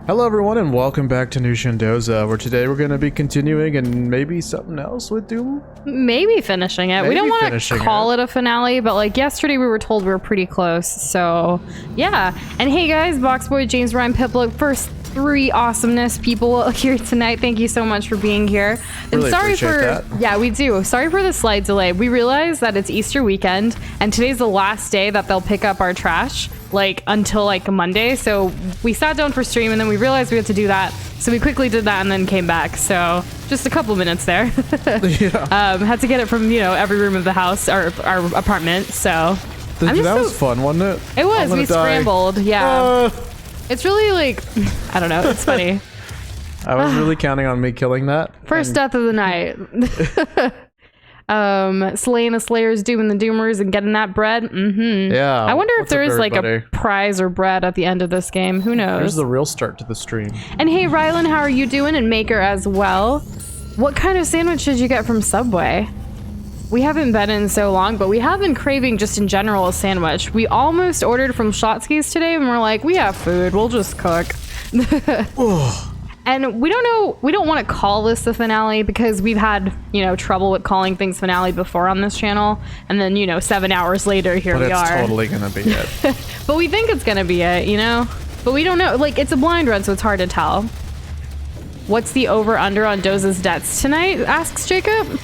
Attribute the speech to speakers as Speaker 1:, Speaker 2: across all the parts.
Speaker 1: Hello everyone and welcome back to New Shindoza, where today we're going to be continuing and maybe something else with Doom?
Speaker 2: Maybe finishing it. We don't want to call it a finale, but like yesterday we were told we were pretty close, so yeah. And hey guys, Boxboy, James, Ryan, Pipluck, first 3 awesomeness people here tonight. Thank you so much for being here. And
Speaker 1: really
Speaker 2: sorry for
Speaker 1: that.
Speaker 2: Yeah, we do. Sorry for the slight delay. We realize that it's Easter weekend and today's the last day that they'll pick up our trash, like until like Monday. So we sat down for stream and then we realized we had to do that. So we quickly did that and then came back. So just a couple minutes there.
Speaker 1: Yeah.
Speaker 2: Had to get it from, every room of the house, our apartment. So
Speaker 1: that was fun, wasn't it?
Speaker 2: It was. We scrambled. Yeah. It's really like, I don't know. It's funny.
Speaker 1: I was really counting on me killing that.
Speaker 2: First death of the night. Slaying the Slayers, dooming the Doomers, and getting that bread.
Speaker 1: Yeah.
Speaker 2: I wonder if there is like a prize or bread at the end of this game. Who knows?
Speaker 1: Here's the real start to the stream.
Speaker 2: And hey, Rylan, how are you doing? And Maker as well. What kind of sandwich did you get from Subway? We haven't been in so long, but we have been craving just in general a sandwich. We almost ordered from Schlotzsky's today, and we're like, we have food. We'll just cook. And we don't know, we don't want to call this the finale because we've had, trouble with calling things finale before on this channel. And then, 7 hours later, here we are.
Speaker 1: But it's totally going to be it.
Speaker 2: But we think it's going to be it, But we don't know. Like, it's a blind run, so it's hard to tell. What's the over-under on Doza's deaths tonight? Asks Jacob.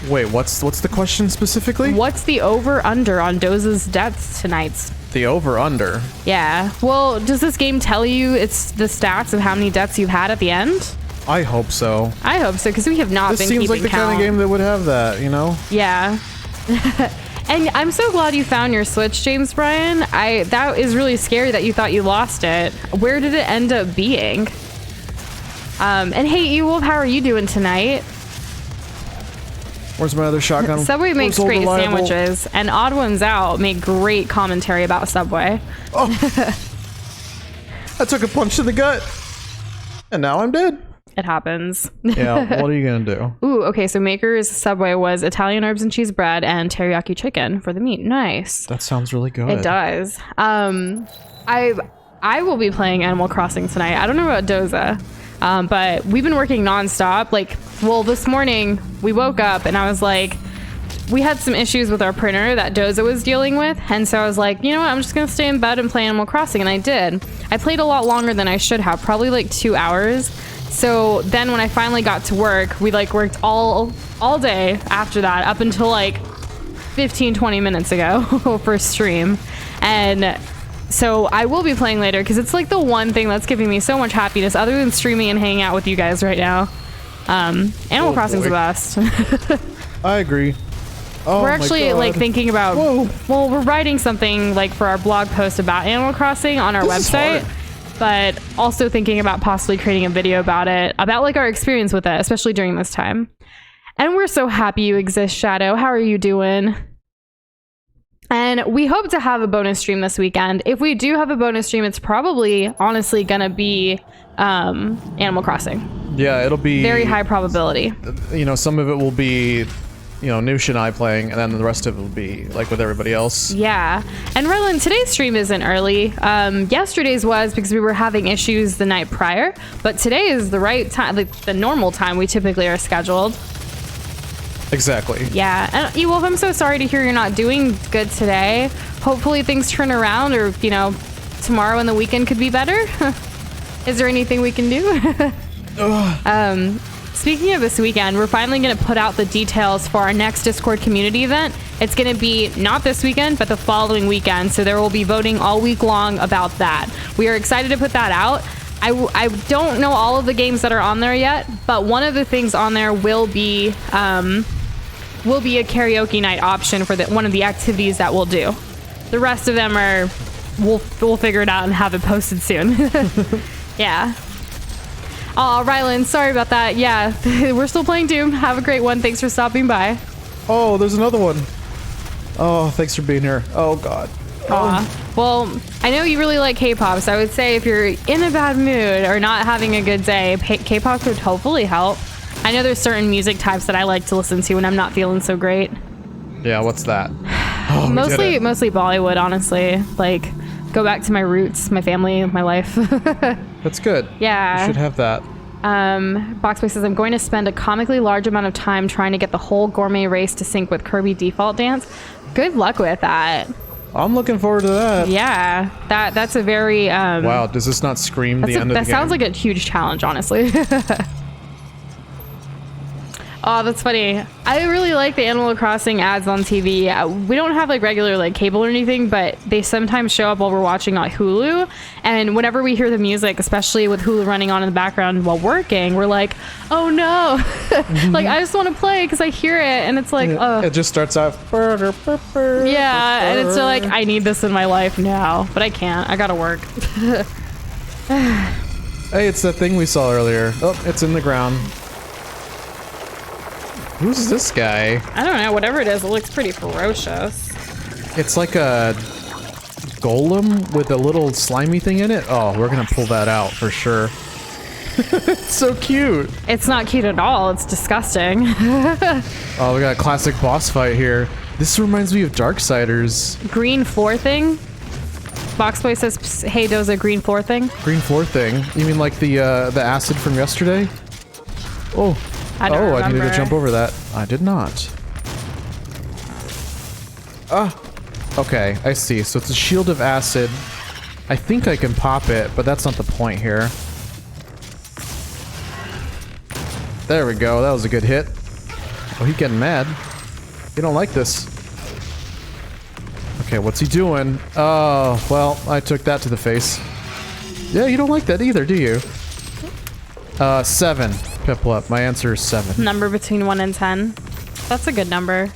Speaker 1: Wait, what's the question specifically?
Speaker 2: What's the over-under on Doza's deaths tonight?
Speaker 1: The over-under?
Speaker 2: Yeah. Well, does this game tell you it's the stats of how many deaths you've had at the end?
Speaker 1: I hope so.
Speaker 2: I hope so, because we have not been keeping count.
Speaker 1: This seems like the kind of game that would have that,
Speaker 2: Yeah. And I'm so glad you found your Switch, James Bryan. That is really scary that you thought you lost it. Where did it end up being? And hey, Ewolf, how are you doing tonight?
Speaker 1: Where's my other shotgun?
Speaker 2: Subway makes great sandwiches, and Odd Ones Out make great commentary about Subway.
Speaker 1: Oh. I took a punch to the gut, and now I'm dead.
Speaker 2: It happens.
Speaker 1: Yeah, what are you gonna do?
Speaker 2: Ooh, okay, so Maker's Subway was Italian herbs and cheese bread and teriyaki chicken for the meat. Nice.
Speaker 1: That sounds really good.
Speaker 2: It does. I will be playing Animal Crossing tonight. I don't know about Doza. But we've been working nonstop. This morning we woke up and I was like, we had some issues with our printer that Doza was dealing with. And so I was like, you know what? I'm just going to stay in bed and play Animal Crossing. And I did. I played a lot longer than I should have, probably like 2 hours. So then when I finally got to work, we worked all day after that up until 15-20 minutes ago for stream. And so I will be playing later because it's the one thing that's giving me so much happiness other than streaming and hanging out with you guys right now. Animal Crossing's the best.
Speaker 1: I agree. Oh,
Speaker 2: we're actually thinking about, we're writing something for our blog post about Animal Crossing on our website, but also thinking about possibly creating a video about it, about our experience with it, especially during this time. And we're so happy you exist, Shadow. How are you doing? And we hope to have a bonus stream this weekend. If we do have a bonus stream, it's probably, honestly, going to be Animal Crossing.
Speaker 1: Yeah, it'll be...
Speaker 2: very high probability.
Speaker 1: Some of it will be, Noosh and I playing, and then the rest of it will be, with everybody else.
Speaker 2: Yeah. And Rylan, today's stream isn't early. Yesterday's was because we were having issues the night prior. But today is the right time, the normal time we typically are scheduled.
Speaker 1: Exactly.
Speaker 2: Yeah. And Ewolf, I'm so sorry to hear you're not doing good today. Hopefully things turn around, or tomorrow and the weekend could be better. Is there anything we can do? Speaking of this weekend, we're finally going to put out the details for our next Discord community event. It's going to be not this weekend, but the following weekend. So there will be voting all week long about that. We are excited to put that out. I don't know all of the games that are on there yet, but one of the things on there will be a karaoke night option for one of the activities that we'll do. The rest of them we'll figure it out and have it posted soon. Yeah. Oh, Rylan, sorry about that. Yeah, we're still playing Doom. Have a great one. Thanks for stopping by.
Speaker 1: Oh, there's another one. Oh, thanks for being here. Oh, God.
Speaker 2: Aw. Well, I know you really like K-pop, so I would say if you're in a bad mood or not having a good day, K-pop could hopefully help. I know there's certain music types that I like to listen to when I'm not feeling so great.
Speaker 1: Yeah, what's that?
Speaker 2: Mostly Bollywood, honestly. go back to my roots, my family, my life.
Speaker 1: That's good.
Speaker 2: Yeah.
Speaker 1: You should have that.
Speaker 2: Boxboy says, I'm going to spend a comically large amount of time trying to get the whole gourmet race to sync with Kirby default dance. Good luck with that.
Speaker 1: I'm looking forward to that.
Speaker 2: Yeah, that's a very
Speaker 1: wow, does this not scream the end of the game?
Speaker 2: That sounds like a huge challenge, honestly. Oh, that's funny. I really like the Animal Crossing ads on TV. We don't have like regular like cable or anything, but they sometimes show up while we're watching on Hulu. And whenever we hear the music, especially with Hulu running on in the background while working, we're like, oh no. Like, I just want to play because I hear it. And it's like, oh.
Speaker 1: It just starts out.
Speaker 2: Yeah, and it's like, I need this in my life now. But I can't. I gotta work.
Speaker 1: Hey, it's that thing we saw earlier. Oh, it's in the ground. Who's this guy?
Speaker 2: I don't know. Whatever it is, it looks pretty ferocious.
Speaker 1: It's like a golem with a little slimy thing in it. Oh, we're gonna pull that out for sure. It's so cute.
Speaker 2: It's not cute at all. It's disgusting.
Speaker 1: Oh, we got a classic boss fight here. This reminds me of Darksiders.
Speaker 2: Green floor thing? Boxboy says, hey, Doza, green floor thing?
Speaker 1: Green floor thing? You mean like the acid from yesterday? Oh.
Speaker 2: I don't remember.
Speaker 1: I needed to jump over that. I did not. Ah. Okay, I see. So it's a shield of acid. I think I can pop it, but that's not the point here. There we go. That was a good hit. Oh, he's getting mad. He don't like this. Okay, what's he doing? Oh, well, I took that to the face. Yeah, you don't like that either, do you? 7. Piplup. My answer is 7.
Speaker 2: Number between 1 and 10. That's a good number.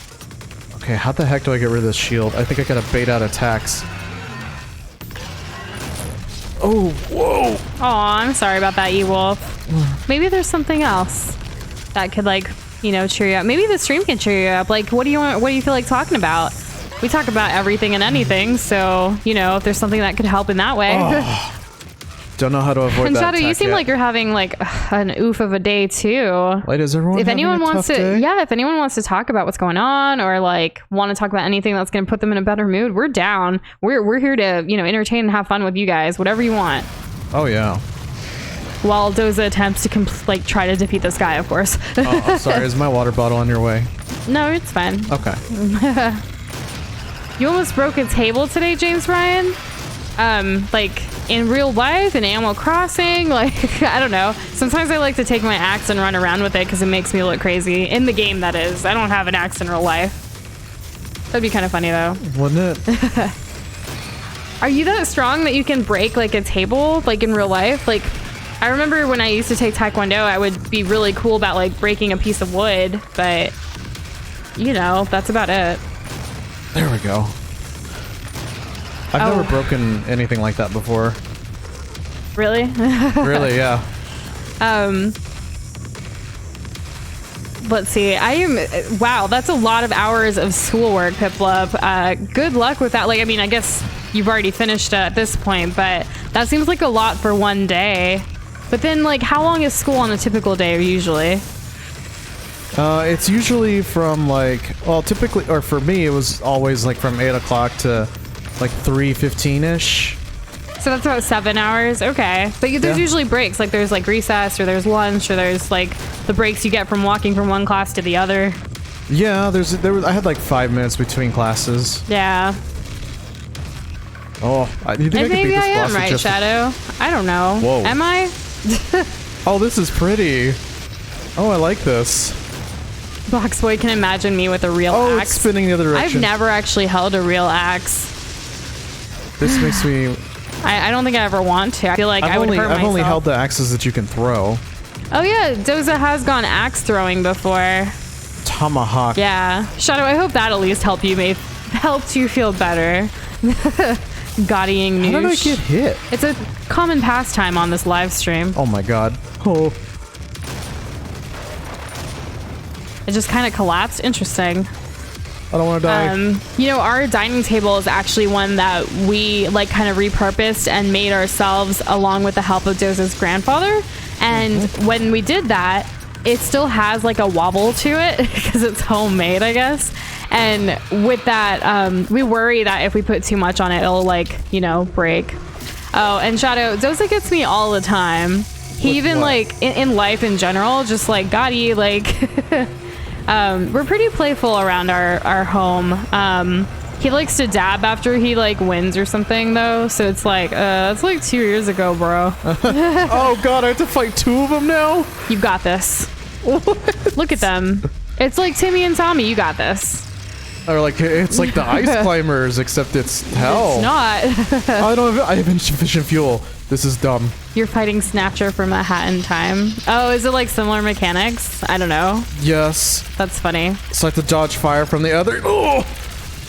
Speaker 1: Okay, how the heck do I get rid of this shield? I think I gotta bait out attacks. Oh, whoa!
Speaker 2: Aw, I'm sorry about that, E-Wolf. Maybe there's something else that could, like, you know, cheer you up. Maybe the stream can cheer you up. Like, what do you feel like talking about? We talk about everything and anything, so, you know, if there's something that could help in that way.
Speaker 1: Oh. Don't know how to avoid
Speaker 2: and
Speaker 1: that.
Speaker 2: Shadow, you seem like you're having like an oof of a day too.
Speaker 1: Wait, is everyone
Speaker 2: if anyone wants to,
Speaker 1: day?
Speaker 2: yeah, if anyone wants to talk about what's going on or like want to talk about anything that's going to put them in a better mood, we're down. We're here to, you know, entertain and have fun with you guys, whatever you want.
Speaker 1: Oh yeah.
Speaker 2: While Doza attempts to try to defeat this guy, of course.
Speaker 1: Oh, I'm sorry. Is my water bottle on your way?
Speaker 2: No, it's fine.
Speaker 1: Okay.
Speaker 2: You almost broke a table today, James Ryan. Like in real life, in Animal Crossing, like, I don't know. Sometimes I like to take my axe and run around with it because it makes me look crazy. In the game, that is. I don't have an axe in real life. That'd be kind of funny, though.
Speaker 1: Wouldn't it?
Speaker 2: Are you that strong that you can break, like, a table, like, in real life? Like, I remember when I used to take Taekwondo, I would be really cool about, like, breaking a piece of wood. But, you know, that's about it.
Speaker 1: There we go. I've never broken anything like that before.
Speaker 2: Really?
Speaker 1: Really, yeah.
Speaker 2: Let's see. Wow, that's a lot of hours of schoolwork, Piplup. Good luck with that. Like, I mean, I guess you've already finished at this point, but that seems like a lot for one day. But then, like, how long is school on a typical day usually?
Speaker 1: It's usually from, like, well, typically, or for me, it was always, like, from 8 o'clock to like 3:15-ish.
Speaker 2: So that's about 7 hours. Okay, but there's usually breaks. Like there's like recess, or there's lunch, or there's like the breaks you get from walking from one class to the other.
Speaker 1: Yeah, I had like 5 minutes between classes.
Speaker 2: Yeah.
Speaker 1: Oh, you think I could beat this
Speaker 2: I am
Speaker 1: boss
Speaker 2: right,
Speaker 1: just...
Speaker 2: Shadow. I don't know.
Speaker 1: Whoa.
Speaker 2: Am I?
Speaker 1: Oh, this is pretty. Oh, I like this.
Speaker 2: Boxboy can imagine me with a real axe.
Speaker 1: Oh, it's spinning the other direction.
Speaker 2: I've never actually held a real axe.
Speaker 1: This makes me...
Speaker 2: I don't think I ever want to. I feel like I would hurt myself.
Speaker 1: I've only held the axes that you can throw.
Speaker 2: Oh yeah, Doza has gone axe throwing before.
Speaker 1: Tomahawk.
Speaker 2: Yeah. Shadow, I hope that at least helped you feel better. Gaudying noosh.
Speaker 1: How did I get hit?
Speaker 2: It's a common pastime on this live stream.
Speaker 1: Oh my god. Oh.
Speaker 2: It just kind of collapsed. Interesting.
Speaker 1: I don't want to die.
Speaker 2: You know, our dining table is actually one that we like kind of repurposed and made ourselves along with the help of Doza's grandfather. And when we did that, it still has like a wobble to it because it's homemade, I guess. And with that, we worry that if we put too much on it, it'll like, you know, break. Oh, and Shadow, Doza gets me all the time. He even like in life in general, just like Gotti, like we're pretty playful around our home. He likes to dab after he like wins or something though, so it's like that's like 2 years ago, bro.
Speaker 1: Oh god, I have to fight 2 of them now?
Speaker 2: You got this. Look at them. It's like Timmy and Tommy. You got this.
Speaker 1: Or like it's like the ice climbers, except it's hell.
Speaker 2: It's not.
Speaker 1: I have insufficient fuel. This is dumb.
Speaker 2: You're fighting Snatcher from A Hat in Time. Oh, is it like similar mechanics? I don't know.
Speaker 1: Yes.
Speaker 2: That's funny.
Speaker 1: So I have to dodge fire from the other. Oh!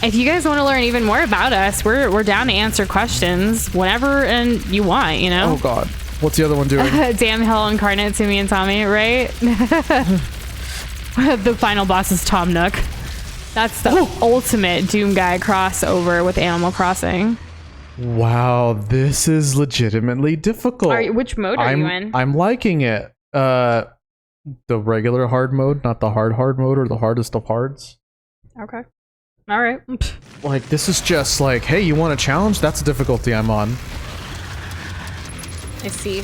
Speaker 2: If you guys want to learn even more about us, we're down to answer questions whenever and you want, you know?
Speaker 1: Oh god. What's the other one doing?
Speaker 2: Damn hell incarnate, Timmy and Tommy, right? The final boss is Tom Nook. That's the ultimate Doom Guy crossover with Animal Crossing.
Speaker 1: Wow, this is legitimately difficult.
Speaker 2: Which mode are you in?
Speaker 1: I'm liking it. The regular hard mode, not the hard mode or the hardest of hards.
Speaker 2: Okay. All right.
Speaker 1: Like, this is just like, hey, you want a challenge? That's the difficulty I'm on.
Speaker 2: I see.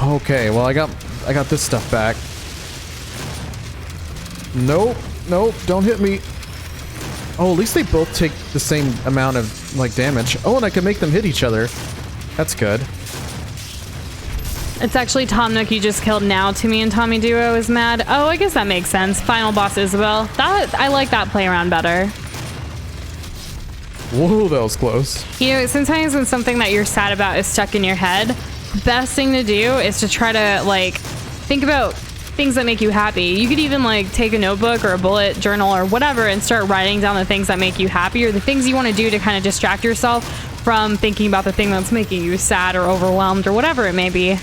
Speaker 1: Okay, well, I got this stuff back. Nope, don't hit me. Oh, at least they both take the same amount of, like, damage. Oh, and I can make them hit each other. That's good.
Speaker 2: It's actually Tom Nook you just killed now. Timmy and Tommy duo is mad. Oh, I guess that makes sense. Final boss Isabel. I like that play around better.
Speaker 1: Whoa, that was close.
Speaker 2: You know, sometimes when something that you're sad about is stuck in your head, the best thing to do is to try to, like, think about things that make you happy. You could even, like, take a notebook or a bullet journal or whatever and start writing down the things that make you happy or the things you want to do to kind of distract yourself from thinking about the thing that's making you sad or overwhelmed or whatever it may be.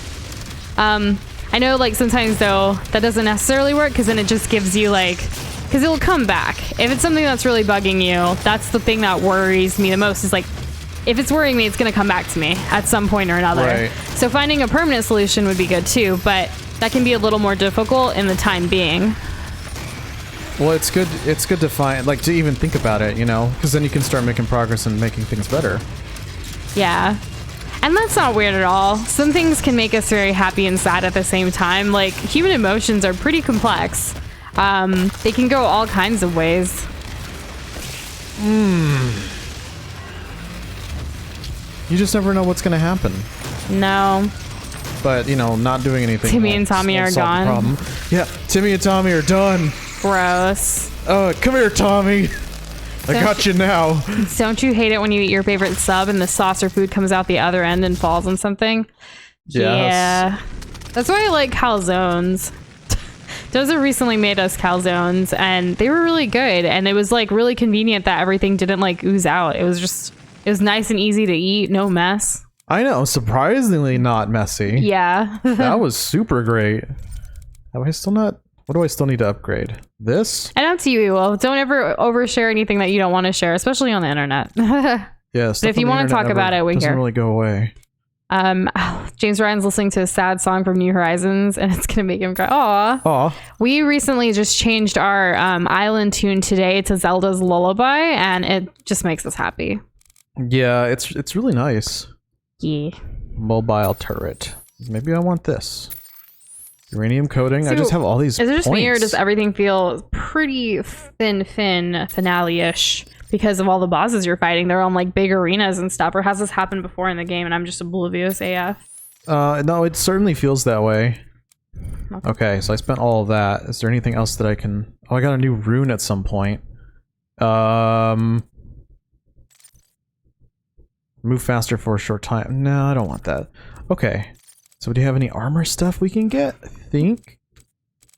Speaker 2: I know, like, sometimes though that doesn't necessarily work because then it just gives you, like, because it'll come back. If it's something that's really bugging you, that's the thing that worries me the most is, like, if it's worrying me, it's going to come back to me at some point or another.
Speaker 1: Right.
Speaker 2: So finding a permanent solution would be good too, but that can be a little more difficult in the time being.
Speaker 1: Well, it's good to find, like, to even think about it, you know, because then you can start making progress and making things better.
Speaker 2: Yeah. And that's not weird at all. Some things can make us very happy and sad at the same time. Like, human emotions are pretty complex. They can go all kinds of ways.
Speaker 1: You just never know what's going to happen.
Speaker 2: No.
Speaker 1: But, you know, not doing anything.
Speaker 2: Timmy and Tommy are gone.
Speaker 1: Yeah, Timmy and Tommy are done.
Speaker 2: Gross.
Speaker 1: Oh, come here, Tommy. I got you now.
Speaker 2: Don't you hate it when you eat your favorite sub and the sauce or food comes out the other end and falls on something?
Speaker 1: Yes.
Speaker 2: Yeah. That's why I like calzones. Doza recently made us calzones and they were really good. And it was like really convenient that everything didn't like ooze out. It was nice and easy to eat. No mess.
Speaker 1: I know. Surprisingly not messy.
Speaker 2: Yeah.
Speaker 1: That was super great. What do I still need to upgrade? This?
Speaker 2: And up to you, Will. Don't ever overshare anything that you don't want to share, especially on the internet.
Speaker 1: Yes.
Speaker 2: But if you want to talk about it, we're
Speaker 1: doesn't
Speaker 2: here.
Speaker 1: really go away.
Speaker 2: James Ryan's listening to a sad song from New Horizons, and it's gonna make him cry. Aw. We recently just changed our island tune today to Zelda's Lullaby, and it just makes us happy.
Speaker 1: Yeah, it's really nice.
Speaker 2: Yeah.
Speaker 1: Mobile turret. Maybe I want this. Uranium coating.
Speaker 2: So,
Speaker 1: I just have all these
Speaker 2: Is it just me, or
Speaker 1: points.
Speaker 2: does everything feel pretty finale-ish because of all the bosses you're fighting? They're on like big arenas and stuff, or has this happened before in the game and I'm just oblivious AF?
Speaker 1: No, it certainly feels that way. Okay, so I spent all of that. Is there anything else that I can... Oh, I got a new rune at some point. Move faster for a short time. No, I don't want that. Okay. So do you have any armor stuff we can get? I think.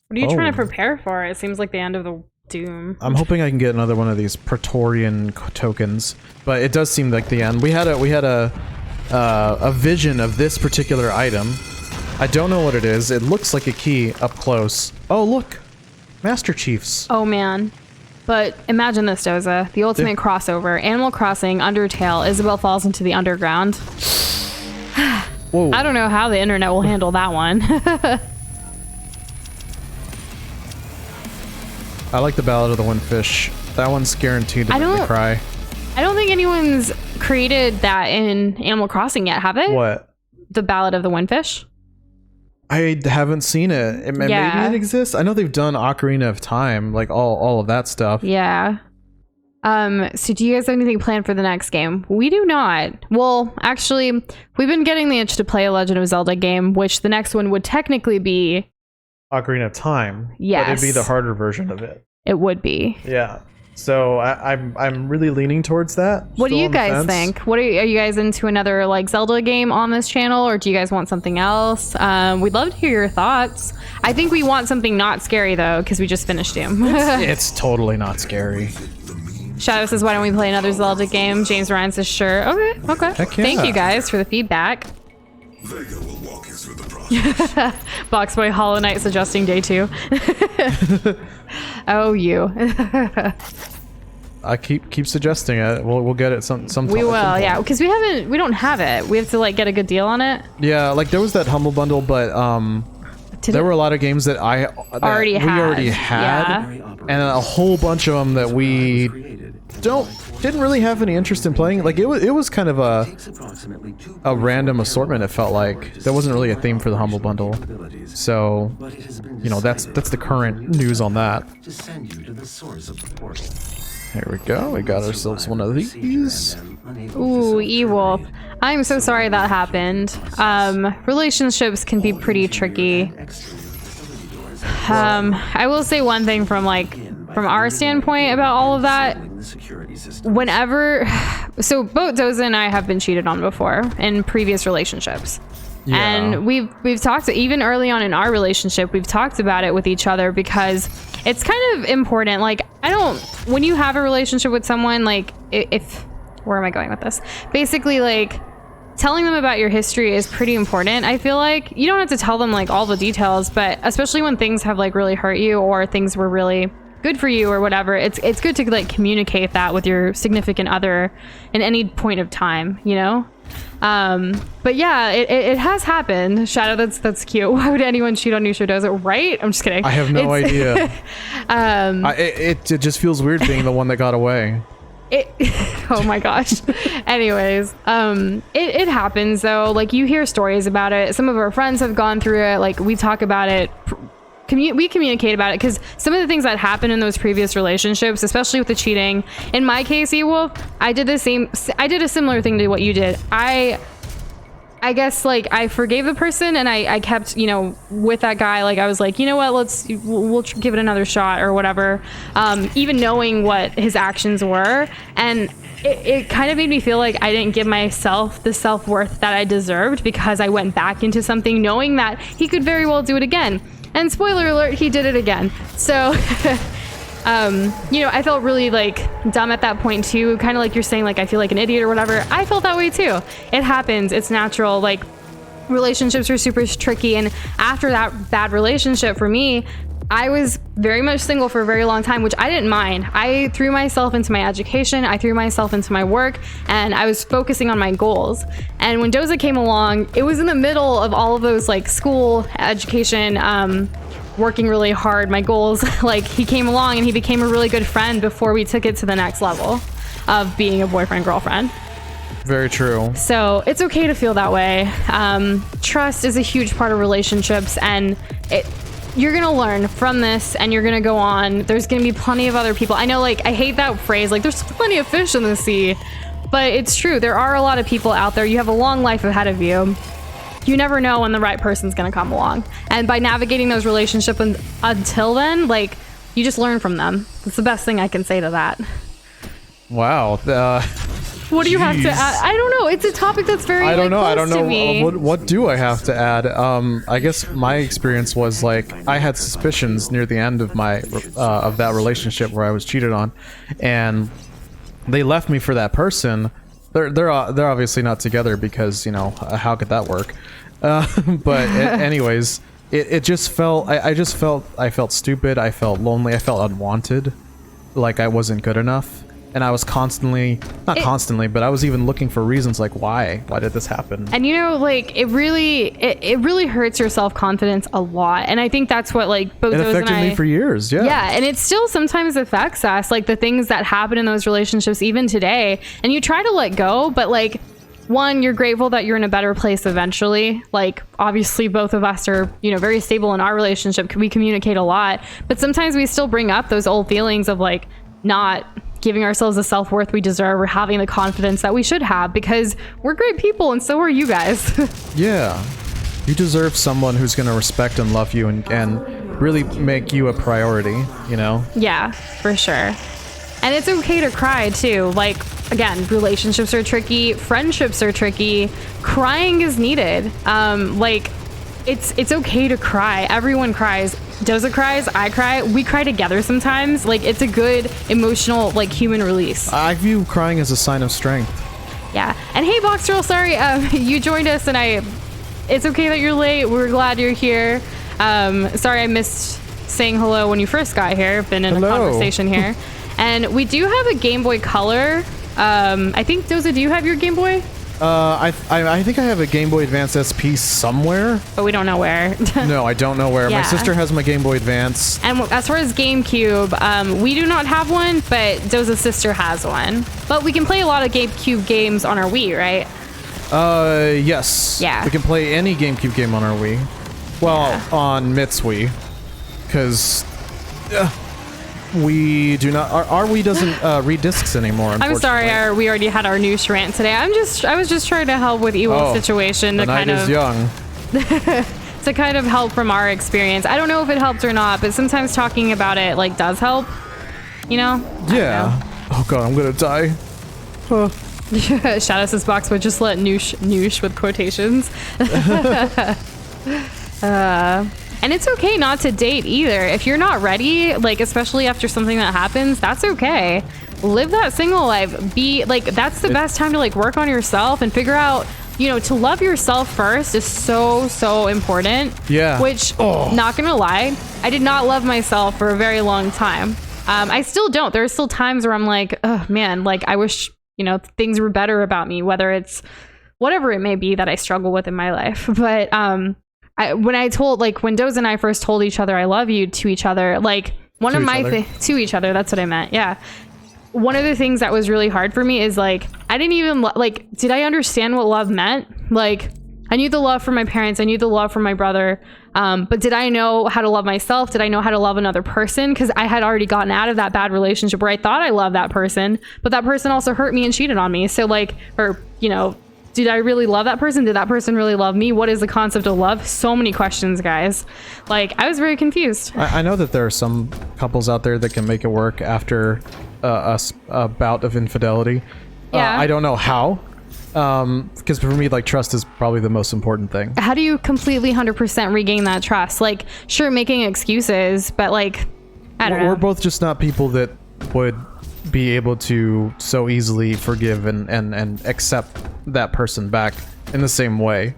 Speaker 2: What are you trying to prepare for? It seems like the end of the Doom.
Speaker 1: I'm hoping I can get another one of these Praetorian tokens, but it does seem like the end. We had a vision of this particular item. I don't know what it is. It looks like a key up close. Oh, look. Master Chiefs.
Speaker 2: Oh, man. But imagine this, Doza. The ultimate crossover. Animal Crossing, Undertale, Isabel falls into the underground.
Speaker 1: Whoa.
Speaker 2: I don't know how the internet will handle that one.
Speaker 1: I like the Ballad of the Windfish That one's guaranteed to make me cry.
Speaker 2: I don't think anyone's created that in Animal Crossing yet, have they?
Speaker 1: What?
Speaker 2: The Ballad of the Windfish?
Speaker 1: I haven't seen it. Maybe it exists. I know they've done Ocarina of Time, like all of that stuff.
Speaker 2: Yeah. So do you guys have anything planned for the next game? We do not. Well, actually, we've been getting the itch to play a Legend of Zelda game, which the next one would technically be
Speaker 1: Ocarina of Time.
Speaker 2: Yes.
Speaker 1: But it'd be the harder version of it.
Speaker 2: It would be.
Speaker 1: Yeah. So I'm really leaning towards that.
Speaker 2: What do you guys think? What are you guys into another like Zelda game on this channel, or do you guys want something else? We'd love to hear your thoughts. I think we want something not scary though, because we just finished Doom.
Speaker 1: It's totally not scary.
Speaker 2: Shadow says, "Why don't we play another Zelda game?" James Ryan says, "Sure." Okay.
Speaker 1: Heck yeah.
Speaker 2: Thank you guys for the feedback.
Speaker 3: Vega will walk you through the process.
Speaker 2: Boxboy Hollow Knight suggesting day 2. Oh, you.
Speaker 1: I keep suggesting it. We'll get it some
Speaker 2: We will, yeah, because we don't have it. We have to like get a good deal on it.
Speaker 1: Yeah, like there was that Humble Bundle, but there were a lot of games that we already had,
Speaker 2: yeah.
Speaker 1: and a whole bunch of them that we didn't really have any interest in playing. Like it was kind of a random assortment. It felt like there wasn't really a theme for the Humble Bundle. So, you know, that's the current news on that. Here we go. We got ourselves one of these.
Speaker 2: Ooh, E-Wolf. I'm so sorry that happened. Relationships can be pretty tricky. I will say one thing from our standpoint about all of that. So both Doza and I have been cheated on before in previous relationships. Yeah. And we've talked, even early on in our relationship, we've talked about it with each other because it's kind of important. Like, when you have a relationship with someone, like, where am I going with this? Basically, like, telling them about your history is pretty important. I feel like you don't have to tell them like all the details, but especially when things have like really hurt you or things were really good for you or whatever, it's good to like communicate that with your significant other in any point of time, you know? But yeah, it has happened. Shadow, that's cute. Why would anyone cheat on you, Doza? Right? I'm just kidding.
Speaker 1: I have no idea. It just feels weird being the one that got away.
Speaker 2: Oh my gosh. Anyways, it happens though. Like, you hear stories about it. Some of our friends have gone through it. Like, we talk about it. We communicate about it because some of the things that happened in those previous relationships, especially with the cheating, in my case, E-Wolf, I did a similar thing to what you did. I guess like I forgave the person and I kept, you know, with that guy. Like, I was like, you know what, we'll give it another shot or whatever. Even knowing what his actions were, and it kind of made me feel like I didn't give myself the self-worth that I deserved because I went back into something knowing that he could very well do it again. And spoiler alert, he did it again. So, you know, I felt really like dumb at that point too. Kind of like you're saying, like, I feel like an idiot or whatever. I felt that way too. It happens. It's natural. Like, relationships are super tricky. And after that bad relationship for me, I was very much single for a very long time, which I didn't mind. I threw myself into my education, I threw myself into my work, and I was focusing on my goals. And when Doza came along, it was in the middle of all of those, like, school, education, working really hard, my goals. Like, he came along and he became a really good friend before we took it to the next level of being a boyfriend-girlfriend.
Speaker 1: Very true.
Speaker 2: So it's okay to feel that way. Trust is a huge part of relationships, and you're gonna learn from this and you're gonna go on. There's gonna be plenty of other people. I know, like, I hate that phrase, like, there's plenty of fish in the sea, but it's true. There are a lot of people out there. You have a long life ahead of you. You never know when the right person's gonna come along. And by navigating those relationships until then, like, you just learn from them. That's the best thing I can say to that.
Speaker 1: Wow.
Speaker 2: What do you have to add? I don't know. It's a topic that's very close to me.
Speaker 1: What do I have to add? I guess my experience was like I had suspicions near the end of my of that relationship where I was cheated on, and they left me for that person. They're obviously not together because, you know, how could that work? Anyways, it just felt I felt stupid. I felt lonely. I felt unwanted, like I wasn't good enough. and I was constantly, not constantly, but I was even looking for reasons like why did this happen?
Speaker 2: And you know, like it really hurts your self-confidence a lot. And I think that's what like both
Speaker 1: It
Speaker 2: those
Speaker 1: affected me for years. Yeah.
Speaker 2: Yeah, and it still sometimes affects us, like the things that happen in those relationships even today. And you try to let go, but like one, you're grateful that you're in a better place eventually. Like obviously both of us are, you know, very stable in our relationship. We communicate a lot, but sometimes we still bring up those old feelings of like not giving ourselves the self-worth we deserve or having the confidence that we should have, because we're great people and so are you guys.
Speaker 1: Yeah. You deserve someone who's going to respect and love you and really make you a priority, you know?
Speaker 2: Yeah, for sure. And it's okay to cry too. Like, again, relationships are tricky, friendships are tricky, crying is needed. Like, it's okay to cry. Everyone cries. Doza cries, I cry, we cry together sometimes. Like, it's a good emotional, like, human release.
Speaker 1: I view crying as a sign of strength.
Speaker 2: Yeah. And hey, Boxgirl, sorry, you joined us, and it's okay that you're late. We're glad you're here. Sorry I missed saying hello when you first got here. Been in a conversation here. And we do have a Game Boy Color. I think, Doza, do you have your Game Boy?
Speaker 1: I think I have a Game Boy Advance SP somewhere.
Speaker 2: But we don't know where.
Speaker 1: No, I don't know where.
Speaker 2: Yeah.
Speaker 1: My sister has my Game Boy Advance.
Speaker 2: And as far as GameCube, we do not have one, but Doza's sister has one. But we can play a lot of GameCube games on our Wii, right?
Speaker 1: Yes.
Speaker 2: Yeah.
Speaker 1: We can play any GameCube game on our Wii. Well, on Mitt's Wii. Because we do not, our Wii doesn't read discs anymore, unfortunately.
Speaker 2: I'm sorry, we already had our news rant today. I was just trying to help with Ewell's situation.
Speaker 1: The night is young.
Speaker 2: To kind of help from our experience. I don't know if it helped or not, but sometimes talking about it like does help. You know?
Speaker 1: Yeah. Oh god, I'm gonna die.
Speaker 2: Shadow says box would just let noosh with quotations. And it's okay not to date either. If you're not ready, like especially after something that happens, that's okay. Live that single life. Be like, that's the best time to like work on yourself and figure out, you know, to love yourself first is so important. Yeah. Which, not gonna lie, I did not love myself for a very long time. I still don't. There are still times where I'm like, oh man, like I wish, you know, things were better about me, whether it's whatever it may be that I struggle with in my life. But when Doza and I first told each other I love you to each other, like one of my to each other, that's what I meant. Yeah. One of the things that was really hard for me is like, I didn't even like, did I understand what love meant? Like, I knew the love for my parents. I knew the love for my brother. But did I know how to love myself? Did I know how to love another person? Because I had already gotten out of that bad relationship where I thought I loved that person, but that person also hurt me and cheated on me. So like, or, you know, did I really love that person? Did that person really love me? What is the concept of love? So many questions, guys. Like, I was very confused.
Speaker 1: I know that there are some couples out there that can make it work after a bout of infidelity.
Speaker 2: Yeah.
Speaker 1: I don't know how. Because for me, like, trust is probably the most important thing.
Speaker 2: How do you completely 100% regain that trust? Like, sure, making excuses, but like, I don't know.
Speaker 1: We're both just not people that would be able to so easily forgive and accept that person back in the same way.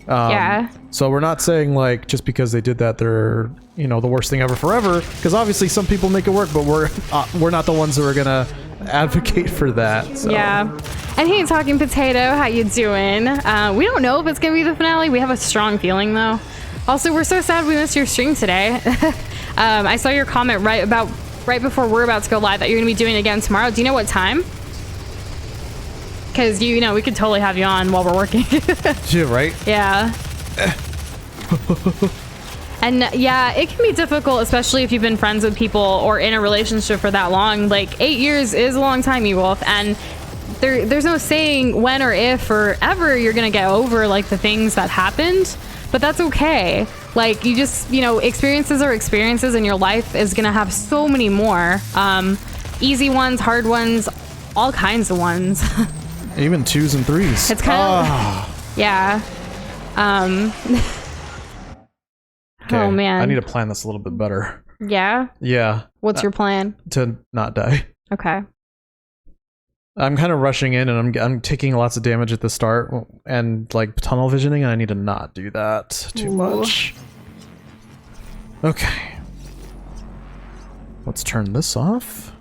Speaker 2: Yeah.
Speaker 1: So we're not saying like just because they did that they're, you know, the worst thing ever forever, because obviously some people make it work, but we're not the ones who are gonna advocate for that. So. Yeah.
Speaker 2: And hey, Talking Potato, how you doing? We don't know if it's gonna be the finale. We have a strong feeling though. Also, we're so sad we missed your stream today. I saw your comment right before we're about to go live that you're gonna be doing it again tomorrow. Do you know what time? Because you know we could totally have you on while we're working.
Speaker 1: Yeah, right?
Speaker 2: Yeah. And yeah, it can be difficult, especially if you've been friends with people or in a relationship for that long. Like 8 years is a long time, Ewolf, and there's no saying when or if or ever you're gonna get over like the things that happened, but that's okay. Like, you just, you know, experiences are experiences, and your life is gonna have so many more. Easy ones, hard ones, all kinds of ones.
Speaker 1: Even 2s and 3s.
Speaker 2: It's kind of, yeah.
Speaker 1: Okay,
Speaker 2: oh man.
Speaker 1: I need to plan this a little bit better.
Speaker 2: Yeah?
Speaker 1: Yeah.
Speaker 2: What's your plan?
Speaker 1: To not die.
Speaker 2: Okay.
Speaker 1: I'm kind of rushing in, and I'm taking lots of damage at the start and like tunnel visioning, and I need to not do that too much. Okay. Let's turn this off.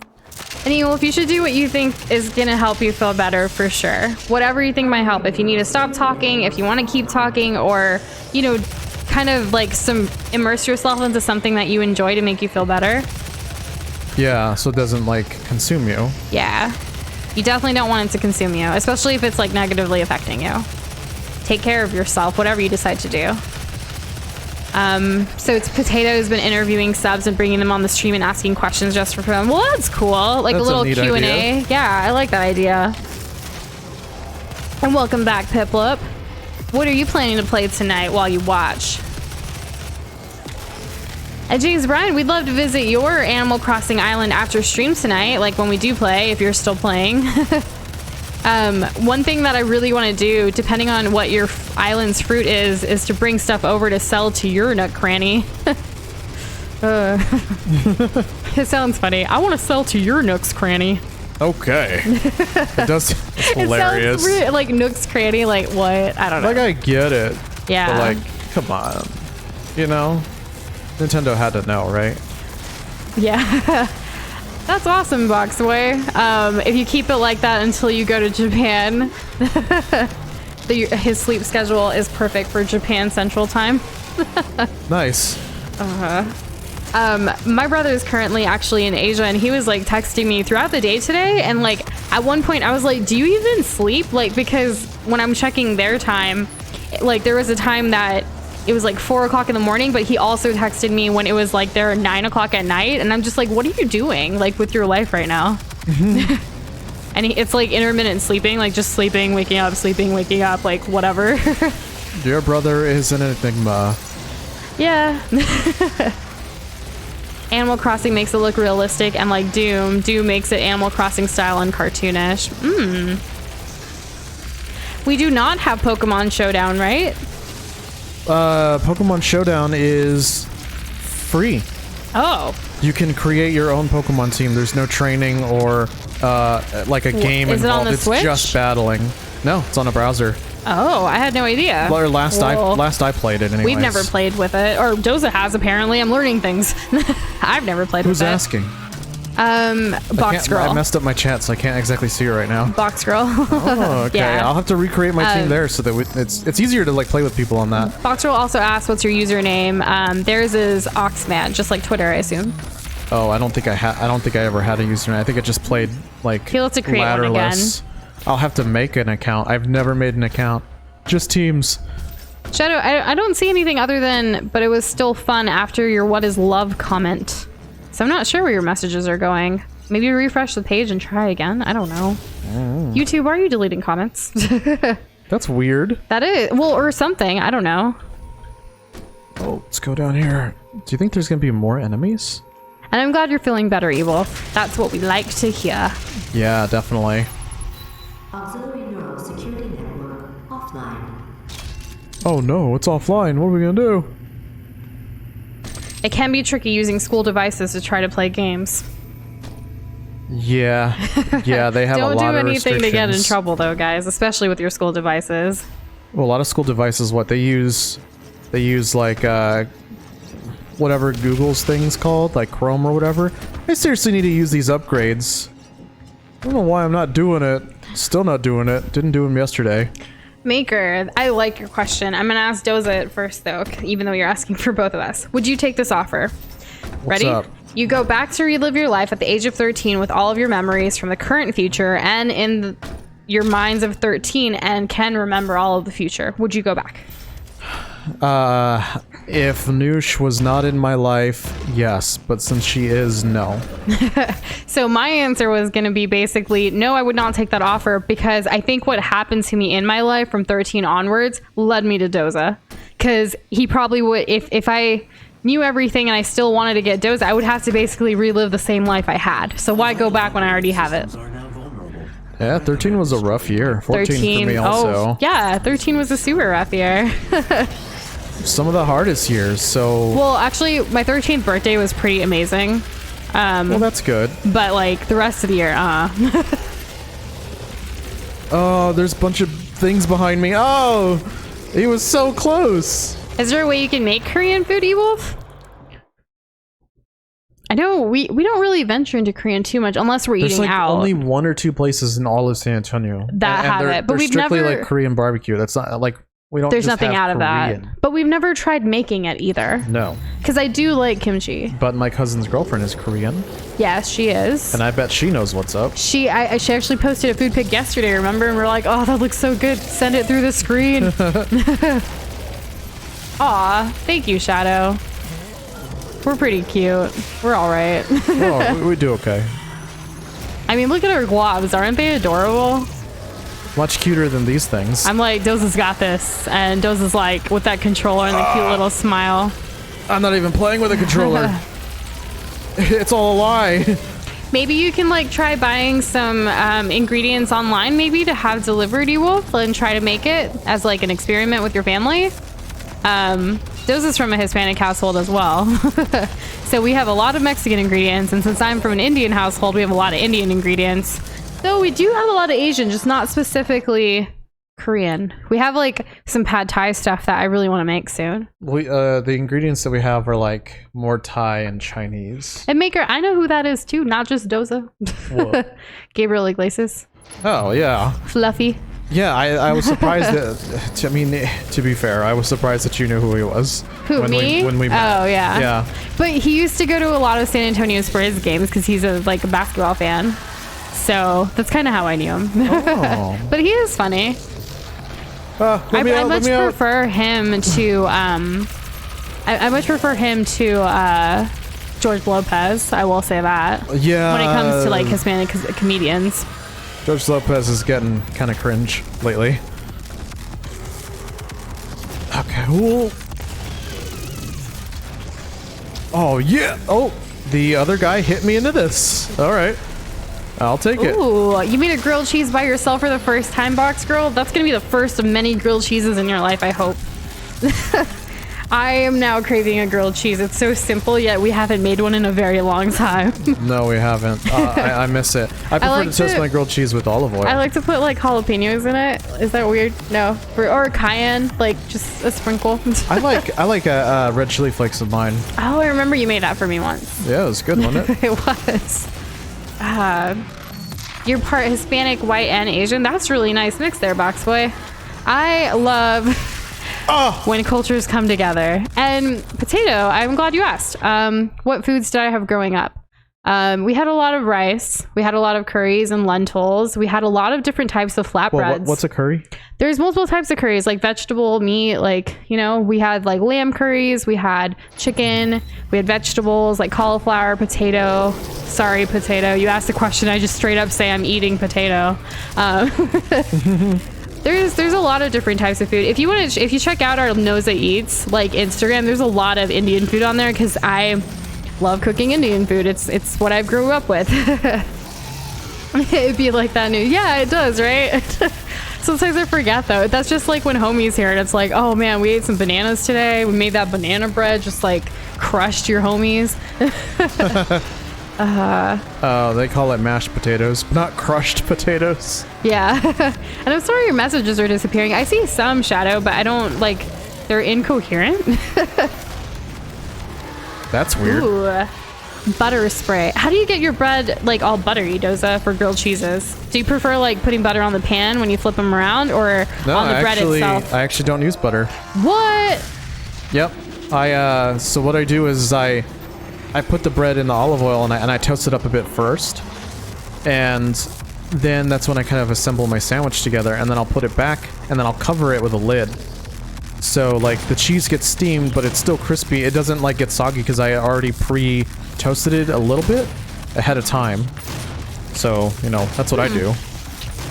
Speaker 2: And Ewolf, you should do what you think is going to help you feel better for sure. Whatever you think might help. If you need to stop talking, if you want to keep talking, or, you know, kind of like immerse yourself into something that you enjoy to make you feel better.
Speaker 1: Yeah, so it doesn't like consume you.
Speaker 2: Yeah. You definitely don't want it to consume you, especially if it's like negatively affecting you. Take care of yourself, whatever you decide to do. So it's Potato's been interviewing subs and bringing them on the stream and asking questions just for fun. Well, that's cool. Like
Speaker 1: That's
Speaker 2: a little
Speaker 1: neat
Speaker 2: Q&A.
Speaker 1: idea.
Speaker 2: Yeah, I like that idea. And welcome back, Piplup. What are you planning to play tonight while you watch? James Bryan, we'd love to visit your Animal Crossing island after stream tonight, like when we do play, if you're still playing. One thing that I really want to do, depending on what your island's fruit is to bring stuff over to sell to your nook cranny. It sounds funny. I want to sell to your nook's cranny.
Speaker 1: Okay. It does. It's hilarious.
Speaker 2: It sounds like nook's cranny. Like what? I don't know.
Speaker 1: Like I get it.
Speaker 2: Yeah.
Speaker 1: But like, come on. You know, Nintendo had to know, right?
Speaker 2: Yeah. That's awesome, Boxboy. If you keep it like that until you go to Japan, his sleep schedule is perfect for Japan Central Time.
Speaker 1: Nice.
Speaker 2: My brother is currently actually in Asia, and he was like texting me throughout the day today, and like at one point I was like, do you even sleep? Like, because when I'm checking their time, like there was a time that it was like 4 o'clock in the morning, but he also texted me when it was like there 9 o'clock at night, and I'm just like, what are you doing like with your life right now? And it's like intermittent sleeping, like just sleeping, waking up, like whatever.
Speaker 1: Your brother is an enigma.
Speaker 2: Yeah. Animal Crossing makes it look realistic, and like Doom makes it Animal Crossing style and cartoonish. We do not have Pokemon Showdown, right?
Speaker 1: Pokemon Showdown is free.
Speaker 2: Oh.
Speaker 1: You can create your own Pokemon team. There's no training or like a game
Speaker 2: is it on
Speaker 1: involved.
Speaker 2: the
Speaker 1: It's
Speaker 2: Switch?
Speaker 1: just battling. No, it's on a browser.
Speaker 2: Oh, I had no idea.
Speaker 1: Or last
Speaker 2: Whoa.
Speaker 1: I played it anyways.
Speaker 2: We've never played with it, or Doza has apparently. I'm learning things. I've never played
Speaker 1: Who's
Speaker 2: with it.
Speaker 1: asking?
Speaker 2: Box Girl.
Speaker 1: I messed up my chat, so I can't exactly see it right now.
Speaker 2: Box Girl.
Speaker 1: Oh, okay.
Speaker 2: Yeah.
Speaker 1: I'll have to recreate my team there so that it's easier to like play with people on that.
Speaker 2: Box Girl also asked, "What's your username?" Theirs is Oxman, just like Twitter, I assume.
Speaker 1: Oh, I don't think I ever had a username. I think I just played like
Speaker 2: He'll have to create one
Speaker 1: ladderless. I'll have to make an account. I've never made an account. Just teams.
Speaker 2: Shadow, I don't see anything other than, but it was still fun after your "What is love" comment. So I'm not sure where your messages are going. Maybe refresh the page and try again. I don't know. YouTube, are you deleting comments?
Speaker 1: That's weird.
Speaker 2: That is, well, or something. I don't know.
Speaker 1: Oh, let's go down here. Do you think there's gonna be more enemies?
Speaker 2: And I'm glad you're feeling better, Evil. That's what we like to hear.
Speaker 1: Yeah, definitely.
Speaker 4: Auxiliary neural security network offline.
Speaker 1: Oh no, it's offline. What are we gonna do?
Speaker 2: It can be tricky using school devices to try to play games.
Speaker 1: Yeah, yeah, they have a lot of
Speaker 2: Don't do anything to get in
Speaker 1: restrictions.
Speaker 2: trouble, though, guys, especially with your school devices.
Speaker 1: Well, a lot of school devices, what they use like whatever Google's thing's called, like Chrome or whatever. I seriously need to use these upgrades. I don't know why I'm not doing it. Still not doing it. Didn't do them yesterday.
Speaker 2: Maker, I like your question. I'm gonna ask Doza it first, though, even though you're asking for both of us. Would you take this offer?
Speaker 1: What's
Speaker 2: Ready?
Speaker 1: up?
Speaker 2: You go back to relive your life at the age of 13 with all of your memories from the current future and in your minds of 13 and can remember all of the future. Would you go back?
Speaker 1: If Noosh was not in my life, yes, but since she is, no.
Speaker 2: So my answer was going to be basically, no, I would not take that offer because I think what happened to me in my life from 13 onwards led me to Doza. Because he probably would, if I knew everything and I still wanted to get Doza, I would have to basically relive the same life I had. So why go back when I already have it?
Speaker 1: Yeah, 13 was a rough year. 14
Speaker 2: 13,
Speaker 1: for me also.
Speaker 2: oh, yeah, 13 was a super rough year.
Speaker 1: Some of the hardest years, so...
Speaker 2: Well, actually, my 13th birthday was pretty amazing.
Speaker 1: Well, that's good.
Speaker 2: But, like, the rest of the year,
Speaker 1: Oh, there's a bunch of things behind me. Oh! He was so close!
Speaker 2: Is there a way you can make Korean food, Ewolf? I know we don't really venture into Korean too much unless we're
Speaker 1: There's
Speaker 2: eating
Speaker 1: like
Speaker 2: out.
Speaker 1: only 1 or 2 places in all of San Antonio
Speaker 2: That have
Speaker 1: they're,
Speaker 2: it, but
Speaker 1: they're
Speaker 2: we've
Speaker 1: strictly
Speaker 2: never-
Speaker 1: like Korean barbecue. That's not like we don't.
Speaker 2: There's
Speaker 1: just
Speaker 2: nothing
Speaker 1: have
Speaker 2: out of
Speaker 1: Korean.
Speaker 2: that. But we've never tried making it either.
Speaker 1: No,
Speaker 2: Because I do like kimchi.
Speaker 1: but my cousin's girlfriend is Korean,
Speaker 2: Yes, she is.
Speaker 1: and I bet she knows what's up.
Speaker 2: She actually posted a food pic yesterday, remember? And we're like, oh, that looks so good. Send it through the screen. Aw, thank you, Shadow. We're pretty cute. We're all right.
Speaker 1: Oh, we do okay.
Speaker 2: I mean, look at our globs. Aren't they adorable?
Speaker 1: Much cuter than these things.
Speaker 2: I'm like, Doza's got this. And Doza's like, with that controller and the cute little smile.
Speaker 1: I'm not even playing with a controller. It's all a lie.
Speaker 2: Maybe you can like try buying some ingredients online maybe to have delivered, Wolf, and try to make it as like an experiment with your family. Doza's from a Hispanic household as well. So we have a lot of Mexican ingredients, and since I'm from an Indian household, we have a lot of Indian ingredients. Though we do have a lot of Asian, just not specifically Korean. We have like some pad thai stuff that I really want to make soon.
Speaker 1: We the ingredients that we have are like more Thai and Chinese.
Speaker 2: And Maker, I know who that is too, not just Doza.
Speaker 1: What?
Speaker 2: Gabriel Iglesias.
Speaker 1: Oh yeah,
Speaker 2: Fluffy.
Speaker 1: yeah. I was surprised that. I mean, to be fair, I was surprised that you knew who he was.
Speaker 2: Who, me?
Speaker 1: When we met.
Speaker 2: Oh, yeah.
Speaker 1: Yeah.
Speaker 2: But he used to go to a lot of San Antonio Spurs games because he's a basketball fan. So that's kind of how I knew him.
Speaker 1: Oh.
Speaker 2: But he is funny. I much prefer him to I much prefer him to George Lopez. I will say that.
Speaker 1: Yeah.
Speaker 2: When it comes to like Hispanic comedians.
Speaker 1: George Lopez is getting kind of cringe lately. Okay. Ooh. Oh yeah. Oh, the other guy hit me into this. All right. I'll take it.
Speaker 2: Ooh, you made a grilled cheese by yourself for the first time, Box Girl? That's gonna be the first of many grilled cheeses in your life, I hope. I am now craving a grilled cheese. It's so simple, yet we haven't made one in a very long time.
Speaker 1: No, we haven't. I miss it. I prefer
Speaker 2: like
Speaker 1: to toast
Speaker 2: to-
Speaker 1: my grilled cheese with olive oil.
Speaker 2: I like to put like jalapenos in it. Is that weird? No. Or cayenne, like just a sprinkle.
Speaker 1: I like red chili flakes of mine.
Speaker 2: Oh, I remember you made that for me once.
Speaker 1: Yeah, it was good, wasn't it?
Speaker 2: It was. You're part Hispanic, white, and Asian. That's really nice mix there, Box Boy. I love when cultures come together. And Potato, I'm glad you asked. What foods did I have growing up? We had a lot of rice. We had a lot of curries and lentils. We had a lot of different types of flatbreads.
Speaker 1: Well, what's a curry?
Speaker 2: There's multiple types of curries, like vegetable, meat, like, you know, we had like lamb curries, we had chicken, we had vegetables like cauliflower, potato. Sorry, potato. You asked a question, I just straight up say I'm eating potato. There's a lot of different types of food. If you check out our Noza Eats like Instagram, there's a lot of Indian food on there because I love cooking Indian food. It's what I grew up with. It'd be like that new. Yeah, it does, right? Sometimes I forget though. That's just like when homies here and it's like, oh man, we ate some bananas today. We made that banana bread, just like crushed your homies.
Speaker 1: Oh, they call it mashed potatoes, not crushed potatoes.
Speaker 2: Yeah. And I'm sorry your messages are disappearing. I see some, Shadow, but I don't like, they're incoherent.
Speaker 1: That's weird.
Speaker 2: Ooh. Butter spray. How do you get your bread like all buttery, Doza, for grilled cheeses? Do you prefer like putting butter on the pan when you flip them around, or
Speaker 1: No,
Speaker 2: on the bread itself?
Speaker 1: I actually don't use butter.
Speaker 2: What?
Speaker 1: Yep. So what I do is I put the bread in the olive oil and I toast it up a bit first, and then that's when I kind of assemble my sandwich together, and then I'll put it back and then I'll cover it with a lid. So like the cheese gets steamed, but it's still crispy. It doesn't like get soggy because I already pre-toasted it a little bit ahead of time. So, you know, that's what I do.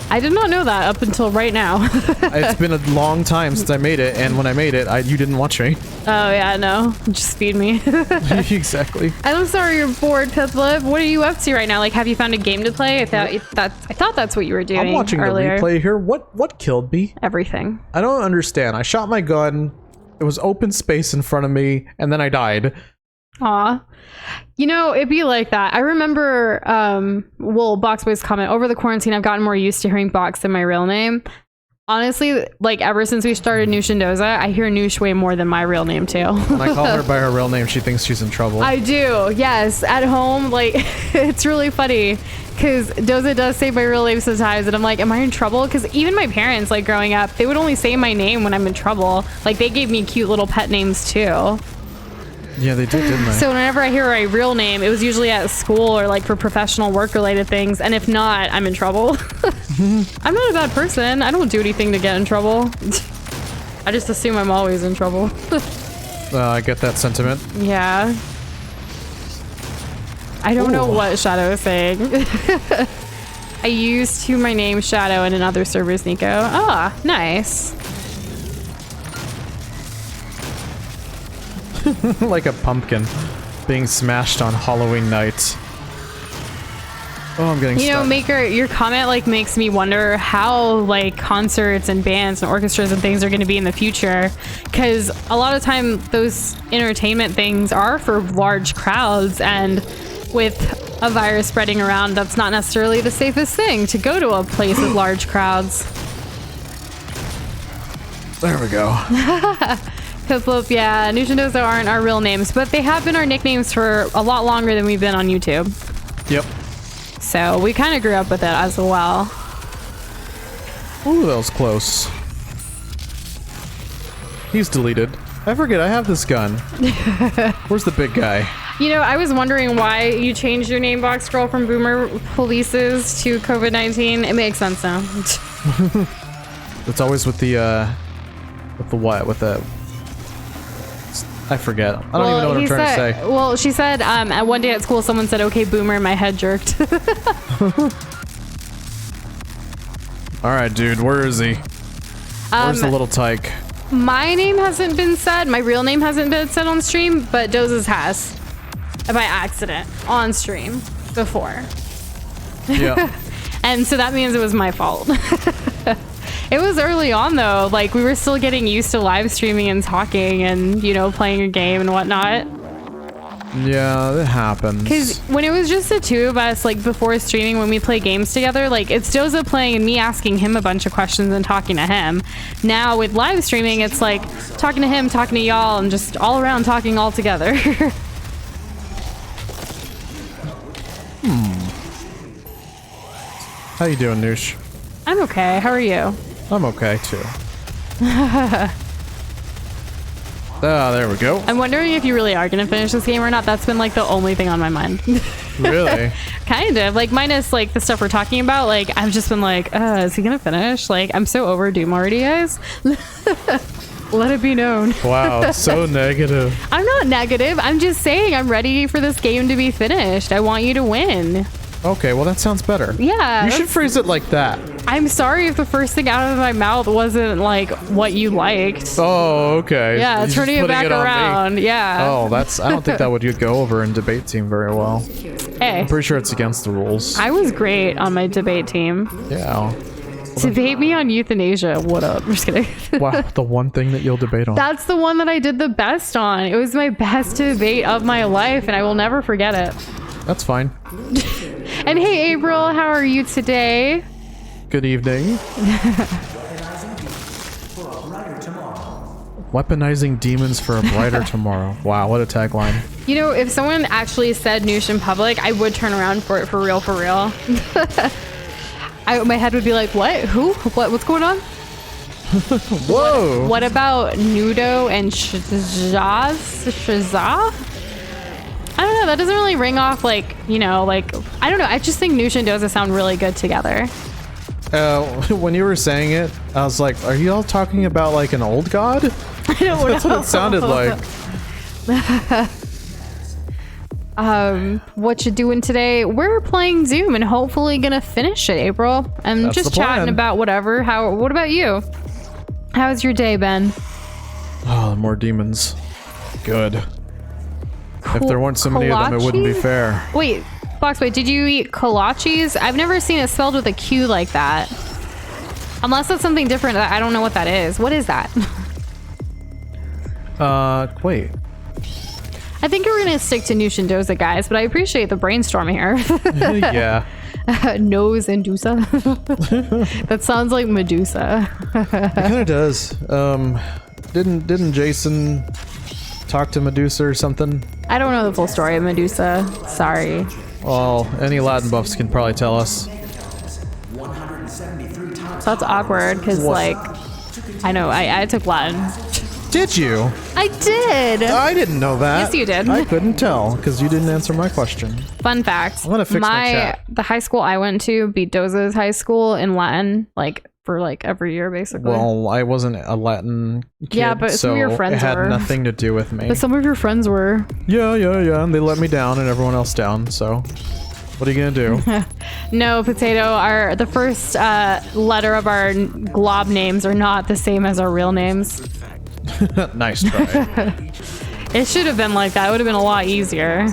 Speaker 2: I did not know that up until right now.
Speaker 1: It's been a long time since I made it, and when I made it, you didn't watch me.
Speaker 2: Oh yeah, no. Just feed me.
Speaker 1: Exactly.
Speaker 2: I'm sorry you're bored, Pithlip. What are you up to right now? Like, have you found a game to play? I thought that's what you were doing
Speaker 1: I'm watching
Speaker 2: earlier.
Speaker 1: the replay here. What killed me?
Speaker 2: Everything.
Speaker 1: I don't understand. I shot my gun. It was open space in front of me, and then I died.
Speaker 2: Aw. You know, it'd be like that. I remember, Boxboy's comment, over the quarantine, I've gotten more used to hearing Box than my real name. Honestly, like ever since we started Noosh and Doza, I hear Noosh way more than my real name too.
Speaker 1: When I call her by her real name, she thinks she's in trouble.
Speaker 2: I do, yes. At home, like it's really funny because Doza does say my real name sometimes, and I'm like, am I in trouble? Because even my parents, like growing up, they would only say my name when I'm in trouble. Like they gave me cute little pet names too.
Speaker 1: Yeah, they did, didn't they?
Speaker 2: So whenever I hear my real name, it was usually at school or like for professional work related things. And if not, I'm in trouble. I'm not a bad person. I don't do anything to get in trouble. I just assume I'm always in trouble.
Speaker 1: I get that sentiment.
Speaker 2: Yeah. I don't know what Shadow is saying. I used to my name Shadow and in other servers Nico. Ah, nice.
Speaker 1: Like a pumpkin being smashed on Halloween night. Oh, I'm getting
Speaker 2: You know,
Speaker 1: stuck.
Speaker 2: Maker, your comment like makes me wonder how like concerts and bands and orchestras and things are going to be in the future, because a lot of time those entertainment things are for large crowds, and with a virus spreading around, that's not necessarily the safest thing to go to a place with large crowds.
Speaker 1: There we go.
Speaker 2: Piplup, yeah, Noosh and Dozo aren't our real names, but they have been our nicknames for a lot longer than we've been on YouTube.
Speaker 1: Yep.
Speaker 2: So we kind of grew up with it as well.
Speaker 1: Ooh, that was close. He's deleted. I forget, I have this gun. Where's the big guy?
Speaker 2: You know, I was wondering why you changed your name box scroll from Boomer Polices to COVID-19. It makes sense now.
Speaker 1: It's always with the what? With the... I forget. I don't even know what I'm trying to say.
Speaker 2: Well, she said, at one day at school, someone said, okay, Boomer, and my head jerked.
Speaker 1: Alright, dude, where is he? Where's the little tyke?
Speaker 2: My name hasn't been said. My real name hasn't been said on stream, but Doza's has. By accident. On stream. Before.
Speaker 1: Yeah.
Speaker 2: And so that means it was my fault. It was early on though, like we were still getting used to live streaming and talking and, you know, playing a game and whatnot.
Speaker 1: Yeah, that happens.
Speaker 2: Because when it was just the two of us, like before streaming, when we play games together, like it's Doza playing and me asking him a bunch of questions and talking to him. Now with live streaming, it's like talking to him, talking to y'all, and just all around talking all together.
Speaker 1: How you doing, Noosh?
Speaker 2: I'm okay. How are you?
Speaker 1: I'm okay, too. Ah, there we go.
Speaker 2: I'm wondering if you really are going to finish this game or not. That's been like the only thing on my mind.
Speaker 1: Really?
Speaker 2: Kind of. Like minus like the stuff we're talking about. Like I've just been like, is he going to finish? Like I'm so over Doom already, guys. Let it be known.
Speaker 1: Wow, so negative.
Speaker 2: I'm not negative. I'm just saying I'm ready for this game to be finished. I want you to win.
Speaker 1: Okay, well that sounds better.
Speaker 2: Yeah.
Speaker 1: You should phrase it like that.
Speaker 2: I'm sorry if the first thing out of my mouth wasn't like what you liked.
Speaker 1: Oh, okay.
Speaker 2: Yeah,
Speaker 1: You're
Speaker 2: turning
Speaker 1: just
Speaker 2: it back
Speaker 1: putting on me.
Speaker 2: around. Yeah.
Speaker 1: Oh, that's... I don't think that would go over in debate team very well.
Speaker 2: Hey,
Speaker 1: I'm pretty sure it's against the rules.
Speaker 2: I was great on my debate team.
Speaker 1: Yeah.
Speaker 2: Debate me on euthanasia. What up? I'm just kidding.
Speaker 1: Wow, the one thing that you'll debate on.
Speaker 2: That's the one that I did the best on. It was my best debate of my life, and I will never forget it.
Speaker 1: That's fine.
Speaker 2: And hey, April, how are you today?
Speaker 1: Good evening. Weaponizing demons for a brighter tomorrow. Wow, what a tagline.
Speaker 2: You know, if someone actually said noosh in public, I would turn around for it for real, for real. My head would be like, what? Who? What? What's going on?
Speaker 1: Whoa!
Speaker 2: What about Nudo and Shazah? I don't know. That doesn't really ring off like, you know, like, I don't know. I just think Noosh and Doza sound really good together.
Speaker 1: When you were saying it, I was like, are you all talking about like an old god?
Speaker 2: I don't know.
Speaker 1: That's what it sounded like.
Speaker 2: What you doing today? We're playing Zoom and hopefully gonna finish it, April. I'm
Speaker 1: That's
Speaker 2: just
Speaker 1: the plan.
Speaker 2: chatting about whatever. What about you? How's your day been?
Speaker 1: Oh, more demons. Good. If there weren't so many of them, it wouldn't be fair.
Speaker 2: Wait, Boxboy, did you eat kolaches? I've never seen it spelled with a Q like that. Unless that's something different. I don't know what that is. What is that?
Speaker 1: Wait.
Speaker 2: I think we're gonna stick to Noosh and Doza, guys, but I appreciate the brainstorm here.
Speaker 1: Yeah.
Speaker 2: Nose and Dusa. That sounds like Medusa.
Speaker 1: It kind of does. Didn't Jason talk to Medusa or something?
Speaker 2: I don't know the full story of Medusa. Sorry.
Speaker 1: Well, any Latin buffs can probably tell us.
Speaker 2: That's awkward because, like, I know I took Latin.
Speaker 1: Did you?
Speaker 2: I did.
Speaker 1: I didn't know that.
Speaker 2: Yes, you did.
Speaker 1: I couldn't tell because you didn't answer my question.
Speaker 2: Fun fact.
Speaker 1: I'm gonna fix my chat.
Speaker 2: The high school I went to beat Doza's high school in Latin, like for like every year, basically.
Speaker 1: Well, I wasn't a Latin kid,
Speaker 2: Yeah, but
Speaker 1: so
Speaker 2: some of your friends
Speaker 1: it had
Speaker 2: were.
Speaker 1: nothing to do with me.
Speaker 2: But some of your friends were.
Speaker 1: Yeah, and they let me down and everyone else down, so what are you gonna do?
Speaker 2: No, Potato, the first letter of our glob names are not the same as our real names.
Speaker 1: Nice try.
Speaker 2: It should have been like that. It would have been a lot easier.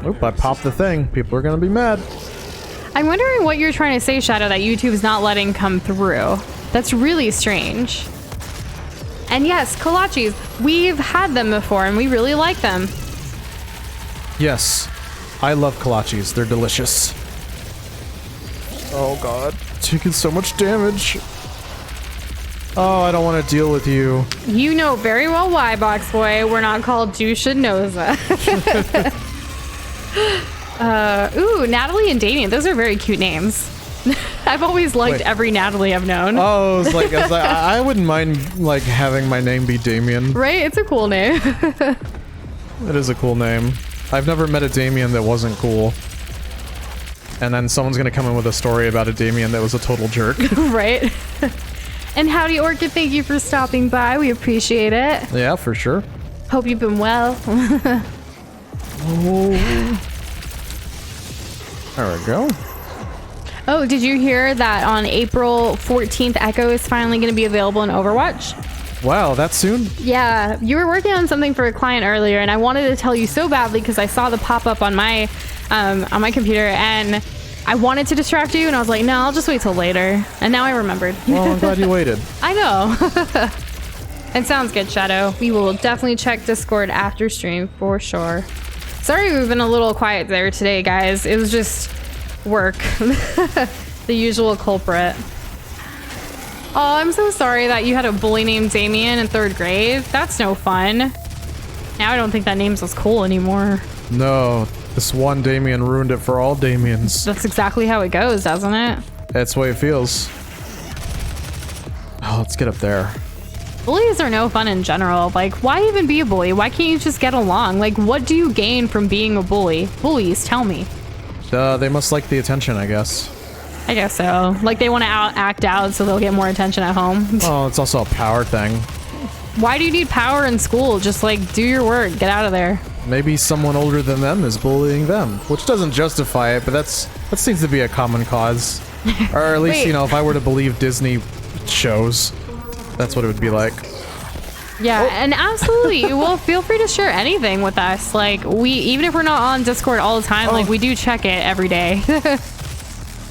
Speaker 1: Oop, I popped the thing. People are gonna be mad.
Speaker 2: I'm wondering what you're trying to say, Shadow, that YouTube's not letting come through. That's really strange. And yes, kolaches. We've had them before and we really like them.
Speaker 1: Yes, I love kolaches. They're delicious. Oh god, taking so much damage. Oh, I don't want to deal with you.
Speaker 2: You know very well why, Box Boy. We're not called Jushanoza. Ooh, Natalie and Damien. Those are very cute names. I've always liked
Speaker 1: Wait.
Speaker 2: every Natalie I've known.
Speaker 1: Oh, I was like, I wouldn't mind like having my name be Damien.
Speaker 2: Right? It's a cool name.
Speaker 1: It is a cool name. I've never met a Damien that wasn't cool. And then someone's gonna come in with a story about a Damien that was a total jerk.
Speaker 2: Right? And Howdy Orchid, thank you for stopping by. We appreciate it.
Speaker 1: Yeah, for sure.
Speaker 2: Hope you've been well.
Speaker 1: Oh. There we go.
Speaker 2: Oh, did you hear that on April 14th, Echo is finally going to be available in Overwatch?
Speaker 1: Wow, that soon?
Speaker 2: Yeah, you were working on something for a client earlier, and I wanted to tell you so badly because I saw the pop-up on my computer, and I wanted to distract you, and I was like, no, I'll just wait till later. And now I remembered.
Speaker 1: Well, I'm glad you waited.
Speaker 2: I know. It sounds good, Shadow. We will definitely check Discord after stream for sure. Sorry we've been a little quiet there today, guys. It was just work. The usual culprit. Oh, I'm so sorry that you had a bully named Damien in 3rd grade. That's no fun. Now I don't think that name's as cool anymore.
Speaker 1: No, this one Damien ruined it for all Damiens.
Speaker 2: That's exactly how it goes, doesn't it?
Speaker 1: That's the way it feels. Oh, let's get up there.
Speaker 2: Bullies are no fun in general. Like, why even be a bully? Why can't you just get along? Like, what do you gain from being a bully? Bullies, tell me.
Speaker 1: They must like the attention, I guess.
Speaker 2: I guess so. Like, they want to act out so they'll get more attention at home.
Speaker 1: Oh, it's also a power thing.
Speaker 2: Why do you need power in school? Just, like, do your work. Get out of there.
Speaker 1: Maybe someone older than them is bullying them, which doesn't justify it, but that seems to be a common cause. Or at least,
Speaker 2: Wait.
Speaker 1: you know, if I were to believe Disney shows, that's what it would be like.
Speaker 2: Yeah, and absolutely. Well, feel free to share anything with us. Like, even if we're not on Discord all the time, like, we do check it every day.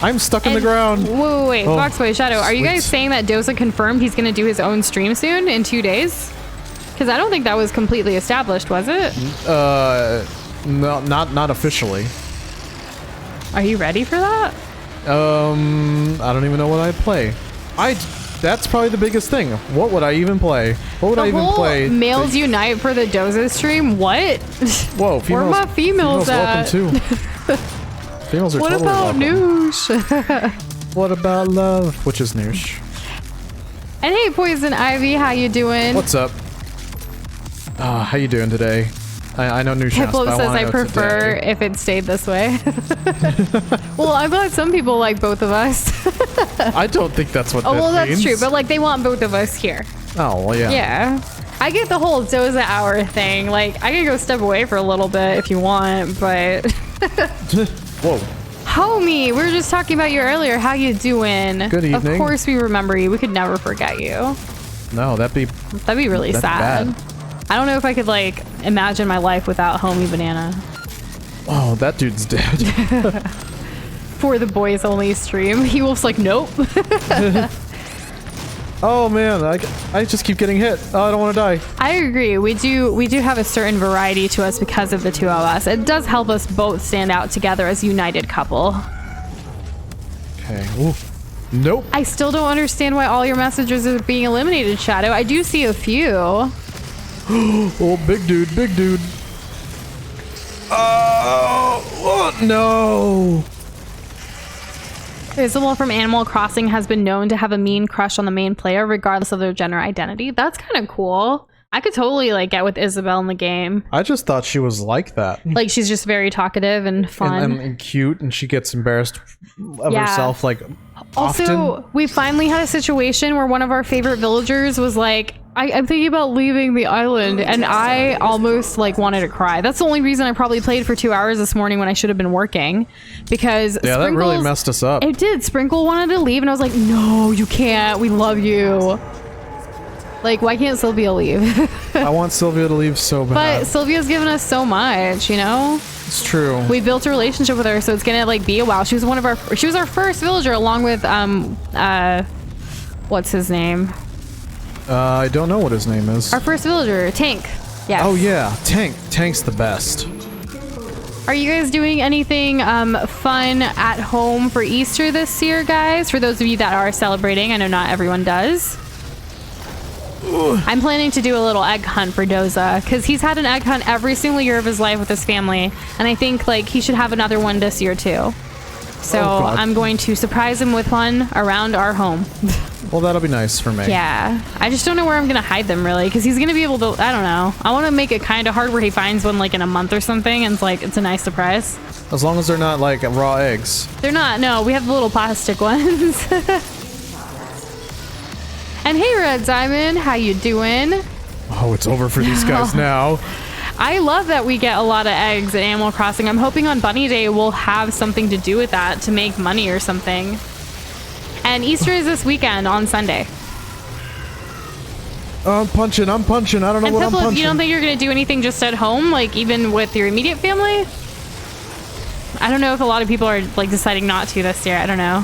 Speaker 1: I'm stuck in the ground.
Speaker 2: Wait.
Speaker 1: Oh,
Speaker 2: Boxboy Shadow, are you guys
Speaker 1: sweet.
Speaker 2: saying that Dosa confirmed he's going to do his own stream soon in 2 days? Because I don't think that was completely established, was it?
Speaker 1: No, not officially.
Speaker 2: Are you ready for that?
Speaker 1: I don't even know what I'd play. That's probably the biggest thing. What would I even play? What would I even play?
Speaker 2: Males Unite for the Doza stream? What?
Speaker 1: Whoa, females.
Speaker 2: Where are my females at?
Speaker 1: welcome too. Females are
Speaker 2: What
Speaker 1: totally
Speaker 2: about
Speaker 1: welcome.
Speaker 2: Noosh?
Speaker 1: What about love? Which is Noosh.
Speaker 2: And hey, Poison Ivy, how you doing?
Speaker 1: What's up? How you doing today? I know Noosh asked,
Speaker 2: Hiplo
Speaker 1: but I
Speaker 2: says
Speaker 1: wanna
Speaker 2: I
Speaker 1: know
Speaker 2: prefer
Speaker 1: today.
Speaker 2: if it stayed this way. Well, I'm glad some people like both of us.
Speaker 1: I don't think that's what
Speaker 2: Oh,
Speaker 1: that
Speaker 2: well, that's
Speaker 1: means.
Speaker 2: true, but like they want both of us here.
Speaker 1: Oh, well, yeah.
Speaker 2: Yeah. I get the whole Doza hour thing. Like, I can go step away for a little bit if you want, but...
Speaker 1: Whoa.
Speaker 2: Homie, we were just talking about you earlier. How you doing?
Speaker 1: Good evening.
Speaker 2: Of course we remember you. We could never forget you.
Speaker 1: No, that'd be
Speaker 2: really
Speaker 1: That's
Speaker 2: sad.
Speaker 1: bad.
Speaker 2: I don't know if I could, like, imagine my life without Homie Banana.
Speaker 1: Oh, that dude's dead.
Speaker 2: For the boys only stream. He Wolf's like, nope.
Speaker 1: Oh man, I just keep getting hit. Oh, I don't want to die.
Speaker 2: I agree. We do have a certain variety to us because of the two of us. It does help us both stand out together as a united couple.
Speaker 1: Okay. Ooh. Nope.
Speaker 2: I still don't understand why all your messages are being eliminated, Shadow. I do see a few.
Speaker 1: Oh, big dude, big dude. Oh, no.
Speaker 2: Isabel from Animal Crossing has been known to have a mean crush on the main player, regardless of their gender identity. That's kind of cool. I could totally like get with Isabel in the game.
Speaker 1: I just thought she was like that.
Speaker 2: Like she's just very talkative and fun.
Speaker 1: And cute, and she gets embarrassed of herself like often.
Speaker 2: Also, we finally had a situation where one of our favorite villagers was like, I'm thinking about leaving the island, and I almost like wanted to cry. That's the only reason I probably played for 2 hours this morning when I should have been working, because
Speaker 1: yeah, that really messed us up.
Speaker 2: It did. Sprinkle wanted to leave, and I was like, no, you can't. We love you. Like, why can't Sylvia leave?
Speaker 1: I want Sylvia to leave so bad.
Speaker 2: But Sylvia's given us so much, you know?
Speaker 1: It's true.
Speaker 2: We built a relationship with her, so it's gonna like be a while. She was our first villager, along with what's his name?
Speaker 1: I don't know what his name is.
Speaker 2: Our first villager, Tank. Yes.
Speaker 1: Oh yeah, Tank. Tank's the best.
Speaker 2: Are you guys doing anything fun at home for Easter this year, guys? For those of you that are celebrating, I know not everyone does. I'm planning to do a little egg hunt for Doza, because he's had an egg hunt every single year of his life with his family, and I think like he should have another one this year too. So I'm going to surprise him with one around our home.
Speaker 1: Well, that'll be nice for me.
Speaker 2: Yeah, I just don't know where I'm gonna hide them really, because he's gonna be able to. I don't know. I want to make it kind of hard where he finds one like in a month or something, and it's a nice surprise.
Speaker 1: As long as they're not like raw eggs.
Speaker 2: They're not. No, we have the little plastic ones. And hey, Red Diamond, how you doing?
Speaker 1: Oh, it's over for these guys now.
Speaker 2: I love that we get a lot of eggs at Animal Crossing. I'm hoping on Bunny Day we'll have something to do with that to make money or something. And Easter is this weekend on Sunday.
Speaker 1: I'm punching. I don't know what I'm punching.
Speaker 2: You don't think you're going to do anything just at home, like even with your immediate family? I don't know if a lot of people are like deciding not to this year. I don't know.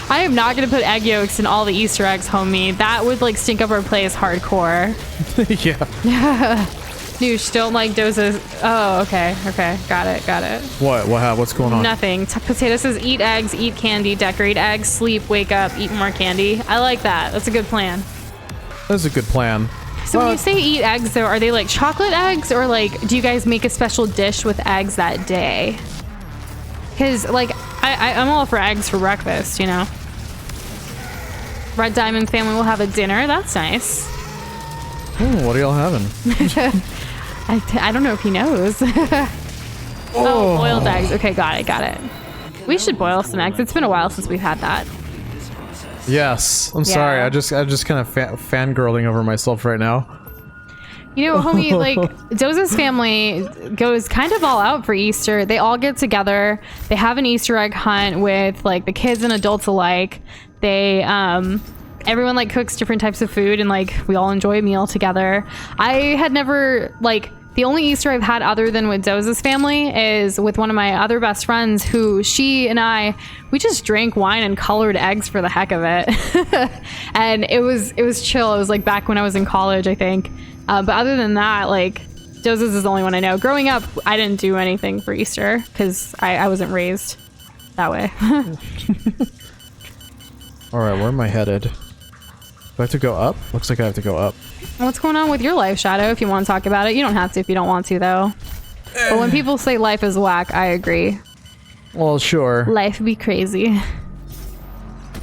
Speaker 2: I am not going to put egg yolks in all the Easter eggs, homie. That would like stink up our place hardcore.
Speaker 1: Yeah.
Speaker 2: Noosh, don't like Doza's. Oh, okay. Got it.
Speaker 1: What's going on?
Speaker 2: Nothing. Potato says eat eggs, eat candy, decorate eggs, sleep, wake up, eat more candy. I like that. That's a good plan.
Speaker 1: That's a good plan.
Speaker 2: So when you say eat eggs, though, are they like chocolate eggs, or like do you guys make a special dish with eggs that day? Because like I'm all for eggs for breakfast, you know. Red Diamond family will have a dinner. That's nice.
Speaker 1: What are y'all having?
Speaker 2: I don't know if he knows. Oh, boiled eggs. Okay, got it. We should boil some eggs. It's been a while since we've had that.
Speaker 1: Yes. I'm sorry. I just kind of fangirling over myself right now.
Speaker 2: You know, homie, like Doza's family goes kind of all out for Easter. They all get together. They have an Easter egg hunt with like the kids and adults alike. They everyone like cooks different types of food, and like we all enjoy a meal together. I had never like the only Easter I've had other than with Doza's family is with one of my other best friends, who she and we just drank wine and colored eggs for the heck of it. And it was chill. It was like back when I was in college, I think. But other than that, like Doza's is the only one I know. Growing up, I didn't do anything for Easter because I wasn't raised that way.
Speaker 1: All right, where am I headed? Do I have to go up? Looks like I have to go up.
Speaker 2: What's going on with your life, Shadow? If you want to talk about it, you don't have to if you don't want to, though. But when people say life is whack, I agree.
Speaker 1: Well, sure.
Speaker 2: Life be crazy.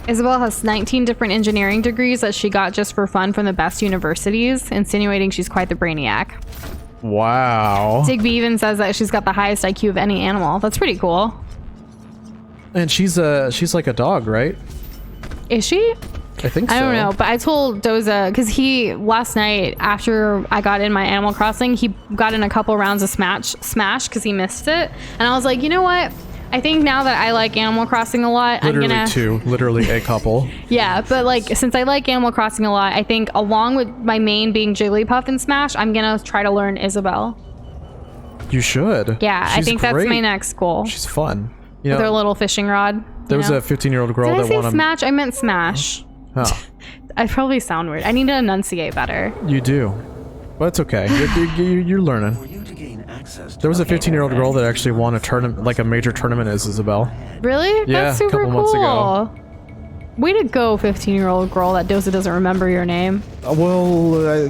Speaker 2: Isabel has 19 different engineering degrees that she got just for fun from the best universities, insinuating she's quite the brainiac.
Speaker 1: Wow.
Speaker 2: Digby even says that she's got the highest IQ of any animal. That's pretty cool.
Speaker 1: And she's like a dog, right?
Speaker 2: Is she?
Speaker 1: I think so.
Speaker 2: I don't know, but I told Doza, because he, last night, after I got in my Animal Crossing, he got in a couple rounds of Smash, because he missed it. And I was like, you know what? I think now that I like Animal Crossing a lot,
Speaker 1: Literally a couple.
Speaker 2: Yeah, but like, since I like Animal Crossing a lot, I think along with my main being Jigglypuff and Smash, I'm gonna try to learn Isabel.
Speaker 1: You should.
Speaker 2: Yeah, I think that's my next goal.
Speaker 1: She's fun. You
Speaker 2: With
Speaker 1: know,
Speaker 2: her little fishing rod.
Speaker 1: There was a 15-year-old girl
Speaker 2: Did
Speaker 1: that
Speaker 2: I
Speaker 1: won
Speaker 2: say Smash? I meant Smash.
Speaker 1: Oh.
Speaker 2: I probably sound weird. I need to enunciate better.
Speaker 1: You do. But it's okay. You're learning. There was a 15-year-old girl that actually won a tournament, like a major tournament as Isabel.
Speaker 2: Really?
Speaker 1: Yeah,
Speaker 2: That's super
Speaker 1: a couple
Speaker 2: cool.
Speaker 1: months ago.
Speaker 2: Way to go, 15-year-old girl that Doza doesn't remember your name.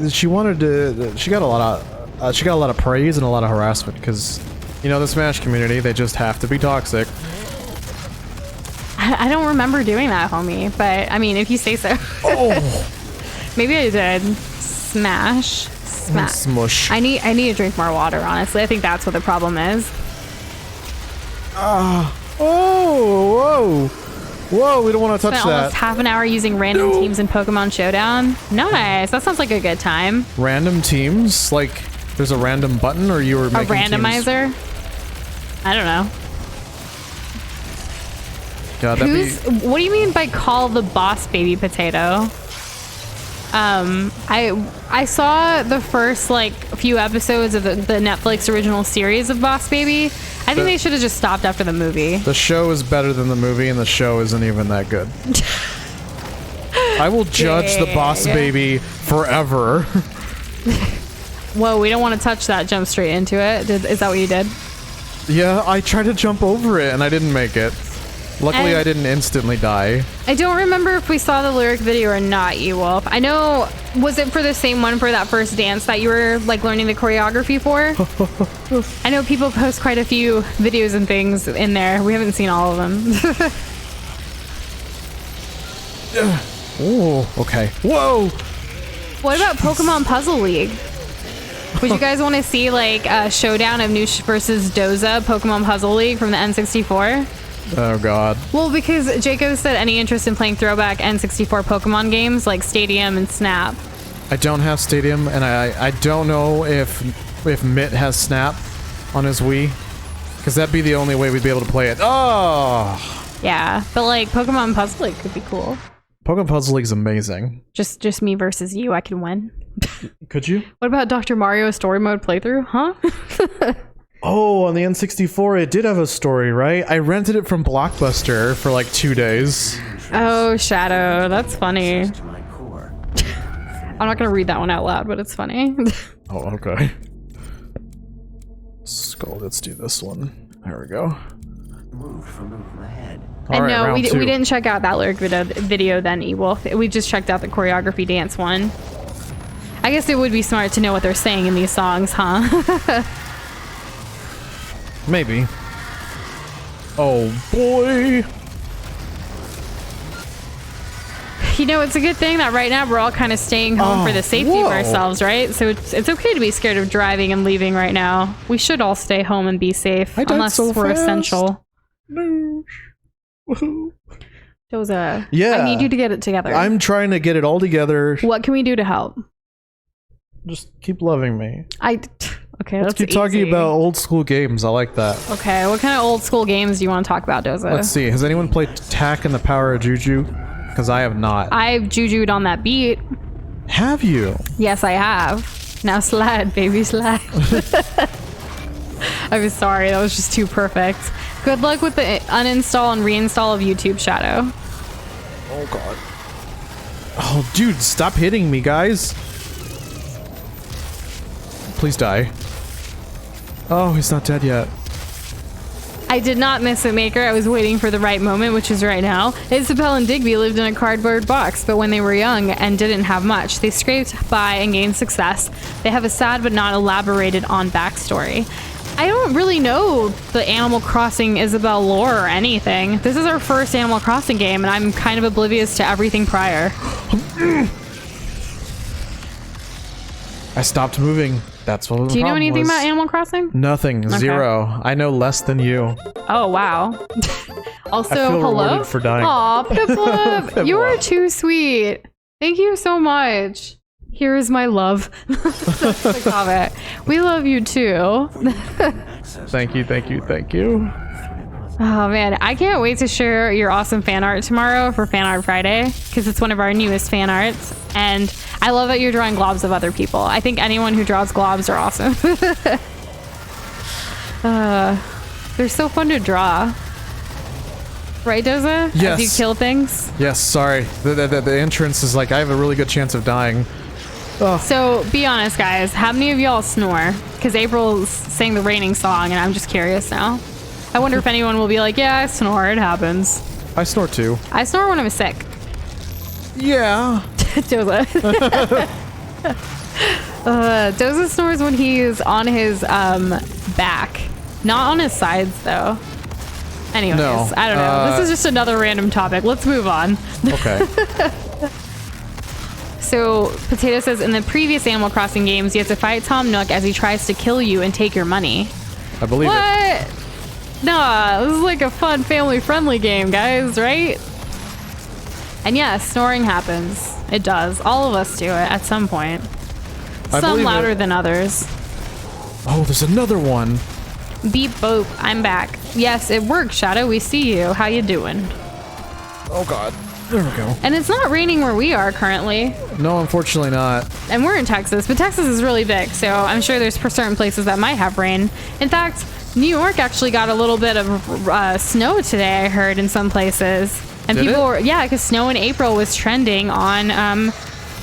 Speaker 1: She wanted to. She got a lot of praise and a lot of harassment because, you know, the Smash community, they just have to be toxic.
Speaker 2: I don't remember doing that, homie. But I mean, if you say so.
Speaker 1: Oh,
Speaker 2: Maybe I did. Smash.
Speaker 1: smush.
Speaker 2: I need to drink more water, honestly. I think that's what the problem is.
Speaker 1: Whoa! Whoa! We don't want to touch
Speaker 2: Spent almost
Speaker 1: that.
Speaker 2: half an hour using random teams in Pokemon Showdown. Nice. That sounds like a good time.
Speaker 1: Random teams? Like, there's a random button, or you were
Speaker 2: A
Speaker 1: making
Speaker 2: randomizer? I don't know.
Speaker 1: God, that'd be.
Speaker 2: What do you mean by call the boss baby potato? I saw the first like few episodes of the Netflix original series of Boss Baby. I think they should have just stopped after the movie.
Speaker 1: The show is better than the movie, and the show isn't even that good. I will judge the Boss Baby forever.
Speaker 2: Whoa, we don't want to touch that. Jump straight into it. Is that what you did?
Speaker 1: Yeah, I tried to jump over it, and I didn't make it. Luckily,
Speaker 2: And-
Speaker 1: I didn't instantly die.
Speaker 2: I don't remember if we saw the lyric video or not, Ewolf. I know, was it for the same one for that first dance that you were like learning the choreography for? I know people post quite a few videos and things in there. We haven't seen all of them.
Speaker 1: Oh, okay. Whoa!
Speaker 2: What about Pokemon Puzzle League? Would you guys want to see like a showdown of Noosh versus Doza Pokemon Puzzle League from the N64?
Speaker 1: Oh god.
Speaker 2: Well, because Jacob said any interest in playing throwback N64 Pokemon games like Stadium and Snap.
Speaker 1: I don't have Stadium, and I don't know if Mitt has Snap on his Wii, because that'd be the only way we'd be able to play it. Oh!
Speaker 2: Yeah, but like Pokemon Puzzle League could be cool.
Speaker 1: Pokemon Puzzle League's amazing.
Speaker 2: Just me versus you, I can win.
Speaker 1: Could you?
Speaker 2: What about Dr. Mario story mode playthrough? Huh?
Speaker 1: Oh, on the N64, it did have a story, right? I rented it from Blockbuster for like 2 days.
Speaker 2: Oh, Shadow, that's funny. I'm not gonna read that one out loud, but it's funny.
Speaker 1: Oh, okay. Skull, let's do this one. There we go. All
Speaker 2: And
Speaker 1: right,
Speaker 2: no,
Speaker 1: round
Speaker 2: we
Speaker 1: two.
Speaker 2: didn't check out that lyric video then, Ewolf. We just checked out the choreography dance one. I guess it would be smart to know what they're saying in these songs, huh?
Speaker 1: Maybe. Oh boy.
Speaker 2: You know, it's a good thing that right now we're all kind of staying home for the safety of
Speaker 1: whoa.
Speaker 2: ourselves, right? So it's okay to be scared of driving and leaving right now. We should all stay home and be safe,
Speaker 1: I died
Speaker 2: unless
Speaker 1: so
Speaker 2: we're
Speaker 1: fast.
Speaker 2: essential.
Speaker 1: No. Woohoo.
Speaker 2: Doza,
Speaker 1: Yeah.
Speaker 2: I need you to get it together.
Speaker 1: I'm trying to get it all together.
Speaker 2: What can we do to help?
Speaker 1: Just keep loving me.
Speaker 2: Okay,
Speaker 1: Let's
Speaker 2: that's
Speaker 1: keep talking
Speaker 2: easy.
Speaker 1: about old school games. I like that.
Speaker 2: Okay, what kind of old school games do you want to talk about, Doza?
Speaker 1: Let's see. Has anyone played Tak and the Power of Juju? Because I have not.
Speaker 2: I've jujued on that beat.
Speaker 1: Have you?
Speaker 2: Yes, I have. Now slide, baby, slide. I'm sorry, that was just too perfect. Good luck with the uninstall and reinstall of YouTube, Shadow.
Speaker 1: Oh god. Oh dude, stop hitting me, guys. Please die. Oh, he's not dead yet.
Speaker 2: I did not miss it, Maker. I was waiting for the right moment, which is right now. Isabel and Digby lived in a cardboard box, but when they were young and didn't have much, they scraped by and gained success. They have a sad but not elaborated on backstory. I don't really know the Animal Crossing Isabel lore or anything. This is our first Animal Crossing game, and I'm kind of oblivious to everything prior.
Speaker 1: I stopped moving. That's what the
Speaker 2: Do you know
Speaker 1: problem
Speaker 2: anything
Speaker 1: was.
Speaker 2: about Animal Crossing?
Speaker 1: Nothing.
Speaker 2: Okay.
Speaker 1: Zero. I know less than you.
Speaker 2: Oh, wow. Also,
Speaker 1: I feel
Speaker 2: hello?
Speaker 1: rewarded for dying.
Speaker 2: Aw, Piplup, you are too sweet. Thank you so much. Here is my love. That's the comment. We love you too.
Speaker 1: Thank you, thank you, thank you.
Speaker 2: Oh man, I can't wait to share your awesome fan art tomorrow for Fan Art Friday, because it's one of our newest fan arts, and I love that you're drawing globs of other people. I think anyone who draws globs are awesome. They're so fun to draw. Right, Doza?
Speaker 1: Yes.
Speaker 2: As you kill things?
Speaker 1: Yes, sorry. The entrance is like, I have a really good chance of dying.
Speaker 2: So, be honest, guys. How many of y'all snore? Because April sang the raining song, and I'm just curious now. I wonder if anyone will be like, yeah, I snore. It happens.
Speaker 1: I snore too.
Speaker 2: I snore when I'm sick.
Speaker 1: Yeah.
Speaker 2: Doza. Doza snores when he's on his back. Not on his sides, though. Anyways,
Speaker 1: No,
Speaker 2: I don't know. This is just another random topic. Let's move on.
Speaker 1: Okay.
Speaker 2: So, Potato says, in the previous Animal Crossing games, you have to fight Tom Nook as he tries to kill you and take your money.
Speaker 1: I believe it.
Speaker 2: What? Nah, this is like a fun, family-friendly game, guys, right? And yeah, snoring happens. It does. All of us do it at some point.
Speaker 1: I
Speaker 2: Some
Speaker 1: believe
Speaker 2: louder
Speaker 1: it.
Speaker 2: than others.
Speaker 1: Oh, there's another one.
Speaker 2: Beep boop, I'm back. Yes, it worked, Shadow. We see you. How you doing?
Speaker 1: Oh God. There we go.
Speaker 2: And it's not raining where we are currently.
Speaker 1: No, unfortunately not.
Speaker 2: And we're in Texas, but Texas is really big, so I'm sure there's certain places that might have rain. In fact, New York actually got a little bit of snow today, I heard, in some places. And
Speaker 1: Did
Speaker 2: people
Speaker 1: it?
Speaker 2: were, yeah, because snow in April was trending on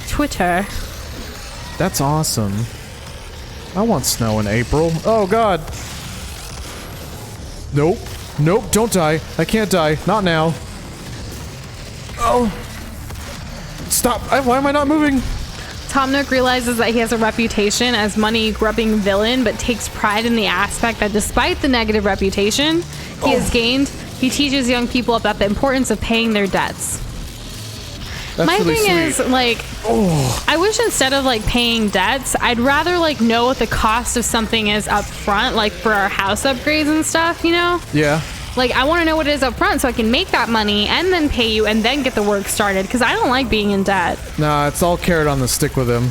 Speaker 2: Twitter.
Speaker 1: That's awesome. I want snow in April. Oh God. Nope. Nope. Don't die. I can't die. Not now. Oh. Stop. Why am I not moving?
Speaker 2: Tom Nook realizes that he has a reputation as money-grubbing villain, but takes pride in the aspect that despite the negative reputation he has gained, he teaches young people about the importance of paying their debts.
Speaker 1: That's
Speaker 2: My
Speaker 1: really
Speaker 2: thing
Speaker 1: sweet.
Speaker 2: is, like, I wish instead of, like, paying debts, I'd rather, like, know what the cost of something is up front, like, for our house upgrades and stuff, you know?
Speaker 1: Yeah.
Speaker 2: Like, I want to know what it is up front so I can make that money and then pay you and then get the work started, because I don't like being in debt.
Speaker 1: Nah, it's all carrot on the stick with him.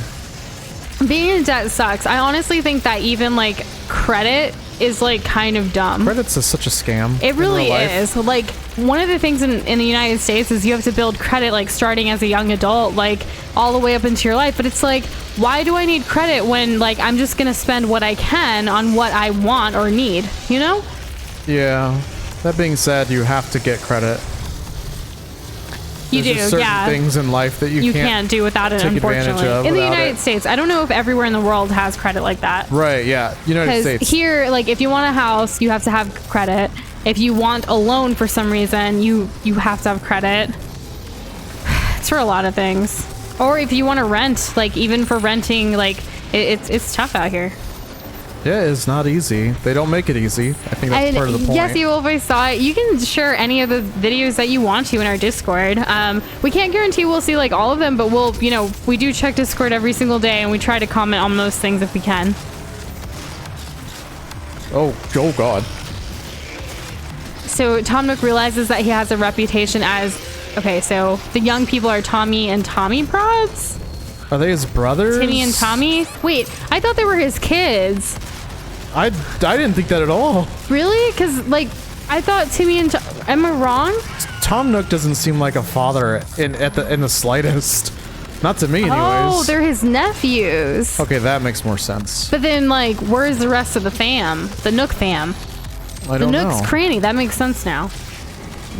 Speaker 2: Being in debt sucks. I honestly think that even, like, credit is, like, kind of dumb.
Speaker 1: Credit's such a scam.
Speaker 2: It
Speaker 1: in
Speaker 2: really
Speaker 1: real life.
Speaker 2: is. Like, one of the things in the United States is you have to build credit, like, starting as a young adult, like, all the way up into your life. But it's like, why do I need credit when, like, I'm just going to spend what I can on what I want or need, you know?
Speaker 1: Yeah. That being said, you have to get credit.
Speaker 2: You
Speaker 1: There's
Speaker 2: do,
Speaker 1: just certain
Speaker 2: yeah.
Speaker 1: things in life that you
Speaker 2: can't do without it,
Speaker 1: take advantage
Speaker 2: unfortunately.
Speaker 1: of
Speaker 2: In the
Speaker 1: without
Speaker 2: United
Speaker 1: it.
Speaker 2: States, I don't know if everywhere in the world has credit like that.
Speaker 1: Right, yeah. United
Speaker 2: Because
Speaker 1: States.
Speaker 2: here, like, if you want a house, you have to have credit. If you want a loan for some reason, you have to have credit. It's for a lot of things. Or if you want to rent, like, even for renting, like, it's tough out here.
Speaker 1: Yeah, it's not easy. They don't make it easy. I think that's part of the point.
Speaker 2: Yes, you always saw it. You can share any of the videos that you want to in our Discord. We can't guarantee we'll see like all of them, but we'll, you know, we do check Discord every single day and we try to comment on most things if we can.
Speaker 1: Oh God.
Speaker 2: So Tom Nook realizes that he has a reputation as, okay, so the young people are Tommy and Tommy Prods?
Speaker 1: Are they his brothers?
Speaker 2: Timmy and Tommy? Wait, I thought they were his kids.
Speaker 1: I didn't think that at all.
Speaker 2: Really? Because, like, I thought Timmy and... Am I wrong?
Speaker 1: Tom Nook doesn't seem like a father in the slightest. Not to me, anyways.
Speaker 2: Oh, they're his nephews.
Speaker 1: Okay, that makes more sense.
Speaker 2: But then, like, where's the rest of the fam? The Nook fam.
Speaker 1: I
Speaker 2: The
Speaker 1: don't
Speaker 2: Nook's
Speaker 1: know.
Speaker 2: cranny. That makes sense now.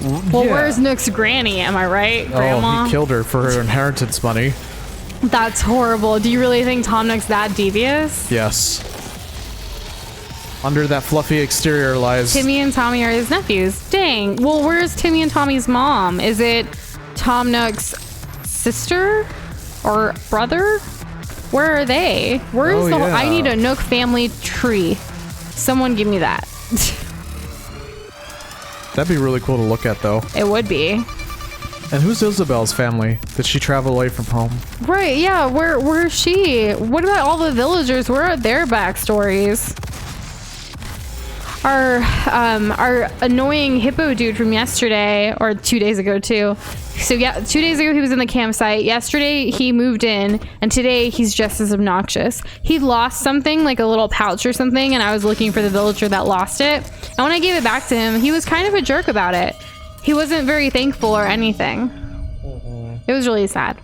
Speaker 2: Well,
Speaker 1: Yeah.
Speaker 2: where's Nook's granny? Am I right, Grandma?
Speaker 1: Oh, he killed her for her inheritance money.
Speaker 2: That's horrible. Do you really think Tom Nook's that devious?
Speaker 1: Yes. Under that fluffy exterior lies...
Speaker 2: Timmy and Tommy are his nephews. Dang. Well, where's Timmy and Tommy's mom? Is it Tom Nook's sister or brother? Where are they? Where's
Speaker 1: Oh,
Speaker 2: the?
Speaker 1: yeah.
Speaker 2: I need a Nook family tree. Someone give me that.
Speaker 1: That'd be really cool to look at, though.
Speaker 2: It would be.
Speaker 1: And who's Isabel's family? Did she travel away from home?
Speaker 2: Right, yeah. Where's she? What about all the villagers? Where are their backstories? Our annoying hippo dude from yesterday, or 2 days ago too. So yeah, 2 days ago he was in the campsite. Yesterday he moved in, and today he's just as obnoxious. He lost something, like a little pouch or something, and I was looking for the villager that lost it. And when I gave it back to him, he was kind of a jerk about it. He wasn't very thankful or anything. It was really sad.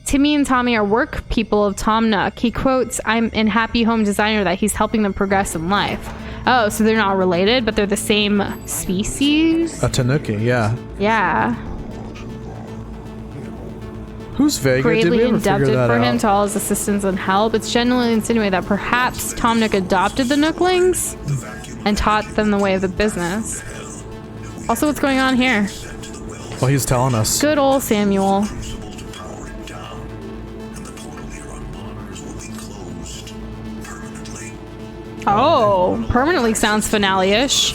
Speaker 2: Timmy and Tommy are work people of Tom Nook. He quotes, "I'm in Happy Home Designer," that he's helping them progress in life. Oh, so they're not related, but they're the same species?
Speaker 1: A tanuki, yeah.
Speaker 2: Yeah.
Speaker 1: Who's Vega? Did
Speaker 2: greatly
Speaker 1: we ever
Speaker 2: indebted
Speaker 1: figure that
Speaker 2: for
Speaker 1: out?
Speaker 2: him to all his assistance and help. It's genuinely insinuated that perhaps Tom Nook adopted the Nooklings and taught them the way of the business. Also, what's going on here?
Speaker 1: Well, he's telling us.
Speaker 2: Good old Samuel. Oh, permanently sounds finale-ish.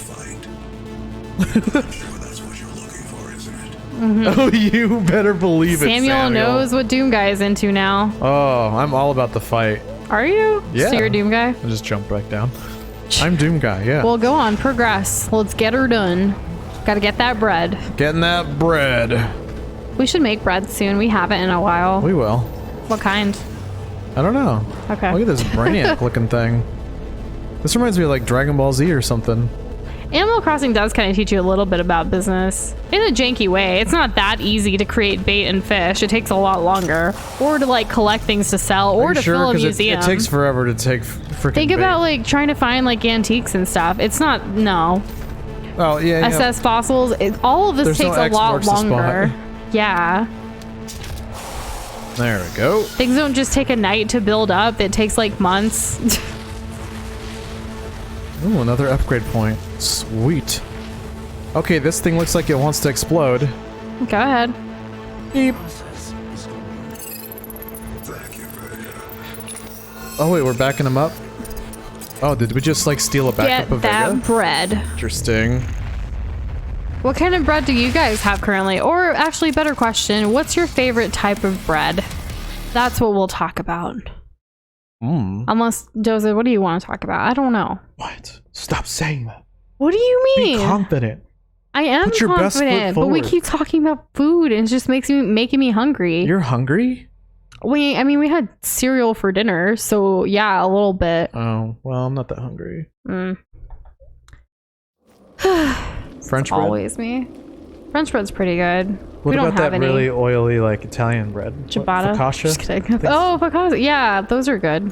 Speaker 1: Oh, you better believe it,
Speaker 2: Samuel knows what Doom Guy is into now.
Speaker 1: Oh, I'm all about the fight.
Speaker 2: Are you?
Speaker 1: Yeah.
Speaker 2: So you're a Doom Guy?
Speaker 1: I just jumped back down. I'm Doom Guy, yeah.
Speaker 2: Well, go on, progress. Let's get her done. Gotta get that bread.
Speaker 1: Getting that bread.
Speaker 2: We should make bread soon. We haven't in a while.
Speaker 1: We will.
Speaker 2: What kind?
Speaker 1: I don't know.
Speaker 2: Okay.
Speaker 1: Look at this Brainiac looking thing. This reminds me of like Dragon Ball Z or something.
Speaker 2: Animal Crossing does kind of teach you a little bit about business in a janky way. It's not that easy to create bait and fish. It takes a lot longer, or to like collect things to sell, or to fill a museum.
Speaker 1: It takes forever to take freaking.
Speaker 2: Think about like trying to find like antiques and stuff. It's not
Speaker 1: Oh yeah.
Speaker 2: assess fossils. All of this
Speaker 1: There's
Speaker 2: takes
Speaker 1: no
Speaker 2: a lot
Speaker 1: exports to spot.
Speaker 2: longer. Yeah.
Speaker 1: There we go.
Speaker 2: Things don't just take a night to build up. It takes like months.
Speaker 1: Ooh, another upgrade point. Sweet. Okay, this thing looks like it wants to explode.
Speaker 2: Go ahead.
Speaker 1: Beep. Oh wait, we're backing him up? Oh, did we just like steal a backup
Speaker 2: Get
Speaker 1: of
Speaker 2: that
Speaker 1: Vega?
Speaker 2: bread.
Speaker 1: Interesting.
Speaker 2: What kind of bread do you guys have currently? Or actually, better question, what's your favorite type of bread? That's what we'll talk about. Unless, Doza, what do you want to talk about? I don't know.
Speaker 1: What? Stop saying that.
Speaker 2: What do you mean?
Speaker 1: Be confident.
Speaker 2: I am
Speaker 1: Put your best foot
Speaker 2: confident, but we
Speaker 1: forward.
Speaker 2: keep talking about food and it just making me hungry.
Speaker 1: You're hungry?
Speaker 2: We had cereal for dinner, so yeah, a little bit.
Speaker 1: Oh, well, I'm not that hungry. French bread?
Speaker 2: Always me. French bread's pretty good.
Speaker 1: What
Speaker 2: we don't
Speaker 1: about
Speaker 2: have
Speaker 1: that
Speaker 2: any.
Speaker 1: really oily, like, Italian bread? What,
Speaker 2: Ciabatta?
Speaker 1: focaccia?
Speaker 2: Just kidding. Oh, focaccia. Yeah, those are good.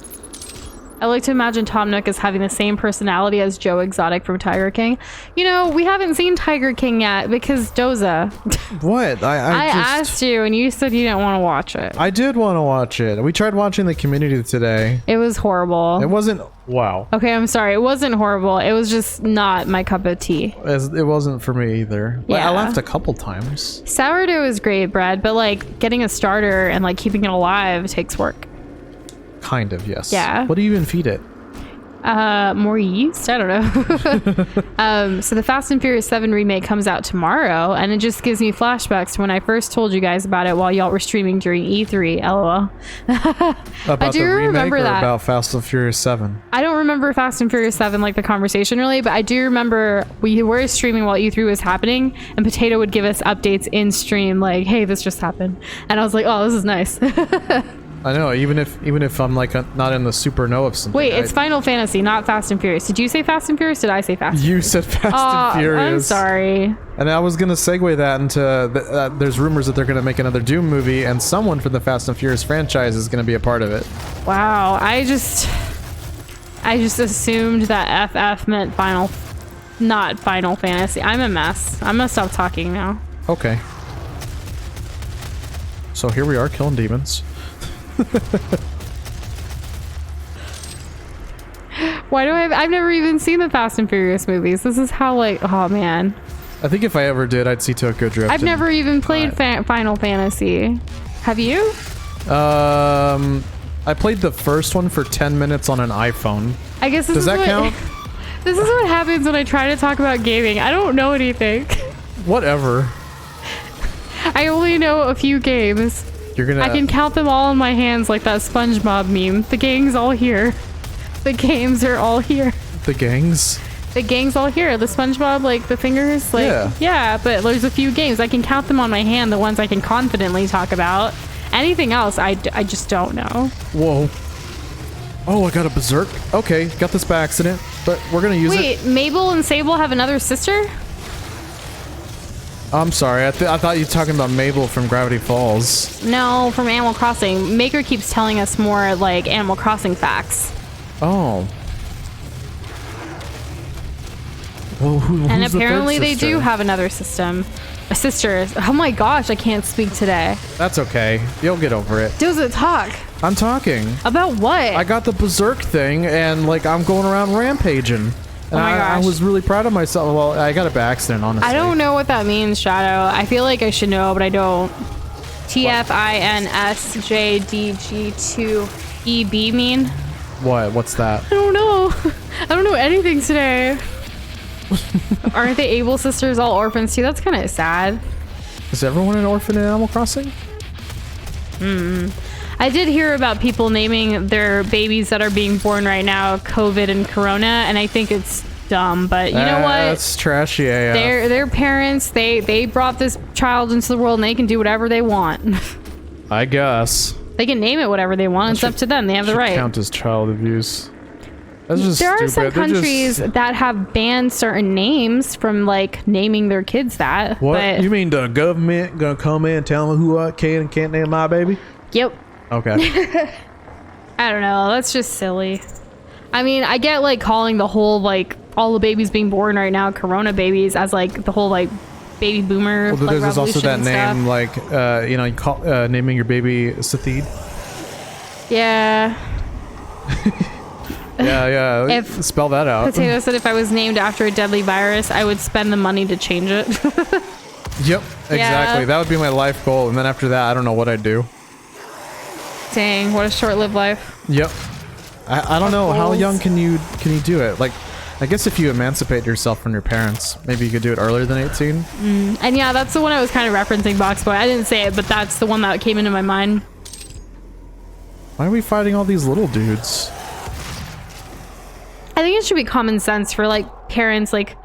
Speaker 2: I like to imagine Tom Nook as having the same personality as Joe Exotic from Tiger King. You know, we haven't seen Tiger King yet because Doza.
Speaker 1: What?
Speaker 2: I
Speaker 1: just
Speaker 2: asked you and you said you didn't want to watch it.
Speaker 1: I did want to watch it. We tried watching the Community today.
Speaker 2: It was horrible.
Speaker 1: It wasn't... Wow.
Speaker 2: Okay, I'm sorry. It wasn't horrible. It was just not my cup of tea.
Speaker 1: It wasn't for me either.
Speaker 2: Yeah.
Speaker 1: I laughed a couple times.
Speaker 2: Sourdough is great bread, but like getting a starter and like keeping it alive takes work.
Speaker 1: Kind of, yes.
Speaker 2: Yeah.
Speaker 1: What do you even feed it?
Speaker 2: More yeast? I don't know. So the Fast and Furious 7 remake comes out tomorrow, and it just gives me flashbacks to when I first told you guys about it while y'all were streaming during E3. LOL.
Speaker 1: About
Speaker 2: do
Speaker 1: the remake
Speaker 2: remember
Speaker 1: or
Speaker 2: that.
Speaker 1: about Fast and Furious 7?
Speaker 2: I don't remember Fast and Furious 7, like the conversation really, but I do remember we were streaming while E3 was happening, and Potato would give us updates in stream, like, hey, this just happened. And I was like, oh, this is nice.
Speaker 1: I know, even if I'm like not in the super know of something.
Speaker 2: Wait, it's Final Fantasy, not Fast and Furious. Did you say Fast and Furious? Did I say Fast?
Speaker 1: You said Fast and Furious.
Speaker 2: I'm sorry.
Speaker 1: And I was gonna segue that into there's rumors that they're gonna make another Doom movie, and someone from the Fast and Furious franchise is gonna be a part of it.
Speaker 2: Wow, I just assumed that FF meant not Final Fantasy. I'm a mess. I'm gonna stop talking now.
Speaker 1: Okay. So here we are killing demons.
Speaker 2: Why do I've never even seen the Fast and Furious movies. This is how like, oh man.
Speaker 1: I think if I ever did, I'd see Tokyo Drift.
Speaker 2: I've never even played Final Fantasy. Have you?
Speaker 1: I played the first one for 10 minutes on an iPhone.
Speaker 2: I guess this
Speaker 1: Does
Speaker 2: is
Speaker 1: that
Speaker 2: what,
Speaker 1: count?
Speaker 2: This is what happens when I try to talk about gaming. I don't know anything.
Speaker 1: Whatever.
Speaker 2: I only know a few games.
Speaker 1: You're gonna.
Speaker 2: I can count them all in my hands like that SpongeBob meme. The gang's all here. The games are all here.
Speaker 1: The gangs.
Speaker 2: The gang's all here. The SpongeBob, like the fingers, like yeah. But there's a few games. I can count them on my hand. The ones I can confidently talk about. Anything else, I just don't know.
Speaker 1: Whoa. Oh, I got a berserk. Okay, got this by accident, but we're gonna use it.
Speaker 2: Wait, Mabel and Sable have another sister?
Speaker 1: I'm sorry. I thought you were talking about Mabel from Gravity Falls.
Speaker 2: No, from Animal Crossing. Maker keeps telling us more like Animal Crossing facts.
Speaker 1: Oh. Well, who's
Speaker 2: And
Speaker 1: the third
Speaker 2: apparently they
Speaker 1: sister?
Speaker 2: do have another system. My sister. Oh my gosh, I can't speak today.
Speaker 1: That's okay. You'll get over it.
Speaker 2: Does it talk?
Speaker 1: I'm talking.
Speaker 2: About what?
Speaker 1: I got the berserk thing, and like I'm going around rampaging. And
Speaker 2: Oh my
Speaker 1: I
Speaker 2: gosh.
Speaker 1: was really proud of myself. Well, I got it by accident, honestly.
Speaker 2: I don't know what that means, Shadow. I feel like I should know, but I don't. TFINSJDG2EB mean?
Speaker 1: What? What's that?
Speaker 2: I don't know. I don't know anything today. Aren't they Able sisters all orphans too? That's kind of sad.
Speaker 1: Is everyone an orphan in Animal Crossing?
Speaker 2: I did hear about people naming their babies that are being born right now COVID and Corona, and I think it's dumb, but you know what?
Speaker 1: That's trashy AF.
Speaker 2: Their parents, they brought this child into the world and they can do whatever they want.
Speaker 1: I guess.
Speaker 2: They can name it whatever they want. It's up to them. They have the
Speaker 1: Should
Speaker 2: right.
Speaker 1: count as child abuse. That's just
Speaker 2: There are
Speaker 1: stupid.
Speaker 2: some
Speaker 1: They're
Speaker 2: countries
Speaker 1: just-
Speaker 2: that have banned certain names from like naming their kids that.
Speaker 1: What?
Speaker 2: But,
Speaker 1: You mean the government gonna come in and tell me who I can and can't name my baby?
Speaker 2: yep.
Speaker 1: Okay.
Speaker 2: I don't know. That's just silly. I mean, I get like calling the whole like all the babies being born right now Corona babies as like the whole like baby boomer.
Speaker 1: Well,
Speaker 2: like,
Speaker 1: there's also
Speaker 2: revolution
Speaker 1: that
Speaker 2: and
Speaker 1: name,
Speaker 2: stuff.
Speaker 1: like, you know, you call naming your baby Sathid.
Speaker 2: Yeah.
Speaker 1: Yeah.
Speaker 2: If-
Speaker 1: Spell that out.
Speaker 2: Potato said if I was named after a deadly virus, I would spend the money to change it.
Speaker 1: Yep, exactly.
Speaker 2: Yeah.
Speaker 1: That would be my life goal, and then after that, I don't know what I'd do.
Speaker 2: Dang, what a short-lived life.
Speaker 1: Yep. I don't know how
Speaker 2: goals.
Speaker 1: young can you do it? Like, I guess if you emancipate yourself from your parents, maybe you could do it earlier than 18.
Speaker 2: And yeah, that's the one I was kind of referencing, Box Boy. I didn't say it, but that's the one that came into my mind.
Speaker 1: Why are we fighting all these little dudes?
Speaker 2: I think it should be common sense for like parents, like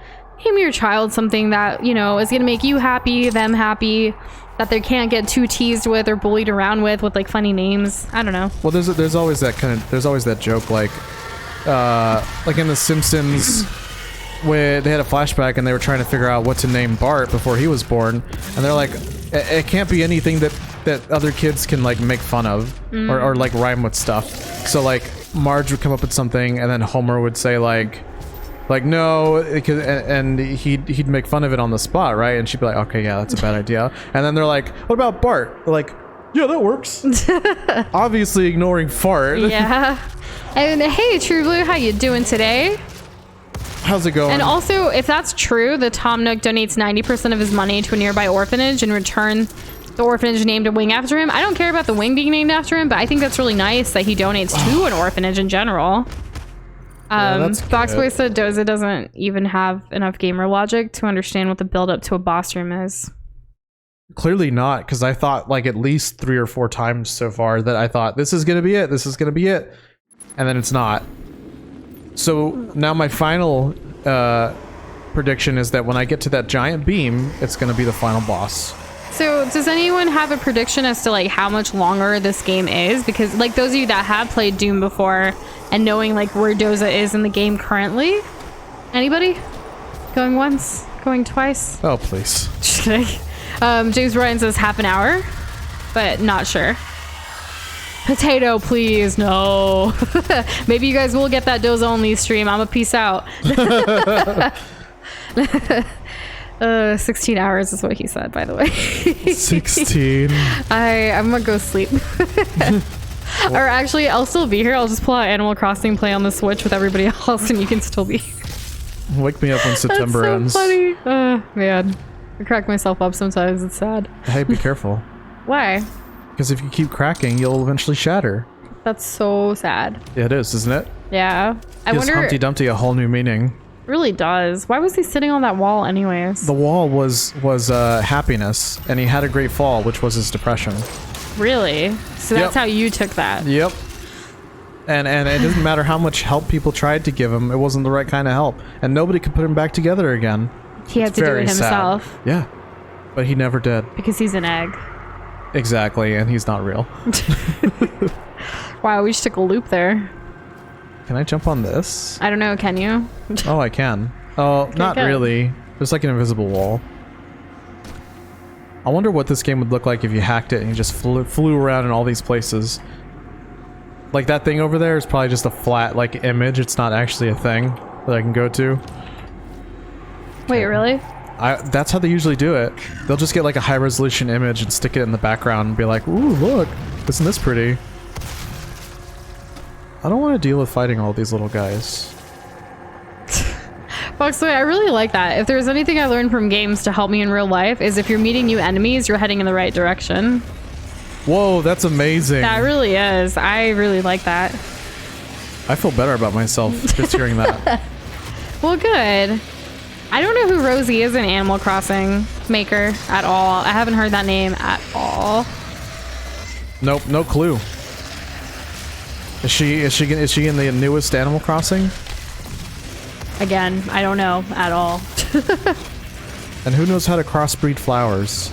Speaker 2: name your child something that, you know, is gonna make you happy, them happy, that they can't get too teased with or bullied around with like funny names. I don't know.
Speaker 1: Well, there's always that joke like in The Simpsons where they had a flashback and they were trying to figure out what to name Bart before he was born, and they're like, it can't be anything that other kids can like make fun of or like rhyme with stuff. So like Marge would come up with something and then Homer would say like no, and he'd make fun of it on the spot, right? And she'd be like, okay, yeah, that's a bad idea. And then they're like, what about Bart? They're like, yeah, that works. Obviously ignoring fart.
Speaker 2: Yeah. And hey, True Blue, how you doing today?
Speaker 1: How's it going?
Speaker 2: And also, if that's true, the Tom Nook donates 90% of his money to a nearby orphanage. In return, the orphanage named a wing after him. I don't care about the wing being named after him, but I think that's really nice that he donates to an orphanage in general.
Speaker 1: that's
Speaker 2: Boxboy
Speaker 1: good.
Speaker 2: said Doza doesn't even have enough gamer logic to understand what the build up to a boss room is.
Speaker 1: Clearly not, because I thought like at least 3 or 4 times so far that I thought this is gonna be it, and then it's not. So now my final prediction is that when I get to that giant beam, it's gonna be the final boss.
Speaker 2: So does anyone have a prediction as to like how much longer this game is? Because like those of you that have played Doom before and knowing like where Doza is in the game currently, anybody? Going once? Going twice?
Speaker 1: Oh please.
Speaker 2: Just kidding. James Ryan says half an hour, but not sure. Potato, please, no. Maybe you guys will get that Doza only stream. I'm a peace out. 16 hours is what he said, by the way.
Speaker 1: 16.
Speaker 2: I'm gonna go sleep. Or actually, I'll still be here. I'll just pull out Animal Crossing, play on the Switch with everybody else, and you can still be.
Speaker 1: Wake me up when September
Speaker 2: That's so
Speaker 1: ends.
Speaker 2: funny. Man, I crack myself up sometimes. It's sad.
Speaker 1: Hey, be careful.
Speaker 2: Why?
Speaker 1: Because if you keep cracking, you'll eventually shatter.
Speaker 2: That's so sad.
Speaker 1: Yeah, it is, isn't it?
Speaker 2: Yeah. I
Speaker 1: Gives
Speaker 2: wonder.
Speaker 1: Humpty Dumpty a whole new meaning.
Speaker 2: Really does. Why was he sitting on that wall, anyways?
Speaker 1: The wall was happiness, and he had a great fall, which was his depression.
Speaker 2: Really? So
Speaker 1: Yep.
Speaker 2: that's how you took that.
Speaker 1: Yep. And it doesn't matter how much help people tried to give him, it wasn't the right kind of help, and nobody could put him back together again.
Speaker 2: He had
Speaker 1: It's
Speaker 2: to do
Speaker 1: very
Speaker 2: it
Speaker 1: sad.
Speaker 2: himself
Speaker 1: Yeah, but he never did.
Speaker 2: because he's an egg.
Speaker 1: Exactly, and he's not real.
Speaker 2: Wow, we just took a loop there.
Speaker 1: Can I jump on this?
Speaker 2: I don't know, can you?
Speaker 1: Oh, I can. Oh, not
Speaker 2: go.
Speaker 1: really. There's like an invisible wall. I wonder what this game would look like if you hacked it and you just flew around in all these places. Like that thing over there is probably just a flat like image. It's not actually a thing that I can go to.
Speaker 2: Wait, really?
Speaker 1: That's how they usually do it. They'll just get like a high resolution image and stick it in the background and be like, ooh, look, isn't this pretty? I don't want to deal with fighting all these little guys.
Speaker 2: Foxway, I really like that. If there's anything I learned from games to help me in real life, is if you're meeting new enemies, you're heading in the right direction.
Speaker 1: Whoa, that's amazing.
Speaker 2: That really is. I really like that.
Speaker 1: I feel better about myself just hearing that.
Speaker 2: Well, good. I don't know who Rosie is in Animal Crossing Maker at all. I haven't heard that name at all.
Speaker 1: Nope, no clue. Is she in the newest Animal Crossing?
Speaker 2: Again, I don't know at all.
Speaker 1: And who knows how to crossbreed flowers?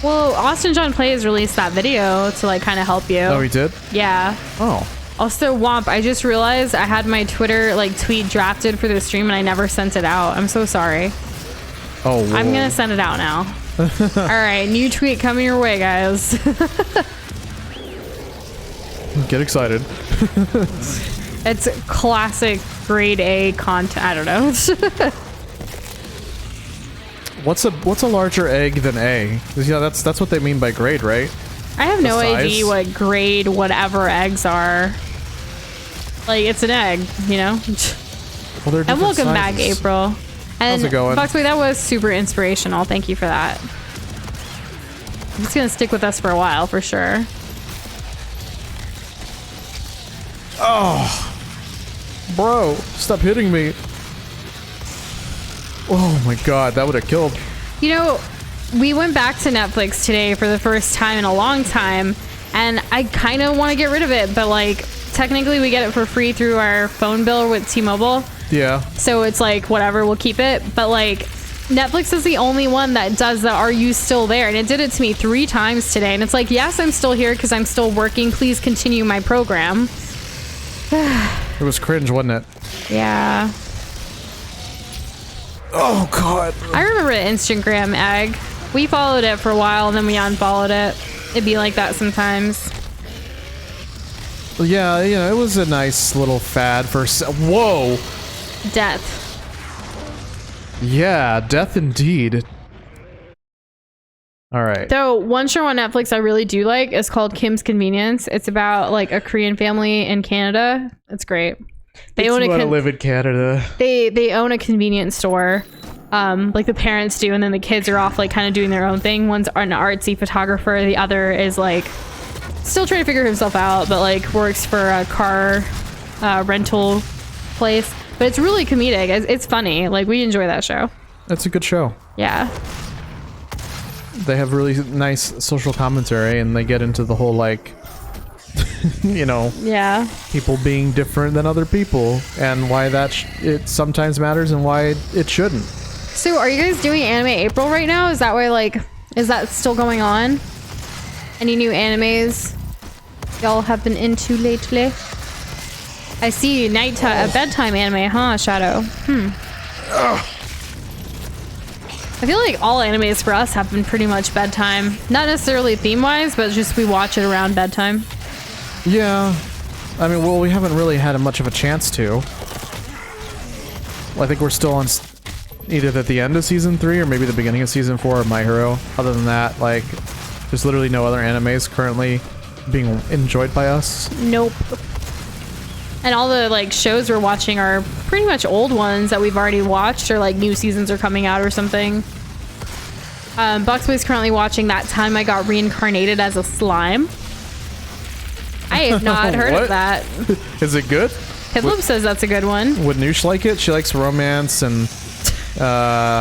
Speaker 2: Well, Austin John Plays released that video to like kind of help you.
Speaker 1: Oh, he did?
Speaker 2: Yeah.
Speaker 1: Oh.
Speaker 2: Also, Womp, I just realized I had my Twitter like tweet drafted for the stream and I never sent it out. I'm so sorry.
Speaker 1: Oh, whoa.
Speaker 2: I'm gonna send it out now. All right, new tweet coming your way, guys.
Speaker 1: Get excited.
Speaker 2: It's classic grade A content. I don't know.
Speaker 1: What's a larger egg than A? Yeah, that's what they mean by grade, right?
Speaker 2: I have no
Speaker 1: size?
Speaker 2: idea what grade whatever eggs are. Like, it's an egg, you know?
Speaker 1: Well, they're
Speaker 2: And
Speaker 1: different
Speaker 2: welcome back,
Speaker 1: sizes.
Speaker 2: April. And
Speaker 1: How's it going?
Speaker 2: Foxway, that was super inspirational. Thank you for that. It's gonna stick with us for a while, for sure.
Speaker 1: Oh, bro, stop hitting me. Oh my god, that would have killed.
Speaker 2: You know, we went back to Netflix today for the first time in a long time, and I kind of want to get rid of it, but like, technically we get it for free through our phone bill with T-Mobile.
Speaker 1: Yeah.
Speaker 2: So it's like, whatever, we'll keep it. But like, Netflix is the only one that does the "Are you still there?" And it did it to me 3 times today. And it's like, yes, I'm still here because I'm still working. Please continue my program.
Speaker 1: It was cringe, wasn't it?
Speaker 2: Yeah.
Speaker 1: Oh god.
Speaker 2: I remember the Instagram egg. We followed it for a while and then we unfollowed it. It'd be like that sometimes.
Speaker 1: Yeah, you know, it was a nice little fad for whoa.
Speaker 2: Death.
Speaker 1: Yeah, death indeed. All right.
Speaker 2: Though one show on Netflix I really do like is called Kim's Convenience. It's about like a Korean family in Canada. It's great. They own
Speaker 1: want to live in Canada.
Speaker 2: They own a convenience store, like the parents do, and then the kids are off like kind of doing their own thing. One's an artsy photographer, the other is like still trying to figure himself out, but like works for a car rental place. But it's really comedic. It's funny. Like, we enjoy that show.
Speaker 1: It's a good show.
Speaker 2: Yeah.
Speaker 1: They have really nice social commentary, and they get into the whole like you know,
Speaker 2: Yeah.
Speaker 1: people being different than other people, and why that it sometimes matters and why it shouldn't.
Speaker 2: So are you guys doing Anime April right now? Is that why, like, is that still going on? Any new animes y'all have been into lately? I see bedtime anime, huh, Shadow? I feel like all animes for us have been pretty much bedtime. Not necessarily theme-wise, but just we watch it around bedtime.
Speaker 1: Yeah. I mean, well, we haven't really had much of a chance to. Well, I think we're still on either at the end of season 3 or maybe the beginning of season 4 of My Hero. Other than that, like, there's literally no other animes currently being enjoyed by us.
Speaker 2: Nope. And all the like shows we're watching are pretty much old ones that we've already watched, or like new seasons are coming out or something. Buxboy's currently watching That Time I Got Reincarnated as a Slime. I have not heard
Speaker 1: What?
Speaker 2: of that.
Speaker 1: Is it good?
Speaker 2: Hidlip says that's a good one.
Speaker 1: Would Noosh like it? She likes romance and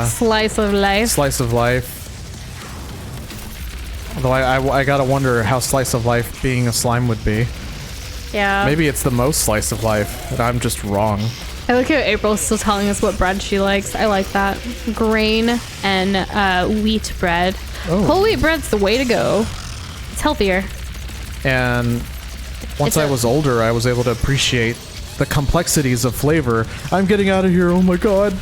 Speaker 2: Slice of life.
Speaker 1: slice of life. Although I gotta wonder how slice of life being a slime would be.
Speaker 2: Yeah.
Speaker 1: Maybe it's the most slice of life, and I'm just wrong.
Speaker 2: I look at April's still telling us what bread she likes. I like that. Grain and wheat bread.
Speaker 1: Oh.
Speaker 2: Whole wheat bread's the way to go. It's healthier.
Speaker 1: And once
Speaker 2: It's
Speaker 1: I was older, I was able to appreciate the complexities of flavor. I'm getting out of here, oh my god.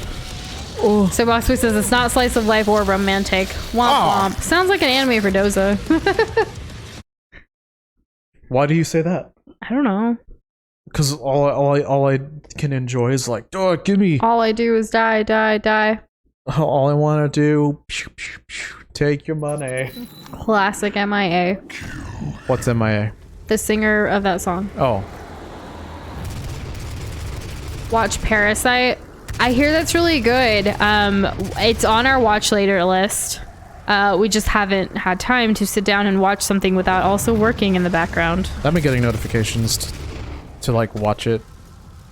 Speaker 1: Oh.
Speaker 2: So Boxboy says it's not slice of life or romantic. Womp
Speaker 1: Aw.
Speaker 2: womp. Sounds like an anime for Doza.
Speaker 1: Why do you say that?
Speaker 2: I don't know.
Speaker 1: Because all I can enjoy is like, oh, give me.
Speaker 2: All I do is die, die, die.
Speaker 1: All I want to do, take your money.
Speaker 2: Classic MIA.
Speaker 1: What's MIA?
Speaker 2: The singer of that song.
Speaker 1: Oh,
Speaker 2: Watch Parasite. I hear that's really good. It's on our watch later list. We just haven't had time to sit down and watch something without also working in the background.
Speaker 1: I've been getting notifications to like watch it.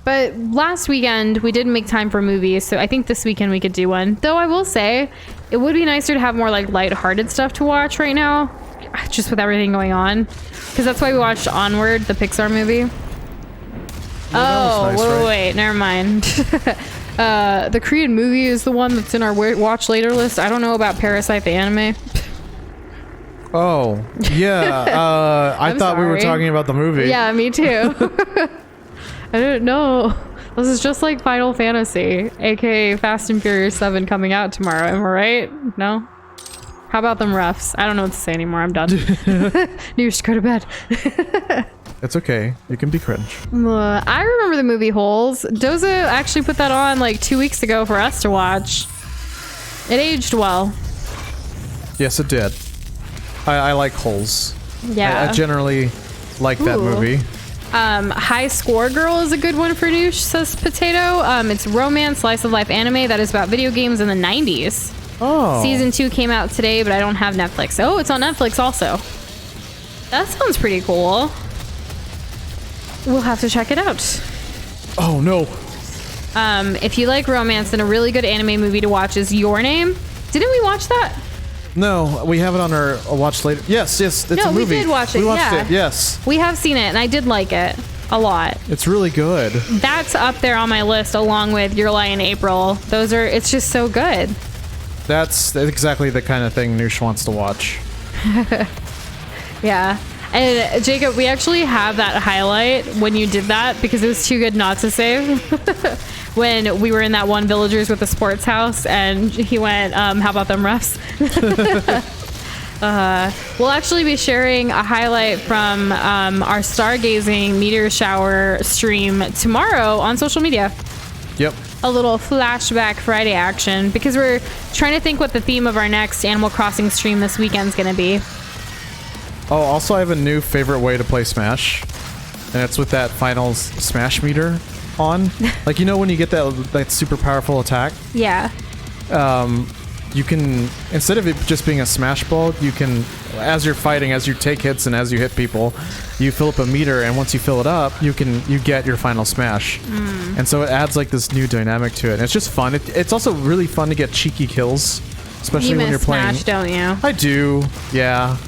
Speaker 2: But last weekend we didn't make time for movies, so I think this weekend we could do one. Though I will say, it would be nicer to have more like lighthearted stuff to watch right now, just with everything going on. Because that's why we watched Onward, the Pixar movie.
Speaker 1: Well, that was nice, right?
Speaker 2: Wait, never mind. The Korean movie is the one that's in our watch later list. I don't know about Parasite the anime.
Speaker 1: Oh, yeah. I thought we were
Speaker 2: sorry.
Speaker 1: talking about the movie.
Speaker 2: Yeah, me too. I didn't know. This is just like Final Fantasy, aka Fast and Furious 7 coming out tomorrow. Am I right? No? How about them refs? I don't know what to say anymore. I'm done. You should go to bed.
Speaker 1: It's okay. You can be cringe.
Speaker 2: I remember the movie Holes. Doza actually put that on like 2 weeks ago for us to watch. It aged well.
Speaker 1: Yes, it did. I like Holes.
Speaker 2: Yeah.
Speaker 1: I generally like that
Speaker 2: Ooh.
Speaker 1: movie.
Speaker 2: High Score Girl is a good one for Noosh, says Potato. It's romance, slice of life anime that is about video games in the 90s.
Speaker 1: Oh.
Speaker 2: Season 2 came out today, but I don't have Netflix. Oh, it's on Netflix also. That sounds pretty cool. We'll have to check it out.
Speaker 1: Oh, no.
Speaker 2: If you like romance, then a really good anime movie to watch is Your Name. Didn't we watch that?
Speaker 1: No, we have it on our watch later. Yes, it's
Speaker 2: No,
Speaker 1: a
Speaker 2: we
Speaker 1: movie.
Speaker 2: did watch it,
Speaker 1: We watched
Speaker 2: yeah.
Speaker 1: it, yes.
Speaker 2: We have seen it, and I did like it a lot.
Speaker 1: It's really good.
Speaker 2: That's up there on my list, along with Your Lie in April. It's just so good.
Speaker 1: That's exactly the kind of thing Noosh wants to watch.
Speaker 2: Yeah. And Jacob, we actually have that highlight when you did that because it was too good not to save. When we were in that one Villagers with the sports house and he went, how about them refs? We'll actually be sharing a highlight from our stargazing meteor shower stream tomorrow on social media.
Speaker 1: Yep.
Speaker 2: A little flashback Friday action because we're trying to think what the theme of our next Animal Crossing stream this weekend's going to be.
Speaker 1: Oh, also I have a new favorite way to play Smash. And it's with that final Smash meter on. Like, you know when you get that super powerful attack?
Speaker 2: Yeah.
Speaker 1: You can, instead of it just being a Smash ball, you can, as you're fighting, as you take hits and as you hit people, you fill up a meter, and once you fill it up, you get your final Smash. And so it adds like this new dynamic to it. And it's just fun. It's also really fun to get cheeky kills, especially
Speaker 2: You
Speaker 1: when you're
Speaker 2: miss
Speaker 1: playing.
Speaker 2: Smash, don't you?
Speaker 1: I do, yeah.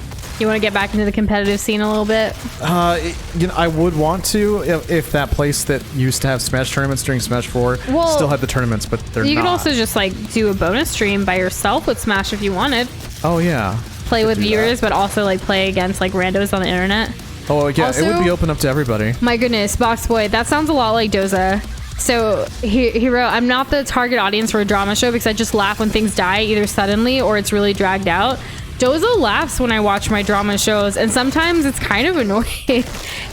Speaker 2: You want to get back into the competitive scene a little bit?
Speaker 1: I would want to if that place that used to have Smash tournaments during Smash 4
Speaker 2: Well,
Speaker 1: still had the tournaments, but they're not.
Speaker 2: You could also just like do a bonus stream by yourself with Smash if you wanted.
Speaker 1: Oh yeah.
Speaker 2: Play with
Speaker 1: do that.
Speaker 2: viewers, but also like play against like randos on the internet.
Speaker 1: Oh yeah,
Speaker 2: Also,
Speaker 1: it would be open up to everybody.
Speaker 2: My goodness, Box Boy, that sounds a lot like Doza. So he wrote, I'm not the target audience for a drama show because I just laugh when things die either suddenly or it's really dragged out. Doza laughs when I watch my drama shows, and sometimes it's kind of annoying.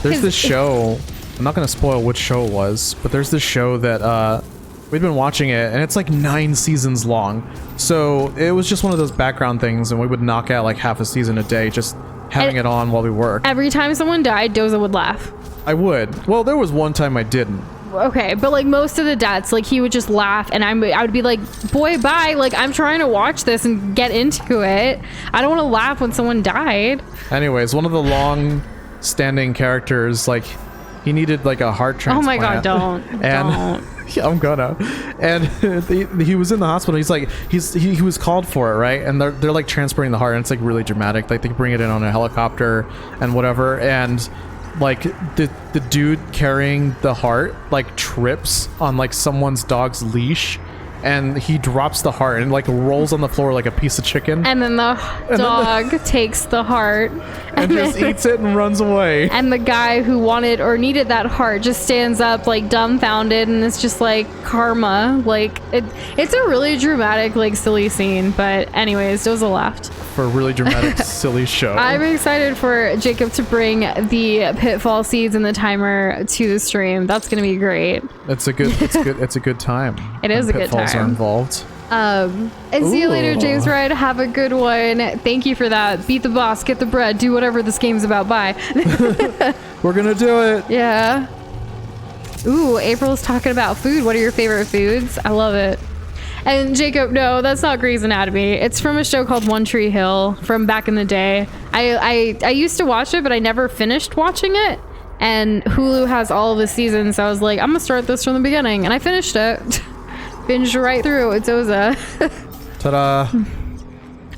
Speaker 1: There's this show, I'm not going to spoil which show it was, but there's this show that we've been watching it, and it's like 9 seasons long. So it was just one of those background things, and we would knock out like half a season a day just having it on while we work.
Speaker 2: Every time someone died, Doza would laugh.
Speaker 1: I would. Well, there was one time I didn't.
Speaker 2: Okay, but like most of the deaths, like he would just laugh, and I would be like, boy, bye. Like, I'm trying to watch this and get into it. I don't want to laugh when someone died.
Speaker 1: Anyways, one of the long-standing characters, like, he needed like a heart transplant.
Speaker 2: Oh my god, don't.
Speaker 1: Yeah, I'm gonna. And he was in the hospital. He's like, he was called for it, right? And they're like transporting the heart, and it's like really dramatic. Like they bring it in on a helicopter and whatever, and like the dude carrying the heart like trips on like someone's dog's leash, and he drops the heart and like rolls on the floor like a piece of chicken,
Speaker 2: And then the dog takes the heart
Speaker 1: and just eats it and runs away.
Speaker 2: and the guy who wanted or needed that heart just stands up like dumbfounded, and it's just like karma. Like it's a really dramatic, like silly scene. But anyways, Doza laughed.
Speaker 1: For a really dramatic, silly show.
Speaker 2: I'm excited for Jacob to bring the pitfall seeds and the timer to the stream. That's gonna be great.
Speaker 1: It's a good time.
Speaker 2: It is
Speaker 1: when
Speaker 2: a good
Speaker 1: pitfalls
Speaker 2: time.
Speaker 1: are involved.
Speaker 2: And see you later,
Speaker 1: Ooh.
Speaker 2: James Wright. Have a good one. Thank you for that. Beat the boss, get the bread, do whatever this game's about. Bye.
Speaker 1: We're gonna do it.
Speaker 2: Yeah. Ooh, April's talking about food. What are your favorite foods? I love it. And Jacob, no, that's not Grey's Anatomy. It's from a show called One Tree Hill from back in the day. I used to watch it, but I never finished watching it. And Hulu has all of the seasons, so I was like, I'm gonna start this from the beginning. And I finished it. Binged right through. It's Oza.
Speaker 1: Ta-da.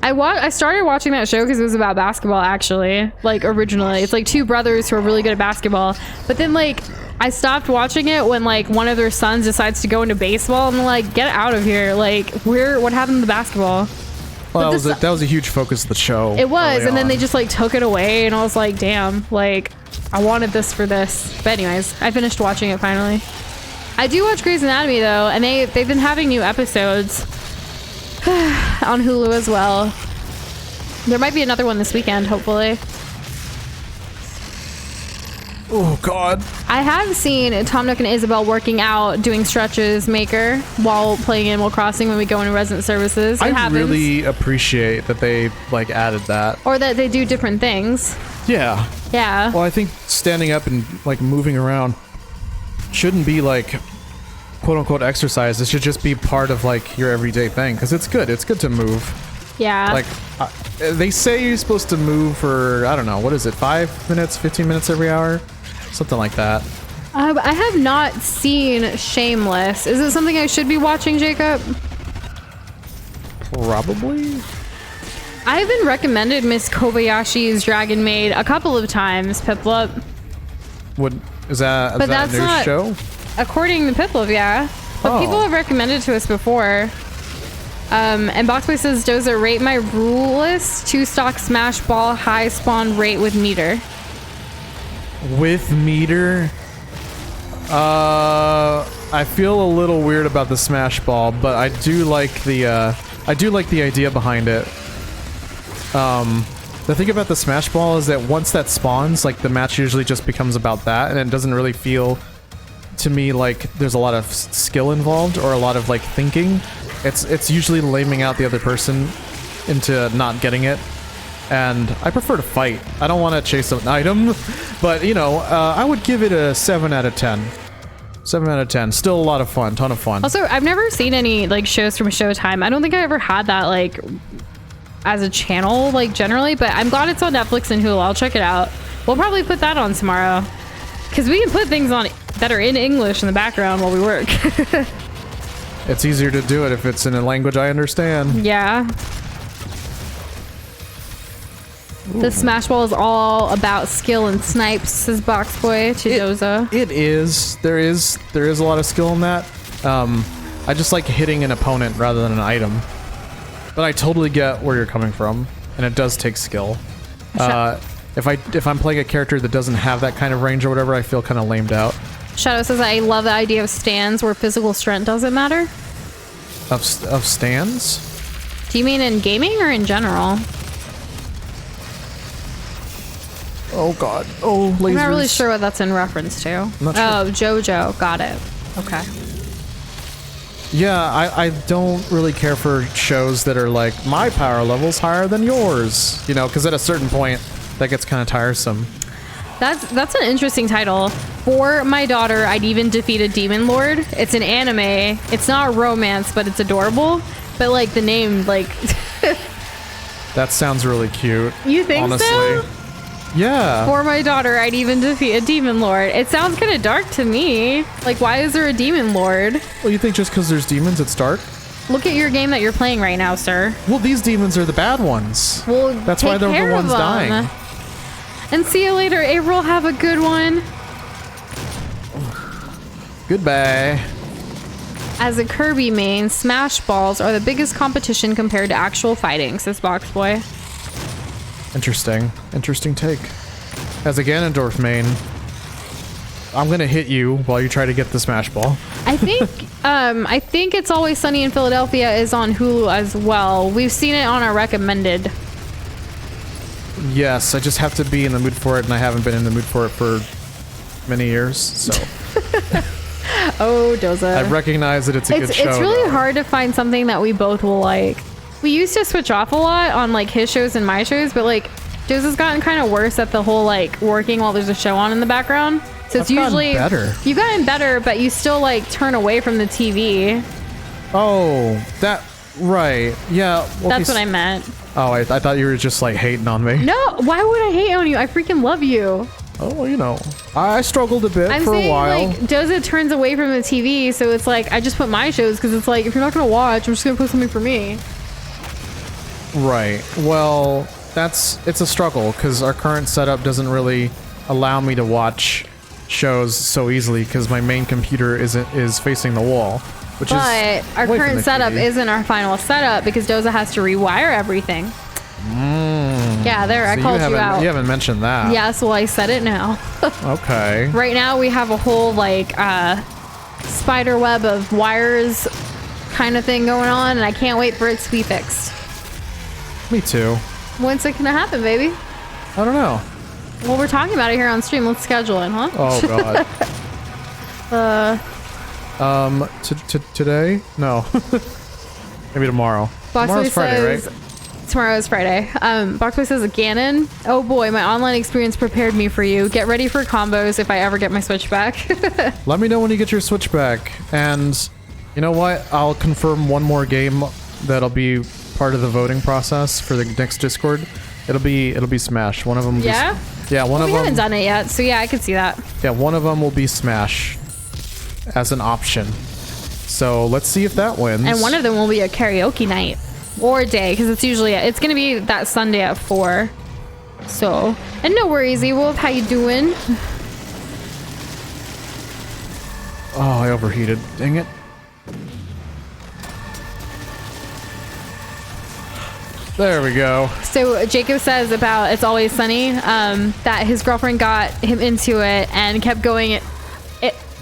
Speaker 2: I started watching that show because it was about basketball, actually. Like, originally. It's like two brothers who are really good at basketball. But then, like, I stopped watching it when, like, one of their sons decides to go into baseball. And I'm like, get out of here. Like, what happened to the basketball?
Speaker 1: Well, that was a huge focus of the show.
Speaker 2: It was.
Speaker 1: early
Speaker 2: And then
Speaker 1: on.
Speaker 2: they just, like, took it away. And I was like, damn. Like, I wanted this for this. But anyways, I finished watching it finally. I do watch Grey's Anatomy, though. And they've been having new episodes on Hulu as well. There might be another one this weekend, hopefully.
Speaker 1: Oh, God.
Speaker 2: I have seen Tom Nook and Isabel working out, doing stretches, Maker, while playing Animal Crossing when we go into resident services. It
Speaker 1: I
Speaker 2: happens.
Speaker 1: really appreciate that they, like, added that.
Speaker 2: Or that they do different things.
Speaker 1: Yeah.
Speaker 2: Yeah.
Speaker 1: Well, I think standing up and, like, moving around shouldn't be, like, quote-unquote exercise. It should just be part of, like, your everyday thing. Because it's good. It's good to move.
Speaker 2: Yeah.
Speaker 1: Like, they say you're supposed to move for, I don't know, what is it, 5 minutes, 15 minutes every hour? Something like that.
Speaker 2: I have not seen Shameless. Is it something I should be watching, Jacob?
Speaker 1: Probably.
Speaker 2: I've been recommended Miss Kobayashi's Dragon Maid a couple of times, Piplup.
Speaker 1: What is that?
Speaker 2: But
Speaker 1: Is that
Speaker 2: that's
Speaker 1: a new
Speaker 2: not-
Speaker 1: show?
Speaker 2: According to Piplup, yeah. But
Speaker 1: Oh.
Speaker 2: people have recommended to us before. And Boxboy says, Doza, rate my rule list. 2-stock smash ball, high spawn rate with meter.
Speaker 1: With meter? I feel a little weird about the smash ball, but I do like the idea behind it. The thing about the smash ball is that once that spawns, like, the match usually just becomes about that, and it doesn't really feel to me like there's a lot of skill involved or a lot of, like, thinking. It's usually laming out the other person into not getting it. And I prefer to fight. I don't want to chase an item, but, you know, I would give it a 7 out of 10. 7 out of 10. Still a lot of fun. Ton of fun.
Speaker 2: Also, I've never seen any, like, shows from Showtime. I don't think I ever had that, like, as a channel, like, generally, but I'm glad it's on Netflix and Hulu. I'll check it out. We'll probably put that on tomorrow. Because we can put things on that are in English in the background while we work.
Speaker 1: It's easier to do it if it's in a language I understand.
Speaker 2: Yeah. The Smash Ball is all about skill and snipes, says Boxboy to Doza.
Speaker 1: It is. There is a lot of skill in that. I just like hitting an opponent rather than an item. But I totally get where you're coming from, and it does take skill. If I'm playing a character that doesn't have that kind of range or whatever, I feel kind of lamed out.
Speaker 2: Shadow says, I love the idea of stands where physical strength doesn't matter.
Speaker 1: Of stands?
Speaker 2: Do you mean in gaming or in general?
Speaker 1: Oh god. Oh, lasers.
Speaker 2: I'm not really sure what that's in reference to.
Speaker 1: not sure.
Speaker 2: Oh, JoJo. Got it. Okay.
Speaker 1: Yeah, I don't really care for shows that are like, my power level's higher than yours. You know, because at a certain point, that gets kind of tiresome.
Speaker 2: That's an interesting title. For my daughter, I'd even defeat a demon lord. It's an anime. It's not romance, but it's adorable. But, like, the name, like...
Speaker 1: That sounds really cute.
Speaker 2: You think
Speaker 1: honestly.
Speaker 2: so?
Speaker 1: Yeah.
Speaker 2: For my daughter, I'd even defeat a demon lord. It sounds kind of dark to me. Like, why is there a demon lord?
Speaker 1: Well, you think just because there's demons, it's dark?
Speaker 2: Look at your game that you're playing right now, sir.
Speaker 1: Well, these demons are the bad ones.
Speaker 2: Well,
Speaker 1: that's why they're the ones dying.
Speaker 2: And see you later, April. Have a good one.
Speaker 1: Goodbye.
Speaker 2: As a Kirby main, Smash Balls are the biggest competition compared to actual fighting, says Boxboy.
Speaker 1: Interesting. Interesting take. As a Ganondorf main, I'm gonna hit you while you try to get the Smash Ball.
Speaker 2: I think It's Always Sunny in Philadelphia is on Hulu as well. We've seen it on our recommended.
Speaker 1: Yes, I just have to be in the mood for it, and I haven't been in the mood for it for many years, so.
Speaker 2: Oh, Doza.
Speaker 1: I recognize that it's a good show.
Speaker 2: It's really
Speaker 1: though.
Speaker 2: hard to find something that we both will like. We used to switch off a lot on like his shows and my shows, but like Doza's gotten kind of worse at the whole like working while there's a show on in the background. So it's
Speaker 1: I've gotten
Speaker 2: usually
Speaker 1: better.
Speaker 2: You've gotten better, but you still like turn away from the TV.
Speaker 1: Oh, that right. Yeah. Well,
Speaker 2: That's what I meant.
Speaker 1: Oh, I thought you were just like hating on me.
Speaker 2: No, why would I hate on you? I freaking love you.
Speaker 1: Oh, well, you know, I struggled a bit
Speaker 2: I'm
Speaker 1: for
Speaker 2: saying
Speaker 1: a while.
Speaker 2: like Doza turns away from the TV, so it's like I just put my shows because it's like if you're not gonna watch, I'm just gonna put something for me.
Speaker 1: Right. Well, it's a struggle because our current setup doesn't really allow me to watch shows so easily because my main computer is facing the wall, which
Speaker 2: But
Speaker 1: is
Speaker 2: our
Speaker 1: away from
Speaker 2: current
Speaker 1: the
Speaker 2: setup
Speaker 1: TV.
Speaker 2: isn't our final setup because Doza has to rewire everything. Yeah, there, I
Speaker 1: So
Speaker 2: called you out.
Speaker 1: You haven't mentioned that.
Speaker 2: Yes, well, I said it now.
Speaker 1: Okay.
Speaker 2: Right now, we have a whole like spider web of wires kind of thing going on, and I can't wait for it to be fixed.
Speaker 1: Me too.
Speaker 2: When's it gonna happen, baby?
Speaker 1: I don't know.
Speaker 2: Well, we're talking about it here on stream. Let's schedule it, huh?
Speaker 1: Oh god. Today? No. Maybe tomorrow. Tomorrow's Friday, right?
Speaker 2: Tomorrow is Friday. Boxboy says, Ganon. Oh boy, my online experience prepared me for you. Get ready for combos if I ever get my Switch back.
Speaker 1: Let me know when you get your Switch back. And you know what? I'll confirm one more game that'll be part of the voting process for the next Discord. It'll be Smash. One of them.
Speaker 2: Yeah?
Speaker 1: Yeah, one of
Speaker 2: We
Speaker 1: them.
Speaker 2: haven't done it yet, so yeah, I can see that.
Speaker 1: Yeah, one of them will be Smash as an option. So let's see if that wins.
Speaker 2: And one of them will be a karaoke night or day, because it's gonna be that Sunday at 4. So, and no worries, Ewolf, how you doing?
Speaker 1: Oh, I overheated. Dang it. There we go.
Speaker 2: So Jacob says about It's Always Sunny that his girlfriend got him into it and kept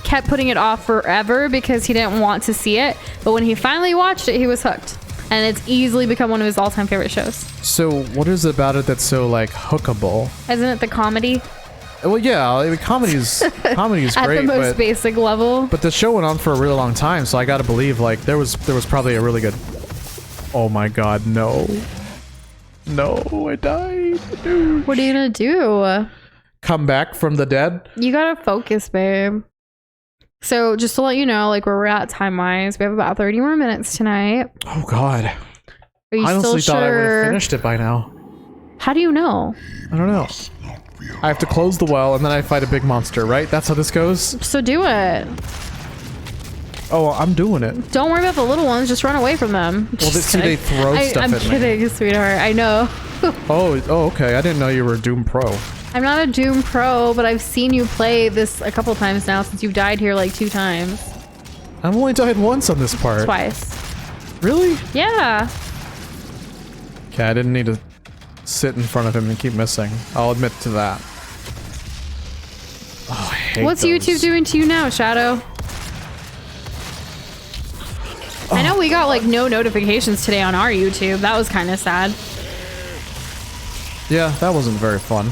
Speaker 2: kept putting it off forever because he didn't want to see it. But when he finally watched it, he was hooked. And it's easily become one of his all-time favorite shows.
Speaker 1: So what is it about it that's so like hookable?
Speaker 2: Isn't it the comedy?
Speaker 1: Well, yeah, I mean, comedy's
Speaker 2: At
Speaker 1: great,
Speaker 2: the most basic level.
Speaker 1: but the show went on for a really long time, so I got to believe like there was probably a really good. Oh my God, no, I died, dude.
Speaker 2: What are you gonna do?
Speaker 1: Come back from the dead?
Speaker 2: You gotta focus, babe. So just to let you know, like where we're at time-wise, we have about 30 more minutes tonight.
Speaker 1: Oh God,
Speaker 2: Are you
Speaker 1: I honestly
Speaker 2: still
Speaker 1: thought I would have
Speaker 2: sure?
Speaker 1: finished it by now.
Speaker 2: How do you know?
Speaker 1: I don't know. I have to close the well and then I fight a big monster, right? That's how this goes.
Speaker 2: So do it.
Speaker 1: Oh, I'm doing it.
Speaker 2: Don't worry about the little ones. Just run away from them.
Speaker 1: Well,
Speaker 2: Just
Speaker 1: see, they
Speaker 2: kidding.
Speaker 1: throw stuff
Speaker 2: I'm
Speaker 1: at me.
Speaker 2: kidding, sweetheart. I know.
Speaker 1: Oh, okay. I didn't know you were a Doom Pro.
Speaker 2: I'm not a Doom pro, but I've seen you play this a couple times now since you've died here like 2 times.
Speaker 1: I've only died once on this part.
Speaker 2: Twice.
Speaker 1: Really?
Speaker 2: Yeah.
Speaker 1: Okay, I didn't need to sit in front of him and keep missing. I'll admit to that. Oh, I hate
Speaker 2: What's
Speaker 1: those.
Speaker 2: YouTube doing to you now, Shadow? I know we got like no notifications today on our YouTube. That was kind of sad.
Speaker 1: Yeah, that wasn't very fun.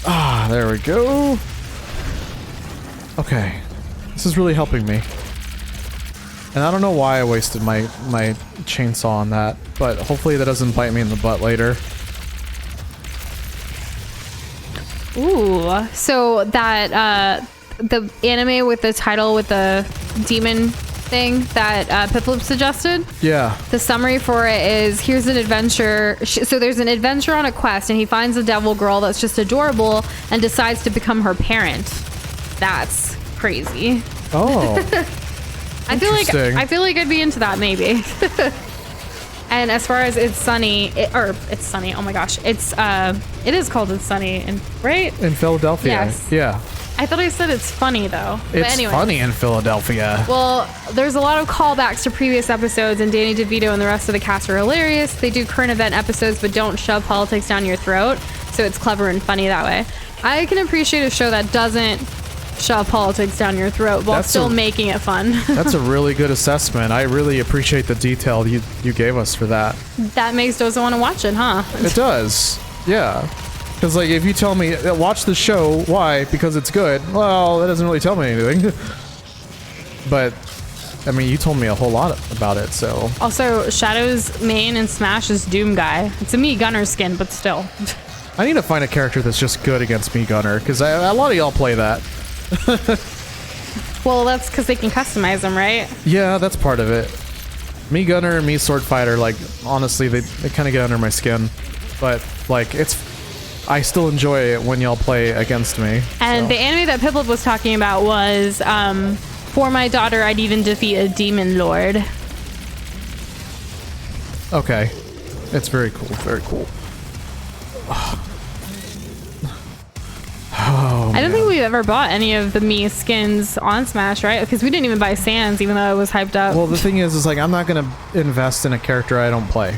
Speaker 1: Ah, there we go. Okay. This is really helping me. And I don't know why I wasted my chainsaw on that, but hopefully that doesn't bite me in the butt later.
Speaker 2: Ooh, so that the anime with the title with the demon thing that Piplup suggested.
Speaker 1: Yeah.
Speaker 2: The summary for it is: here's an adventure. So there's an adventure on a quest, and he finds a devil girl that's just adorable and decides to become her parent. That's crazy.
Speaker 1: Oh.
Speaker 2: I
Speaker 1: Interesting.
Speaker 2: feel like I'd be into that maybe. And as far as It's Sunny, It's Sunny. Oh my gosh, it is called It's Sunny, and right?
Speaker 1: In Philadelphia.
Speaker 2: Yes.
Speaker 1: Yeah.
Speaker 2: I thought I said it's funny though. But
Speaker 1: It's
Speaker 2: anyway.
Speaker 1: funny in Philadelphia.
Speaker 2: Well, there's a lot of callbacks to previous episodes, and Danny DeVito and the rest of the cast are hilarious. They do current event episodes, but don't shove politics down your throat, so it's clever and funny that way. I can appreciate a show that doesn't shove politics down your throat while still making it fun.
Speaker 1: That's a really good assessment. I really appreciate the detail you gave us for that.
Speaker 2: That makes Doza want to watch it, huh?
Speaker 1: It does. Yeah. Because, like, if you tell me, watch the show, why? Because it's good. Well, that doesn't really tell me anything. But, I mean, you told me a whole lot about it, so...
Speaker 2: Also, Shadow's main in Smash is Doom Guy. It's a me Gunner skin, but still.
Speaker 1: I need to find a character that's just good against me Gunner, because a lot of y'all play that.
Speaker 2: Well, that's because they can customize them, right?
Speaker 1: Yeah, that's part of it. Me Gunner and me Sword Fighter, like, honestly, they kind of get under my skin. But, like, I still enjoy it when y'all play against me.
Speaker 2: And the anime that Piplup was talking about was, for my daughter, I'd even defeat a demon lord.
Speaker 1: Okay. It's very cool, very cool. Oh,
Speaker 2: I don't think we've ever bought any of the Mii skins on Smash, right? Because we didn't even buy Sans, even though it was hyped up.
Speaker 1: Well, the thing is like, I'm not going to invest in a character I don't play.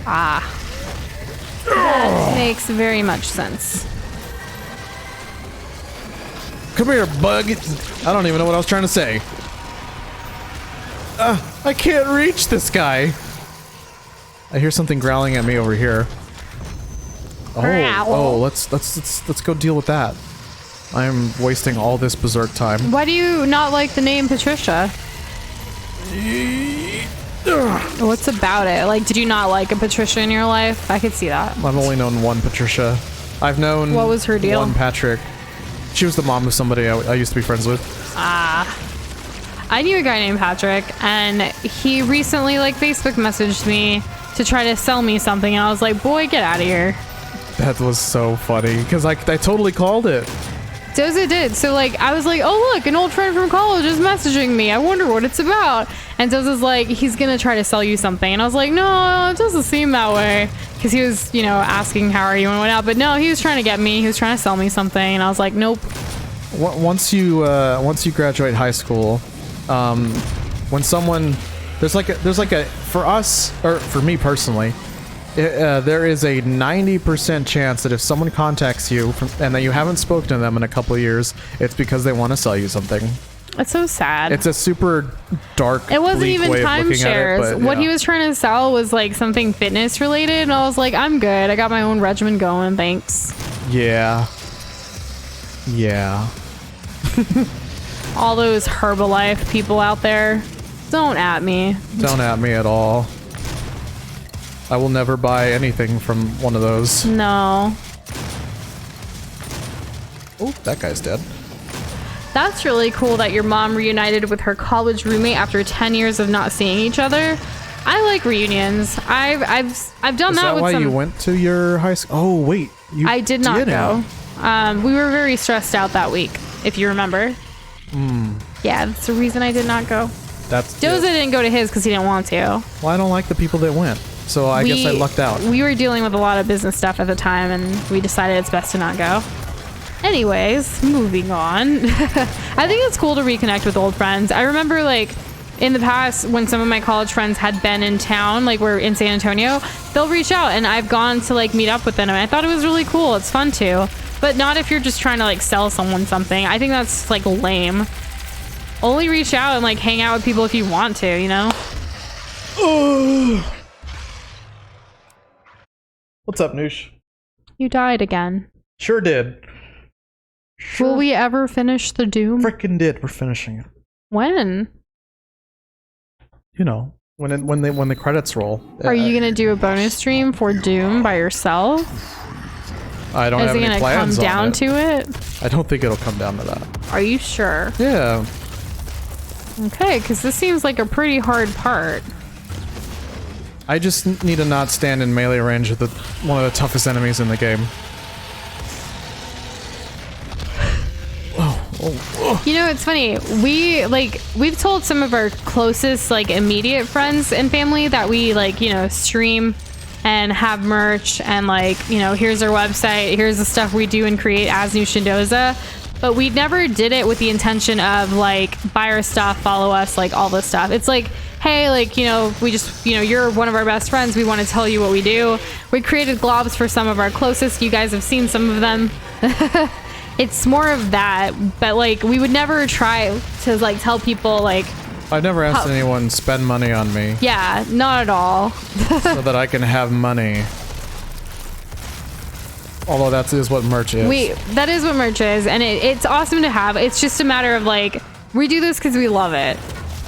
Speaker 2: Ah. That makes very much sense.
Speaker 1: Come here, bug. I don't even know what I was trying to say. I can't reach this guy. I hear something growling at me over here. Oh, let's go deal with that. I'm wasting all this berserk time.
Speaker 2: Why do you not like the name Patricia? What's about it? Like, did you not like a Patricia in your life? I could see that.
Speaker 1: I've only known one Patricia. I've known...
Speaker 2: What was her deal?
Speaker 1: One Patrick. She was the mom of somebody I used to be friends with.
Speaker 2: Ah. I knew a guy named Patrick, and he recently, like, Facebook messaged me to try to sell me something, and I was like, boy, get out of here.
Speaker 1: That was so funny, because I totally called it.
Speaker 2: Doza did. So, like, I was like, oh, look, an old friend from college is messaging me. I wonder what it's about. And Doza's like, he's going to try to sell you something. And I was like, no, it doesn't seem that way. Because he was, you know, asking how are you and whatnot. But no, he was trying to get me. He was trying to sell me something. And I was like, nope.
Speaker 1: Once you graduate high school, when someone... There's like a... For us, or for me personally... there is a 90% chance that if someone contacts you and that you haven't spoken to them in a couple of years, it's because they want to sell you something.
Speaker 2: It's so sad.
Speaker 1: It's a super dark,
Speaker 2: it wasn't
Speaker 1: bleak
Speaker 2: even
Speaker 1: way of looking
Speaker 2: timeshares.
Speaker 1: at it, but,
Speaker 2: What
Speaker 1: yeah.
Speaker 2: he was trying to sell was like something fitness related, and I was like, I'm good. I got my own regimen going. Thanks.
Speaker 1: Yeah. Yeah.
Speaker 2: All those Herbalife people out there, don't at me.
Speaker 1: Don't at me at all. I will never buy anything from one of those.
Speaker 2: No.
Speaker 1: Oh, that guy's dead.
Speaker 2: That's really cool that your mom reunited with her college roommate after 10 years of not seeing each other. I like reunions. I've done that with
Speaker 1: why
Speaker 2: some...
Speaker 1: you went to your high school? Oh, wait.
Speaker 2: I did not go. We were very stressed out that week, if you remember. Yeah, that's the reason I did not go. Doza didn't go to his because he didn't want to.
Speaker 1: Well, I don't like the people that went. So I guess I lucked out.
Speaker 2: We were dealing with a lot of business stuff at the time, and we decided it's best to not go. Anyways, moving on. I think it's cool to reconnect with old friends. I remember, like, in the past, when some of my college friends had been in town, like we're in San Antonio, they'll reach out, and I've gone to, like, meet up with them, and I thought it was really cool. It's fun, too. But not if you're just trying to, like, sell someone something. I think that's, like, lame. Only reach out and, like, hang out with people if you want to, you know?
Speaker 1: What's up, Noosh?
Speaker 2: You died again.
Speaker 1: Sure did.
Speaker 2: Will we ever finish the Doom?
Speaker 1: Frickin' did. We're finishing it.
Speaker 2: When?
Speaker 1: You know, when the credits roll.
Speaker 2: Are you gonna do a bonus stream for Doom by yourself?
Speaker 1: I don't have any plans on it.
Speaker 2: Is it gonna come down to it?
Speaker 1: I don't think it'll come down to that.
Speaker 2: Are you sure?
Speaker 1: Yeah.
Speaker 2: Okay, because this seems like a pretty hard part.
Speaker 1: I just need to not stand in melee range with one of the toughest enemies in the game.
Speaker 2: You know, it's funny. We've told some of our closest, like, immediate friends and family that we, like, you know, stream and have merch and, like, you know, here's our website, here's the stuff we do and create as New Shindoza. But we never did it with the intention of, like, buy our stuff, follow us, like, all this stuff. It's like, hey, like, you know, we just, you know, you're one of our best friends. We want to tell you what we do. We created globs for some of our closest. You guys have seen some of them. It's more of that. But, like, we would never try to, like, tell people, like...
Speaker 1: I've never asked anyone spend money on me.
Speaker 2: Yeah, not at all.
Speaker 1: So that I can have money. Although that is what merch is.
Speaker 2: That is what merch is, and it's awesome to have. It's just a matter of like, we do this because we love it.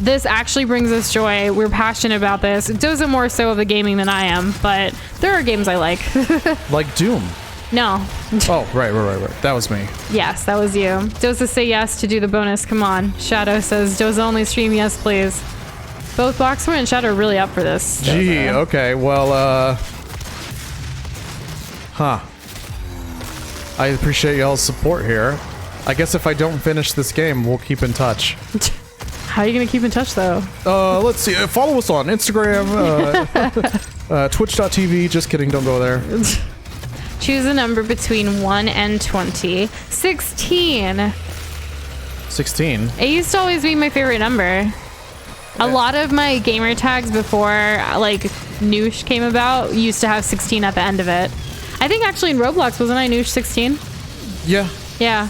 Speaker 2: This actually brings us joy. We're passionate about this. It doesn't more so of the gaming than I am, but there are games I like.
Speaker 1: Like Doom.
Speaker 2: No.
Speaker 1: Oh, right. That was me.
Speaker 2: Yes, that was you. Doza say yes to do the bonus. Come on. Shadow says, Doza only stream, yes, please. Both Boxer and Shadow are really up for this.
Speaker 1: Gee,
Speaker 2: Doza.
Speaker 1: okay. Well, I appreciate y'all's support here. I guess if I don't finish this game, we'll keep in touch.
Speaker 2: How are you going to keep in touch, though?
Speaker 1: Let's see. Follow us on Instagram, twitch.tv. Just kidding. Don't go there.
Speaker 2: Choose a number between 1 and 20. 16.
Speaker 1: 16.
Speaker 2: It used to always be my favorite number. A lot of my gamer tags before, like, Noosh came about, used to have 16 at the end of it. I think actually in Roblox, wasn't I Noosh 16?
Speaker 1: Yeah,
Speaker 2: Yeah.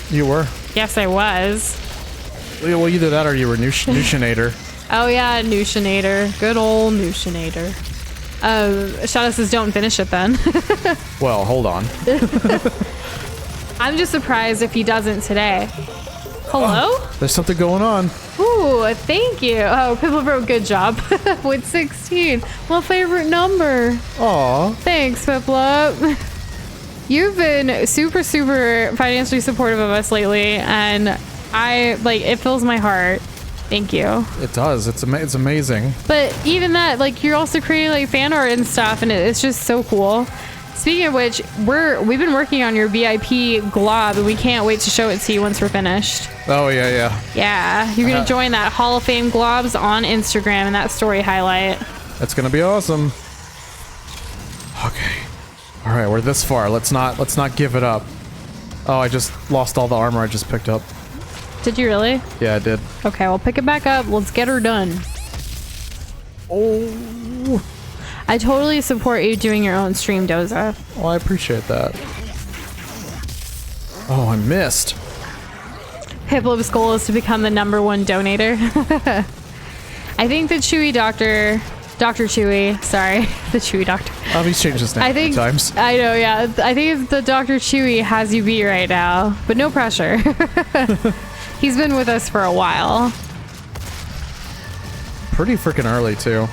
Speaker 1: you were.
Speaker 2: Yes, I was.
Speaker 1: Well, either that or you were Nooshinator.
Speaker 2: Oh, yeah, Nooshinator. Good old Nooshinator. Shadow says don't finish it then.
Speaker 1: Well, hold on.
Speaker 2: I'm just surprised if he doesn't today. Hello?
Speaker 1: There's something going on.
Speaker 2: Ooh, thank you. Oh, Piplup, good job. With 16. My favorite number.
Speaker 1: Aw.
Speaker 2: Thanks, Piplup. You've been super, super financially supportive of us lately, and it fills my heart. Thank you.
Speaker 1: It does. It's amazing.
Speaker 2: But even that, like, you're also creating like fan art and stuff, and it's just so cool. Speaking of which, we've been working on your VIP glob, and we can't wait to show it to you once we're finished.
Speaker 1: Oh, yeah.
Speaker 2: Yeah, you're gonna join that Hall of Fame globs on Instagram in that story highlight.
Speaker 1: That's gonna be awesome. Okay. All right, we're this far. Let's not give it up. Oh, I just lost all the armor I just picked up.
Speaker 2: Did you really?
Speaker 1: Yeah, I did.
Speaker 2: Okay, we'll pick it back up. Let's get her done.
Speaker 1: Oh.
Speaker 2: I totally support you doing your own stream, Doza.
Speaker 1: Well, I appreciate that. Oh, I missed.
Speaker 2: Hiplop's goal is to become the #1 donator. I think the Chewy Doctor Chewy, sorry, the Chewy Doctor.
Speaker 1: Oh, he's changed his name
Speaker 2: I think,
Speaker 1: 3 times.
Speaker 2: I know, yeah. I think the Dr. Chewy has you beat right now, but no pressure. He's been with us for a while.
Speaker 1: Pretty freaking early, too.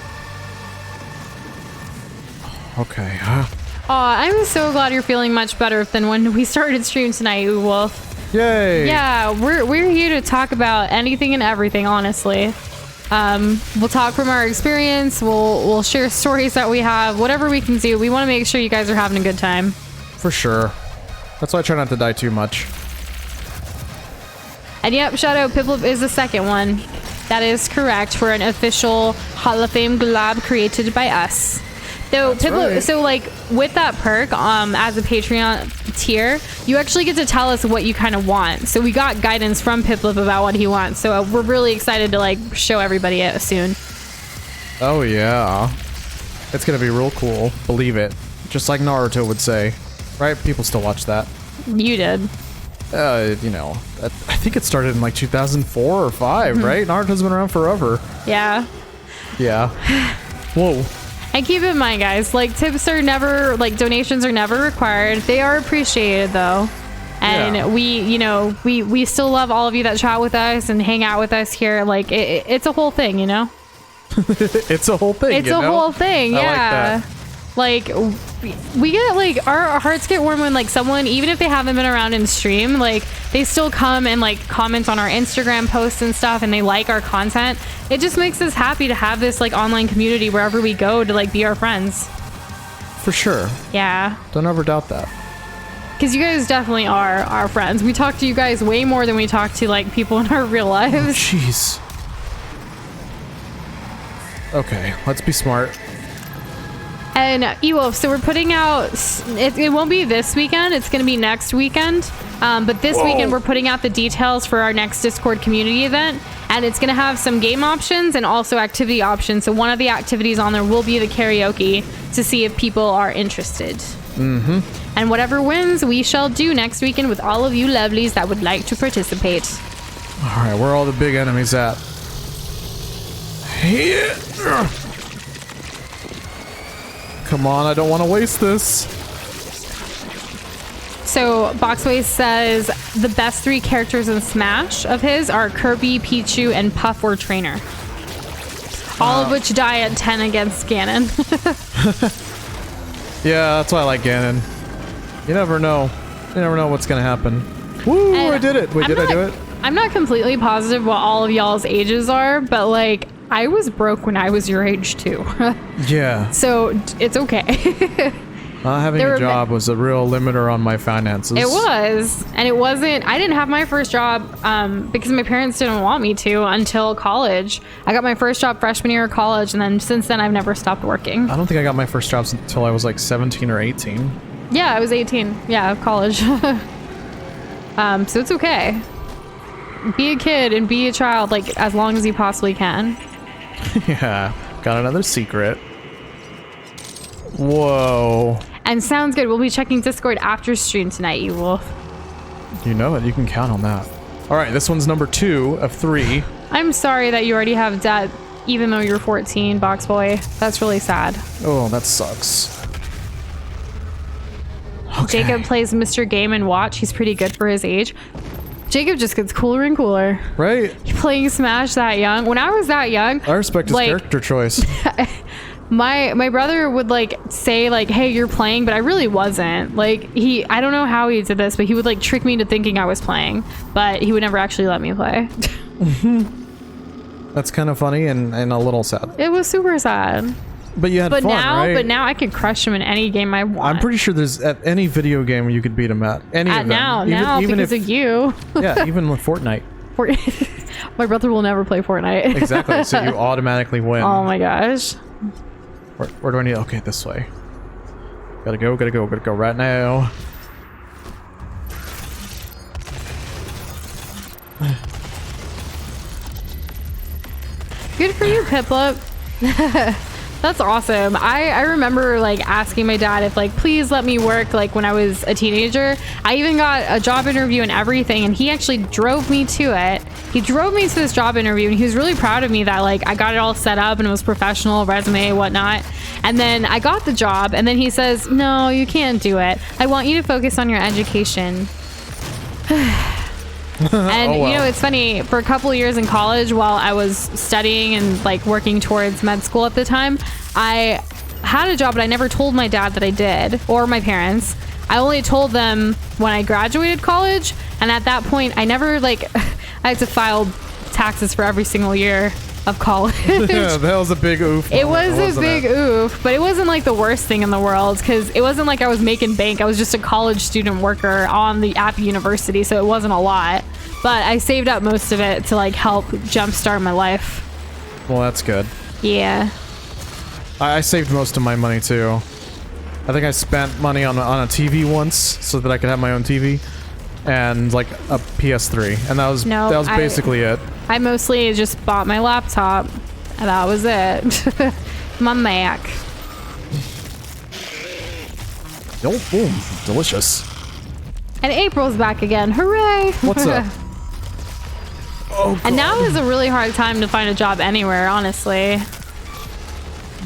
Speaker 1: Okay.
Speaker 2: I'm so glad you're feeling much better than when we started stream tonight, Wolf.
Speaker 1: Yay!
Speaker 2: Yeah, we're here to talk about anything and everything, honestly. We'll talk from our experience. We'll share stories that we have, whatever we can do. We want to make sure you guys are having a good time.
Speaker 1: For sure. That's why I try not to die too much.
Speaker 2: And yep, Shadow Piplup is the second one. That is correct for an official Hall of Fame glob created by us. So Piplup,
Speaker 1: right.
Speaker 2: so like with that perk, as a Patreon tier, you actually get to tell us what you kind of want. So we got guidance from Piplup about what he wants. So we're really excited to like show everybody it soon.
Speaker 1: Oh yeah. It's gonna be real cool. Believe it. Just like Naruto would say. Right? People still watch that.
Speaker 2: You did.
Speaker 1: You know, I think it started in like 2004 or 5, right? Naruto's been around forever.
Speaker 2: Yeah.
Speaker 1: Yeah. Whoa.
Speaker 2: And keep in mind, guys, like tips are never, like donations are never required. They are appreciated though. And
Speaker 1: Yeah.
Speaker 2: we still love all of you that chat with us and hang out with us here. Like it's a whole thing, you know?
Speaker 1: It's a whole thing.
Speaker 2: It's a whole thing,
Speaker 1: I
Speaker 2: yeah. Like we get like our hearts get warm when like someone, even if they haven't been around in stream, like they still come and like comment on our Instagram posts and stuff, and they like our content. It just makes us happy to have this like online community wherever we go to like be our friends.
Speaker 1: For sure.
Speaker 2: Yeah,
Speaker 1: Don't ever doubt that.
Speaker 2: because you guys definitely are our friends. We talk to you guys way more than we talk to like people in our real lives.
Speaker 1: Jeez. Okay, let's be smart.
Speaker 2: And Ewolf, so we're putting out, it won't be this weekend, it's going to be next weekend. But this weekend we're putting out the details for our next Discord community event. And it's going to have some game options and also activity options. So one of the activities on there will be the karaoke to see if people are interested. Mm-hmm. And whatever wins, we shall do next weekend with all of you lovelies that would like to participate.
Speaker 1: All right, where are all the big enemies at? Here. Come on, I don't want to waste this.
Speaker 2: So Boxway says the best 3 characters in Smash of his are Kirby, Pichu, and Puff or Trainer. All of which die at 10 against Ganon.
Speaker 1: Yeah, that's why I like Ganon. You never know. You never know what's gonna happen. Woo!
Speaker 2: And
Speaker 1: I did it. Wait, did I do it?
Speaker 2: I'm not completely positive what all of y'all's ages are, but like I was broke when I was your age too.
Speaker 1: Yeah.
Speaker 2: So it's okay.
Speaker 1: Not having a job was a real limiter on my finances.
Speaker 2: It was, and it wasn't. I didn't have my first job because my parents didn't want me to until college. I got my first job freshman year of college, and then since then I've never stopped working.
Speaker 1: I don't think I got my first jobs until I was like 17 or 18.
Speaker 2: Yeah, I was 18. Yeah, college. So it's okay. Be a kid and be a child, like as long as you possibly can.
Speaker 1: Yeah, got another secret. Whoa.
Speaker 2: And sounds good. We'll be checking Discord after stream tonight, you wolf.
Speaker 1: You know it. You can count on that. All right, this one's number 2 of 3.
Speaker 2: I'm sorry that you already have debt, even though you're 14, Box Boy. That's really sad.
Speaker 1: Oh, that sucks. Okay.
Speaker 2: Jacob plays Mr. Game & Watch. He's pretty good for his age. Jacob just gets cooler and cooler.
Speaker 1: Right?
Speaker 2: Playing Smash that young. When I was that young,
Speaker 1: I respect his
Speaker 2: like,
Speaker 1: character choice.
Speaker 2: my brother would like say like, hey, you're playing, but I really wasn't. Like I don't know how he did this, but he would like trick me into thinking I was playing, but he would never actually let me play.
Speaker 1: That's kind of funny and a little sad.
Speaker 2: It was super sad.
Speaker 1: But you had fun, right?
Speaker 2: But now I could crush him in any game I want.
Speaker 1: I'm pretty sure there's at any video game you could beat him at. Any of them.
Speaker 2: Now
Speaker 1: even
Speaker 2: because of you.
Speaker 1: Yeah, even with Fortnite.
Speaker 2: My brother will never play Fortnite.
Speaker 1: Exactly. So you automatically win.
Speaker 2: Oh my gosh.
Speaker 1: Where do I need? Okay, this way. Gotta go right now.
Speaker 2: Good for you, Piplup. That's awesome. I remember like asking my dad if like please let me work like when I was a teenager. I even got a job interview and everything, and he actually drove me to it. He drove me to this job interview, and he was really proud of me that like I got it all set up and it was professional, resume, whatnot. And then I got the job, and then he says, no, you can't do it. I want you to focus on your education. And
Speaker 1: oh, well.
Speaker 2: you know, it's funny, for a couple of years in college while I was studying and like working towards med school at the time, I had a job, but I never told my dad that I did, or my parents. I only told them when I graduated college, and at that point I never like I had to file taxes for every single year of college.
Speaker 1: Yeah, that was a big oof.
Speaker 2: It was a big oof, but it wasn't like the worst thing in the world, because it wasn't like I was making bank. I was just a college student worker on the App University, so it wasn't a lot. But I saved up most of it to like help jumpstart my life.
Speaker 1: Well, that's good.
Speaker 2: Yeah.
Speaker 1: I saved most of my money too. I think I spent money on a TV once so that I could have my own TV and like a PS3, and that was basically it.
Speaker 2: I mostly just bought my laptop, and that was it. My Mac.
Speaker 1: Oh, boom. Delicious.
Speaker 2: And April's back again. Hooray!
Speaker 1: What's up? Oh,
Speaker 2: and now is a really hard time to find a job anywhere, honestly.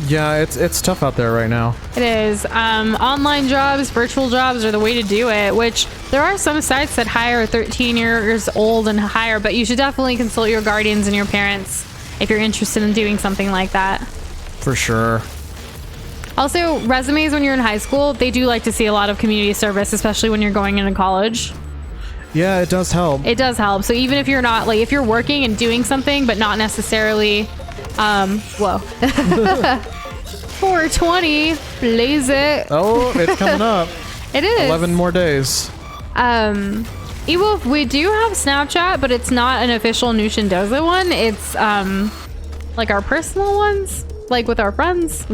Speaker 1: Yeah, it's tough out there right now.
Speaker 2: It is. Online jobs, virtual jobs are the way to do it, which there are some sites that hire 13 years old and higher, but you should definitely consult your guardians and your parents if you're interested in doing something like that.
Speaker 1: For sure.
Speaker 2: Also, resumes when you're in high school, they do like to see a lot of community service, especially when you're going into college.
Speaker 1: Yeah, it does help.
Speaker 2: It does help. So even if you're not, like, if you're working and doing something, but not necessarily, whoa. 420, blaze it.
Speaker 1: Oh, it's coming up.
Speaker 2: It is.
Speaker 1: 11 more days.
Speaker 2: Ewolf, we do have Snapchat, but it's not an official Nushin Doza one. It's, like our personal ones, like with our friends.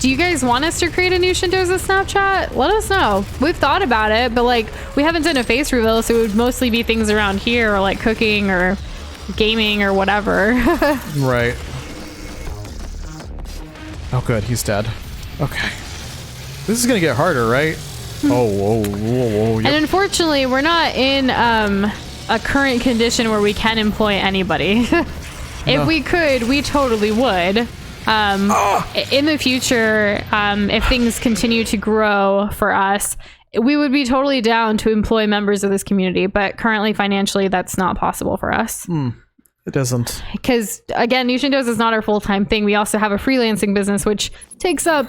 Speaker 2: Do you guys want us to create a new Shindoza Snapchat? Let us know. We've thought about it, but like we haven't done a face reveal, so it would mostly be things around here, or like cooking or gaming or whatever.
Speaker 1: Right. Oh good, he's dead. Okay. This is gonna get harder, right? Oh, whoa, whoa, whoa. Yep.
Speaker 2: And unfortunately, we're not in a current condition where we can employ anybody. If we could, we totally would. In the future, if things continue to grow for us, we would be totally down to employ members of this community, but currently financially that's not possible for us.
Speaker 1: It doesn't.
Speaker 2: Because again, Nushindos is not our full-time thing. We also have a freelancing business which takes up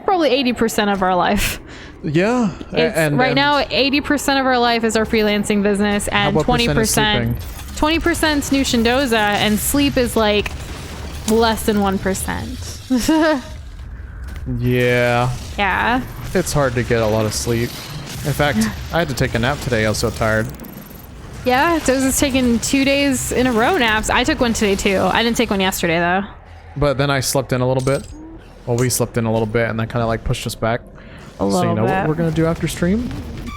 Speaker 2: probably 80% of our life.
Speaker 1: Yeah.
Speaker 2: Right now 80% of our life is our freelancing business, and 20% 20%'s Nushindosa, and sleep is like less than 1%.
Speaker 1: Yeah.
Speaker 2: Yeah.
Speaker 1: It's hard to get a lot of sleep. In fact, I had to take a nap today. I was so tired.
Speaker 2: Yeah, Doza's taken 2 days in a row naps. I took one today too. I didn't take one yesterday though.
Speaker 1: But then I slept in a little bit. Well, we slept in a little bit, and that kind of like pushed us back.
Speaker 2: A little
Speaker 1: So you know
Speaker 2: bit.
Speaker 1: what we're gonna do after stream?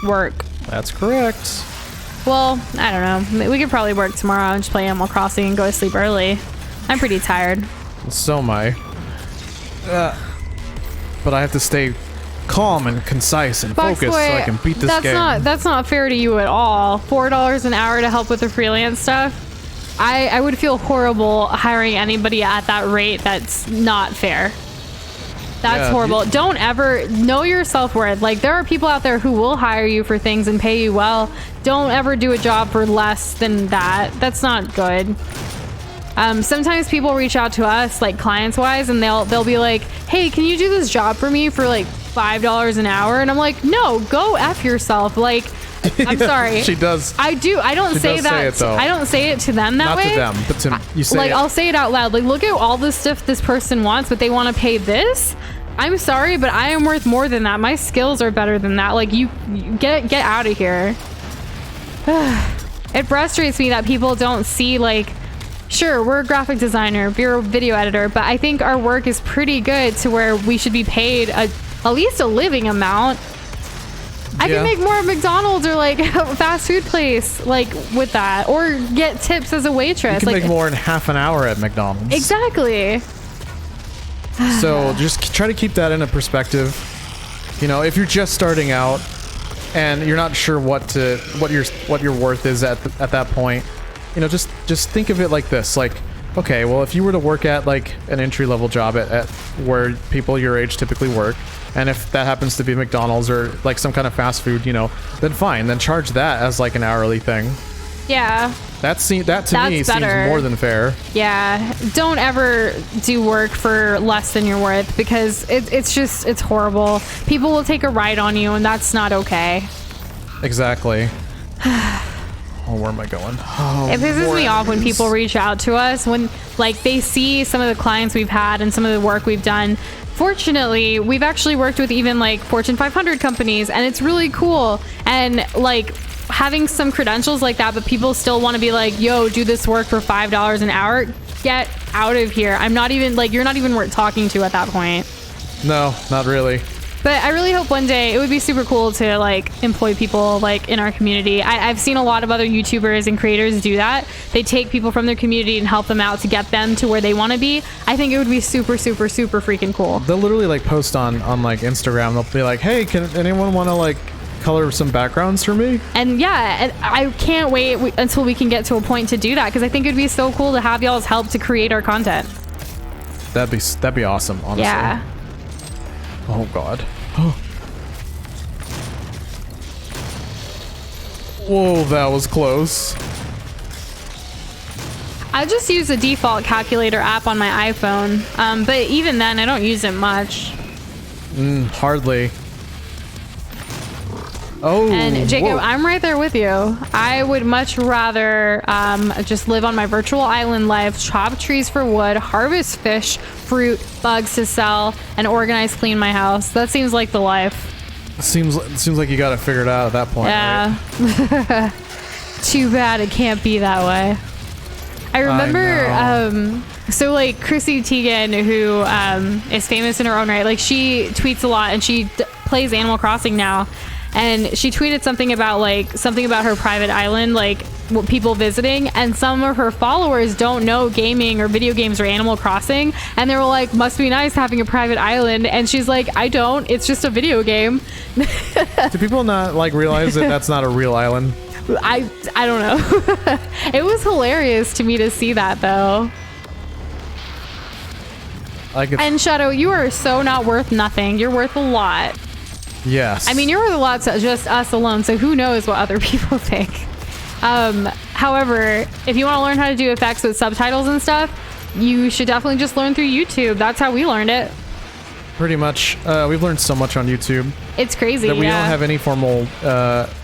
Speaker 2: Work.
Speaker 1: That's correct.
Speaker 2: Well, I don't know. We could probably work tomorrow and just play Animal Crossing and go to sleep early. I'm pretty tired.
Speaker 1: So am I. But I have to stay calm and concise and
Speaker 2: Box
Speaker 1: focused
Speaker 2: Boy,
Speaker 1: so I can beat this game.
Speaker 2: That's not fair to you at all. $4 an hour to help with the freelance stuff. I would feel horrible hiring anybody at that rate. That's not fair. That's
Speaker 1: Yeah,
Speaker 2: horrible. Don't ever know your self-worth. Like, there are people out there who will hire you for things and pay you well. Don't ever do a job for less than that. That's not good. Sometimes people reach out to us, like clients wise, and they'll be like, hey, can you do this job for me for like $5 an hour? And I'm like, no, go F yourself. Like, I'm sorry.
Speaker 1: She does.
Speaker 2: I do. I don't
Speaker 1: She
Speaker 2: say
Speaker 1: does
Speaker 2: that.
Speaker 1: say it, though.
Speaker 2: I don't say it to them that
Speaker 1: Not
Speaker 2: way.
Speaker 1: to them, but to you say
Speaker 2: Like,
Speaker 1: it.
Speaker 2: I'll say it out loud. Like, look at all the stuff this person wants, but they want to pay this. I'm sorry, but I am worth more than that. My skills are better than that. Like, you get out of here. It frustrates me that people don't see, like, sure, we're a graphic designer, we're a video editor, but I think our work is pretty good to where we should be paid at least a living amount. I
Speaker 1: Yeah.
Speaker 2: can make more at McDonald's or like a fast food place, like with that, or get tips as a waitress.
Speaker 1: You can
Speaker 2: like,
Speaker 1: make more in half an hour at McDonald's.
Speaker 2: exactly.
Speaker 1: So just try to keep that in a perspective. You know, if you're just starting out and you're not sure what your worth is at that point, you know, just think of it like this. Like, okay, well, if you were to work at like an entry-level job at where people your age typically work, and if that happens to be McDonald's or like some kind of fast food, you know, then fine, then charge that as like an hourly thing.
Speaker 2: Yeah.
Speaker 1: That to me
Speaker 2: That's
Speaker 1: seems
Speaker 2: better.
Speaker 1: more than fair.
Speaker 2: Yeah. Don't ever do work for less than your worth, because it's horrible. People will take a ride on you, and that's not okay.
Speaker 1: Exactly. Oh, where am I going? Oh,
Speaker 2: It pisses
Speaker 1: more
Speaker 2: me off when
Speaker 1: enemies.
Speaker 2: people reach out to us when like they see some of the clients we've had and some of the work we've done. Fortunately, we've actually worked with even like Fortune 500 companies, and it's really cool. And like having some credentials like that, but people still want to be like, yo, do this work for $5 an hour. Get out of here. I'm not even like, you're not even worth talking to at that point.
Speaker 1: No, not really.
Speaker 2: But I really hope one day it would be super cool to like employ people like in our community. I've seen a lot of other YouTubers and creators do that. They take people from their community and help them out to get them to where they want to be. I think it would be super, super, super freaking cool.
Speaker 1: They'll literally like post on like Instagram. They'll be like, "Hey, can anyone want to like color some backgrounds for me?"
Speaker 2: And yeah, and I can't wait until we can get to a point to do that, because I think it'd be so cool to have y'all's help to create our content.
Speaker 1: That'd be awesome, honestly.
Speaker 2: Yeah.
Speaker 1: Oh God. Whoa, that was close.
Speaker 2: I just use the default calculator app on my iPhone, but even then I don't use it much.
Speaker 1: Hardly. Oh.
Speaker 2: And Jacob,
Speaker 1: whoa.
Speaker 2: I'm right there with you. I would much rather just live on my virtual island life, chop trees for wood, harvest fish, fruit, bugs to sell, and organize, clean my house. That seems like the life.
Speaker 1: Seems like you got it figured out at that point.
Speaker 2: Yeah.
Speaker 1: Right?
Speaker 2: Too bad it can't be that way. I remember,
Speaker 1: know.
Speaker 2: so like Chrissy Teigen, who is famous in her own right, like she tweets a lot, and she plays Animal Crossing now. And she tweeted something about her private island, like people visiting, and some of her followers don't know gaming or video games or Animal Crossing, and they were like, must be nice having a private island. And she's like, I don't, it's just a video game.
Speaker 1: Do people not like realize that that's not a real island?
Speaker 2: I don't know. It was hilarious to me to see that though.
Speaker 1: I could.
Speaker 2: And Shadow, you are so not worth nothing. You're worth a lot.
Speaker 1: Yes.
Speaker 2: I mean, you're worth a lot to just us alone, so who knows what other people think. However, if you want to learn how to do effects with subtitles and stuff, you should definitely just learn through YouTube. That's how we learned it.
Speaker 1: Pretty much. We've learned so much on YouTube.
Speaker 2: It's crazy.
Speaker 1: That we
Speaker 2: yeah.
Speaker 1: don't have any formal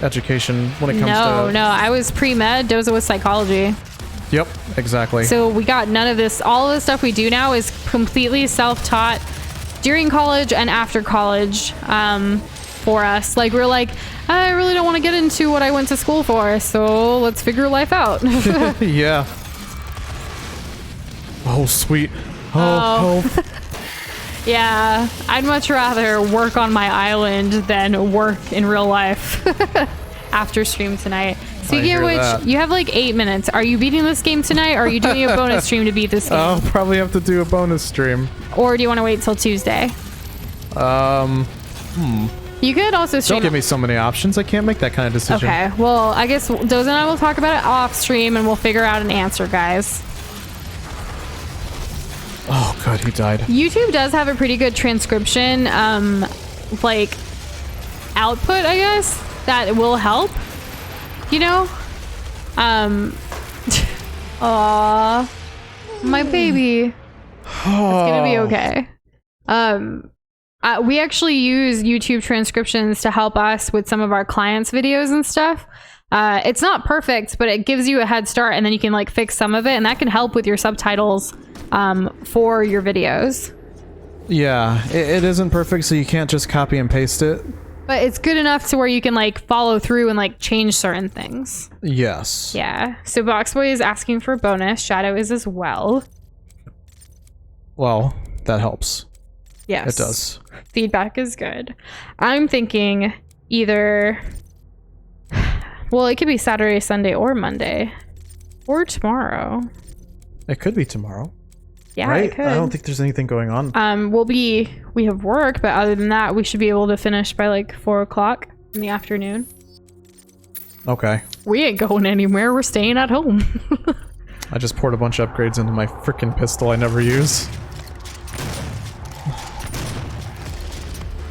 Speaker 1: education when it comes to.
Speaker 2: No, I was pre-med. Doza was psychology.
Speaker 1: Yep, exactly.
Speaker 2: So we got none of this. All of the stuff we do now is completely self-taught during college and after college for us. Like, we're like, I really don't want to get into what I went to school for, so let's figure life out.
Speaker 1: Yeah. Oh, sweet. Oh.
Speaker 2: Yeah, I'd much rather work on my island than work in real life after stream tonight. Speaking of which, you have like 8 minutes. Are you beating this game tonight, or are you doing a bonus stream to beat this game?
Speaker 1: I'll probably have to do a bonus stream.
Speaker 2: Or do you want to wait till Tuesday? You could also stream.
Speaker 1: Don't give me so many options. I can't make that kind of decision.
Speaker 2: Okay, well, I guess Doza and I will talk about it off stream, and we'll figure out an answer, guys.
Speaker 1: Oh, good, he died.
Speaker 2: YouTube does have a pretty good transcription, like, output, I guess, that will help, you know? Aww, my baby. It's gonna be okay. We actually use YouTube transcriptions to help us with some of our clients' videos and stuff. It's not perfect, but it gives you a head start, and then you can like fix some of it, and that can help with your subtitles for your videos.
Speaker 1: Yeah, it isn't perfect, so you can't just copy and paste it.
Speaker 2: But it's good enough to where you can like follow through and like change certain things.
Speaker 1: Yes.
Speaker 2: Yeah. So Boxboy is asking for a bonus. Shadow is as well.
Speaker 1: Well, that helps.
Speaker 2: Yes.
Speaker 1: It does.
Speaker 2: Feedback is good. I'm thinking either... Well, it could be Saturday, Sunday, or Monday. Or tomorrow.
Speaker 1: It could be tomorrow.
Speaker 2: Yeah,
Speaker 1: right?
Speaker 2: it could.
Speaker 1: I don't think there's anything going on.
Speaker 2: We have work, but other than that, we should be able to finish by like 4 o'clock in the afternoon.
Speaker 1: Okay.
Speaker 2: We ain't going anywhere. We're staying at home.
Speaker 1: I just poured a bunch of upgrades into my frickin' pistol I never use.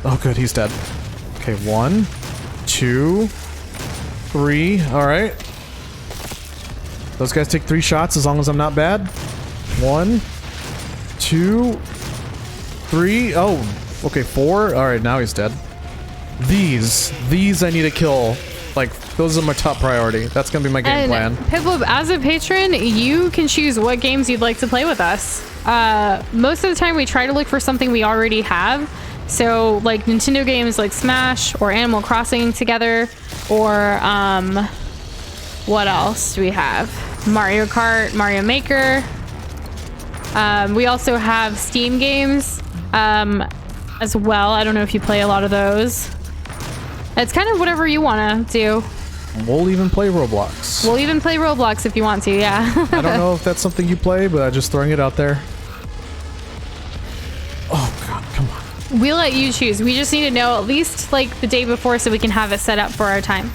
Speaker 1: Oh, good, he's dead. Okay, 1, 2, 3. All right. Those guys take 3 shots as long as I'm not bad. 1, 2, 3. Oh, okay, 4. All right, now he's dead. These I need to kill. Like, those are my top priority. That's gonna be my game plan.
Speaker 2: Piplup, as a patron, you can choose what games you'd like to play with us. Most of the time, we try to look for something we already have. So, like Nintendo games like Smash or Animal Crossing together, or what else do we have? Mario Kart, Mario Maker. We also have Steam games as well. I don't know if you play a lot of those. It's kind of whatever you want to do.
Speaker 1: We'll even play Roblox.
Speaker 2: We'll even play Roblox if you want to, yeah.
Speaker 1: I don't know if that's something you play, but I'm just throwing it out there. Oh god, come on.
Speaker 2: We'll let you choose. We just need to know at least like the day before so we can have it set up for our time.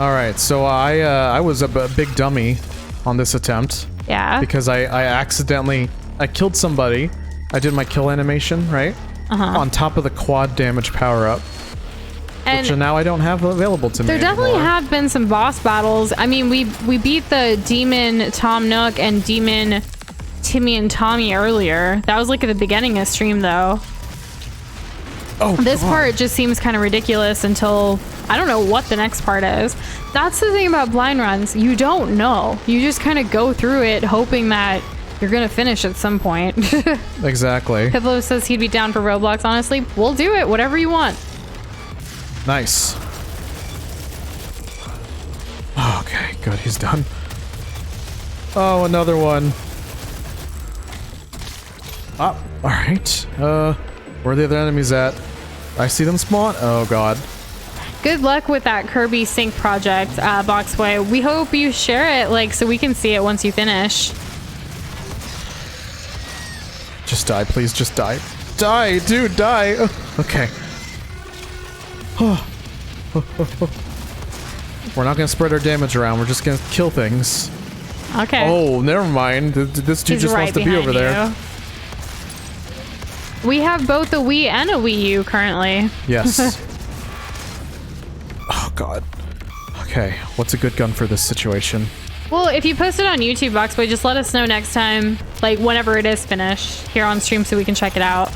Speaker 1: All right, so I was a big dummy on this attempt.
Speaker 2: Yeah.
Speaker 1: Because I accidentally killed somebody. I did my kill animation, right? On top of the quad damage power up.
Speaker 2: And
Speaker 1: which now I don't have available to me
Speaker 2: there definitely
Speaker 1: anymore.
Speaker 2: have been some boss battles. I mean, we beat the Demon Tom Nook and Demon Timmy and Tommy earlier. That was like at the beginning of stream though.
Speaker 1: Oh,
Speaker 2: this
Speaker 1: God.
Speaker 2: part just seems kind of ridiculous until I don't know what the next part is. That's the thing about blind runs. You don't know. You just kind of go through it hoping that you're gonna finish at some point.
Speaker 1: Exactly.
Speaker 2: Piplo says he'd be down for Roblox. Honestly, we'll do it. Whatever you want.
Speaker 1: Nice. Okay, good. He's done. Oh, another one. Ah, all right. Where are the other enemies at? I see them spawn. Oh god.
Speaker 2: Good luck with that Kirby Sync project, Boxboy. We hope you share it, like, so we can see it once you finish.
Speaker 1: Just die, please. Just die. Die, dude, die. Okay. We're not gonna spread our damage around. We're just gonna kill things.
Speaker 2: Okay.
Speaker 1: Oh, never mind. This dude
Speaker 2: He's
Speaker 1: just
Speaker 2: right
Speaker 1: wants to be over there.
Speaker 2: behind you. We have both a Wii and a Wii U currently.
Speaker 1: Yes. Oh god. Okay, what's a good gun for this situation?
Speaker 2: Well, if you post it on YouTube, Boxboy, just let us know next time, like whenever it is finished here on stream so we can check it out.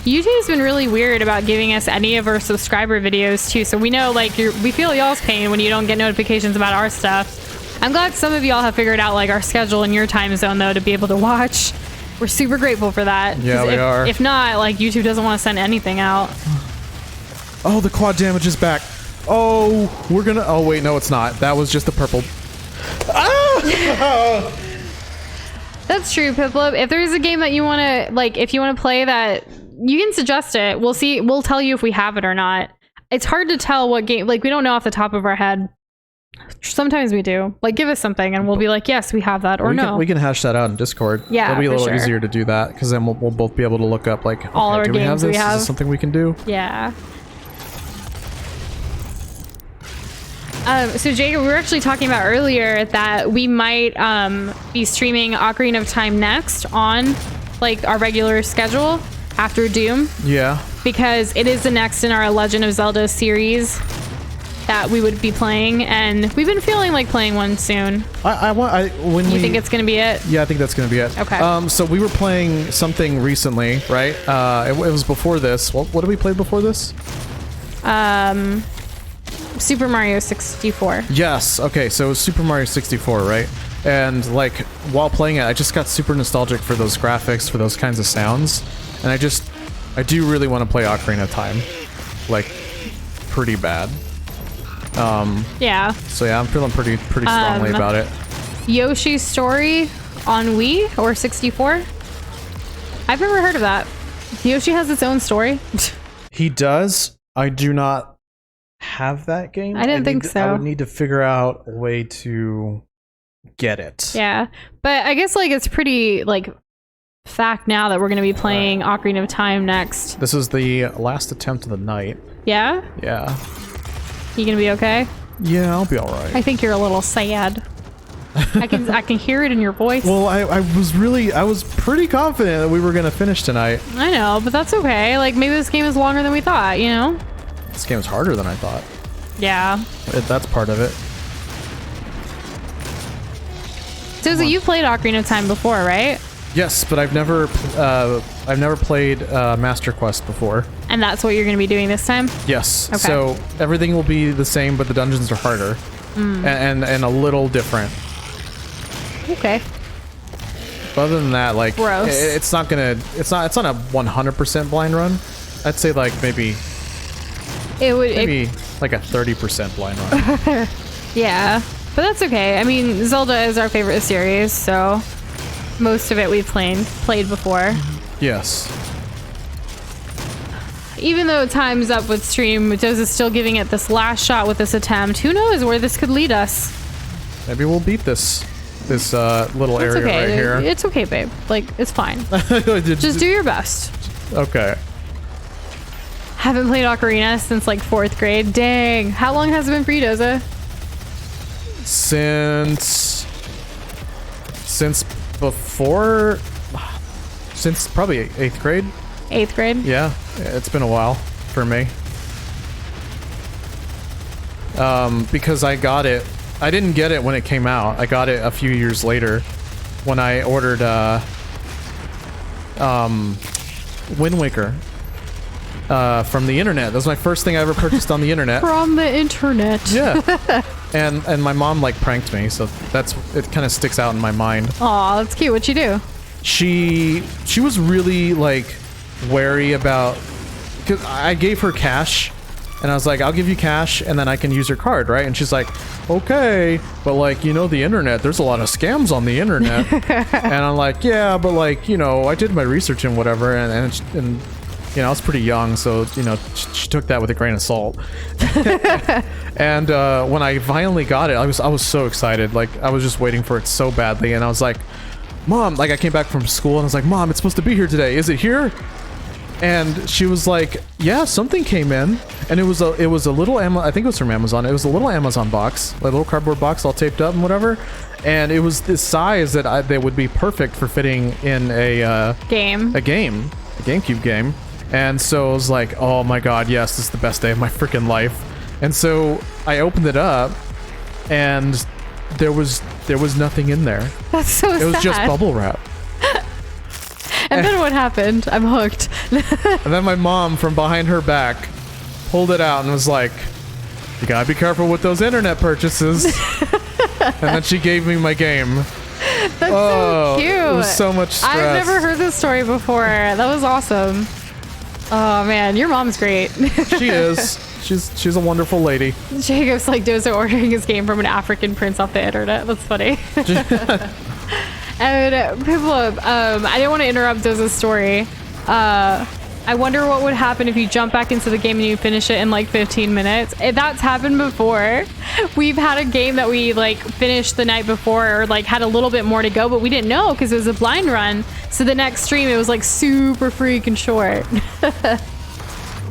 Speaker 2: YouTube's been really weird about giving us any of our subscriber videos too, so we know like we feel y'all's pain when you don't get notifications about our stuff. I'm glad some of y'all have figured out like our schedule in your time zone though to be able to watch. We're super grateful for that.
Speaker 1: Yeah, we are.
Speaker 2: If not, like YouTube doesn't want to send anything out.
Speaker 1: Oh, the quad damage is back. Oh, we're gonna. Oh wait, no, it's not. That was just the purple. Ah!
Speaker 2: That's true, Piplup. If there's a game that you want to like, if you want to play that, you can suggest it. We'll see. We'll tell you if we have it or not. It's hard to tell what game. Like we don't know off the top of our head. Sometimes we do. Like give us something, and we'll be like, yes, we have that, or no.
Speaker 1: We can hash that out in Discord.
Speaker 2: Yeah,
Speaker 1: it'll be a
Speaker 2: for
Speaker 1: little
Speaker 2: sure.
Speaker 1: easier to do that because then we'll both be able to look up like
Speaker 2: All our
Speaker 1: do we have
Speaker 2: games
Speaker 1: this?
Speaker 2: we have.
Speaker 1: Is this something we can do?
Speaker 2: Yeah. So Jacob, we were actually talking about earlier that we might be streaming Ocarina of Time next on like our regular schedule after Doom,
Speaker 1: Yeah.
Speaker 2: because it is the next in our Legend of Zelda series that we would be playing, and we've been feeling like playing one soon. You think it's gonna be it?
Speaker 1: Yeah, I think that's gonna be it.
Speaker 2: Okay.
Speaker 1: So we were playing something recently, right? It was before this. What did we play before this?
Speaker 2: Super Mario 64.
Speaker 1: Yes. Okay. So it was Super Mario 64, right? And like while playing it, I just got super nostalgic for those graphics, for those kinds of sounds, and I do really want to play Ocarina of Time, like pretty bad.
Speaker 2: Yeah.
Speaker 1: So yeah, I'm feeling pretty strongly about it.
Speaker 2: Yoshi's Story on Wii or 64? I've never heard of that. Yoshi has its own story.
Speaker 1: He does. I do not have that game.
Speaker 2: I didn't think so.
Speaker 1: I would need to figure out a way to get it.
Speaker 2: Yeah, but I guess like it's pretty like fact now that we're gonna be playing Ocarina of Time next.
Speaker 1: This is the last attempt of the night.
Speaker 2: Yeah?
Speaker 1: Yeah.
Speaker 2: You gonna be okay?
Speaker 1: Yeah, I'll be all right.
Speaker 2: I think you're a little sad. I can hear it in your voice.
Speaker 1: Well, I was pretty confident that we were gonna finish tonight.
Speaker 2: I know, but that's okay. Like maybe this game is longer than we thought, you know?
Speaker 1: This game is harder than I thought.
Speaker 2: Yeah.
Speaker 1: That's part of it.
Speaker 2: So you played Ocarina of Time before, right?
Speaker 1: Yes, but I've never played Master Quest before.
Speaker 2: And that's what you're going to be doing this time?
Speaker 1: Yes.
Speaker 2: Okay.
Speaker 1: So everything will be the same, but the dungeons are harder and a little different.
Speaker 2: Okay.
Speaker 1: But other than that, like
Speaker 2: Gross.
Speaker 1: it's not a 100% blind run. I'd say like maybe like a 30% blind run.
Speaker 2: Yeah, but that's okay. I mean, Zelda is our favorite series, so most of it we've played before.
Speaker 1: Yes.
Speaker 2: Even though time's up with stream, Doze is still giving it this last shot with this attempt. Who knows where this could lead us?
Speaker 1: Maybe we'll beat this little
Speaker 2: It's
Speaker 1: area
Speaker 2: okay.
Speaker 1: right here.
Speaker 2: It's okay, babe. Like, it's fine. Just do your best.
Speaker 1: Okay.
Speaker 2: Haven't played Ocarina since like 4th grade. Dang. How long has it been for you, Doza?
Speaker 1: Since probably 8th grade.
Speaker 2: 8th grade?
Speaker 1: Yeah, it's been a while for me. Because I got it. I didn't get it when it came out. I got it a few years later when I ordered Wind Waker from the internet. That was my first thing I ever purchased on the internet.
Speaker 2: From the internet.
Speaker 1: Yeah. And my mom like pranked me, so it kind of sticks out in my mind.
Speaker 2: Aw, that's cute. What'd you do?
Speaker 1: She was really like wary about, because I gave her cash and I was like, I'll give you cash and then I can use your card, right? And she's like, okay, but like, the internet, there's a lot of scams on the internet. And I'm like, yeah, but like, I did my research and whatever, and I was pretty young, so she took that with a grain of salt. And when I finally got it, I was so excited. Like I was just waiting for it so badly, and I was like, Mom, like I came back from school and I was like, Mom, it's supposed to be here today. Is it here? And she was like, "Yeah, something came in, and it was a little I think it was from Amazon. It was a little Amazon box, a little cardboard box, all taped up and whatever. And it was this size that would be perfect for fitting in a GameCube game. And so I was like, oh my god, yes, this is the best day of my freaking life. And so I opened it up, and there was nothing in there.
Speaker 2: That's so sad.
Speaker 1: It was just bubble wrap.
Speaker 2: And then what happened? I'm hooked.
Speaker 1: And then my mom, from behind her back, pulled it out and was like, "You gotta be careful with those internet purchases." And then she gave me my game.
Speaker 2: That's so cute.
Speaker 1: It was so much stress.
Speaker 2: I've never heard this story before. That was awesome. Oh man, your mom's great.
Speaker 1: She is. She's a wonderful lady.
Speaker 2: Jacob's like Dozo ordering his game from an African prince off the internet. That's funny. And people, I didn't want to interrupt Dozo's story. I wonder what would happen if you jump back into the game and you finish it in like 15 minutes. That's happened before. We've had a game that we like finished the night before, or like had a little bit more to go, but we didn't know because it was a blind run. So the next stream, it was like super freaking short.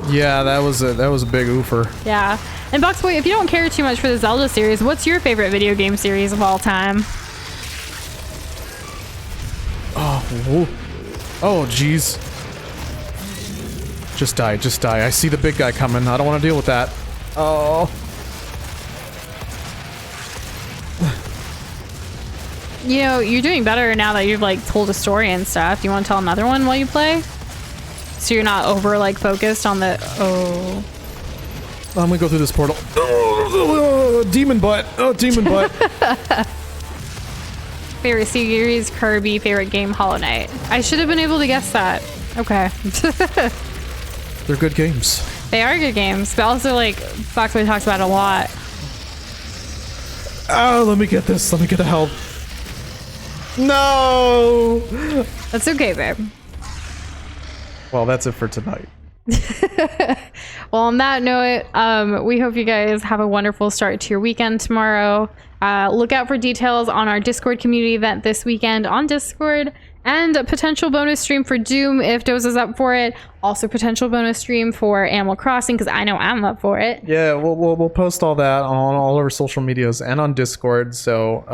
Speaker 1: Yeah, that was a big oofer.
Speaker 2: Yeah. And Boxboy, if you don't care too much for the Zelda series, what's your favorite video game series of all time?
Speaker 1: Oh, jeez. Just die, just die. I see the big guy coming. I don't want to deal with that. Oh.
Speaker 2: You know, you're doing better now that you've like told a story and stuff. You want to tell another one while you play? So you're not over like focused on the
Speaker 1: I'm gonna go through this portal. Oh, demon butt. Oh, demon butt.
Speaker 2: Favorite series, Kirby. Favorite game, Hollow Knight. I should have been able to guess that. Okay.
Speaker 1: They're good games.
Speaker 2: They are good games, but also like Foxboy talks about it a lot.
Speaker 1: Oh, let me get this. Let me get the help. No.
Speaker 2: That's okay, babe.
Speaker 1: Well, that's it for tonight.
Speaker 2: Well, on that note, we hope you guys have a wonderful start to your weekend tomorrow. Look out for details on our Discord community event this weekend on Discord, and a potential bonus stream for Doom if Doza's up for it. Also, potential bonus stream for Animal Crossing because I know I'm up for it.
Speaker 1: Yeah, we'll post all that on all our social medias and on Discord. So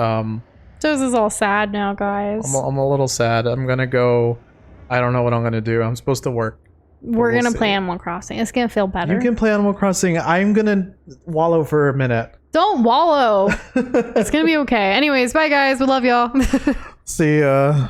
Speaker 2: Doza's all sad now, guys.
Speaker 1: I'm a little sad. I'm gonna go. I don't know what I'm gonna do. I'm supposed to work.
Speaker 2: We're gonna play Animal Crossing. It's gonna feel better.
Speaker 1: You can play Animal Crossing. I'm gonna wallow for a minute.
Speaker 2: Don't wallow. It's gonna be okay. Anyways, bye guys. We love y'all.
Speaker 1: See ya.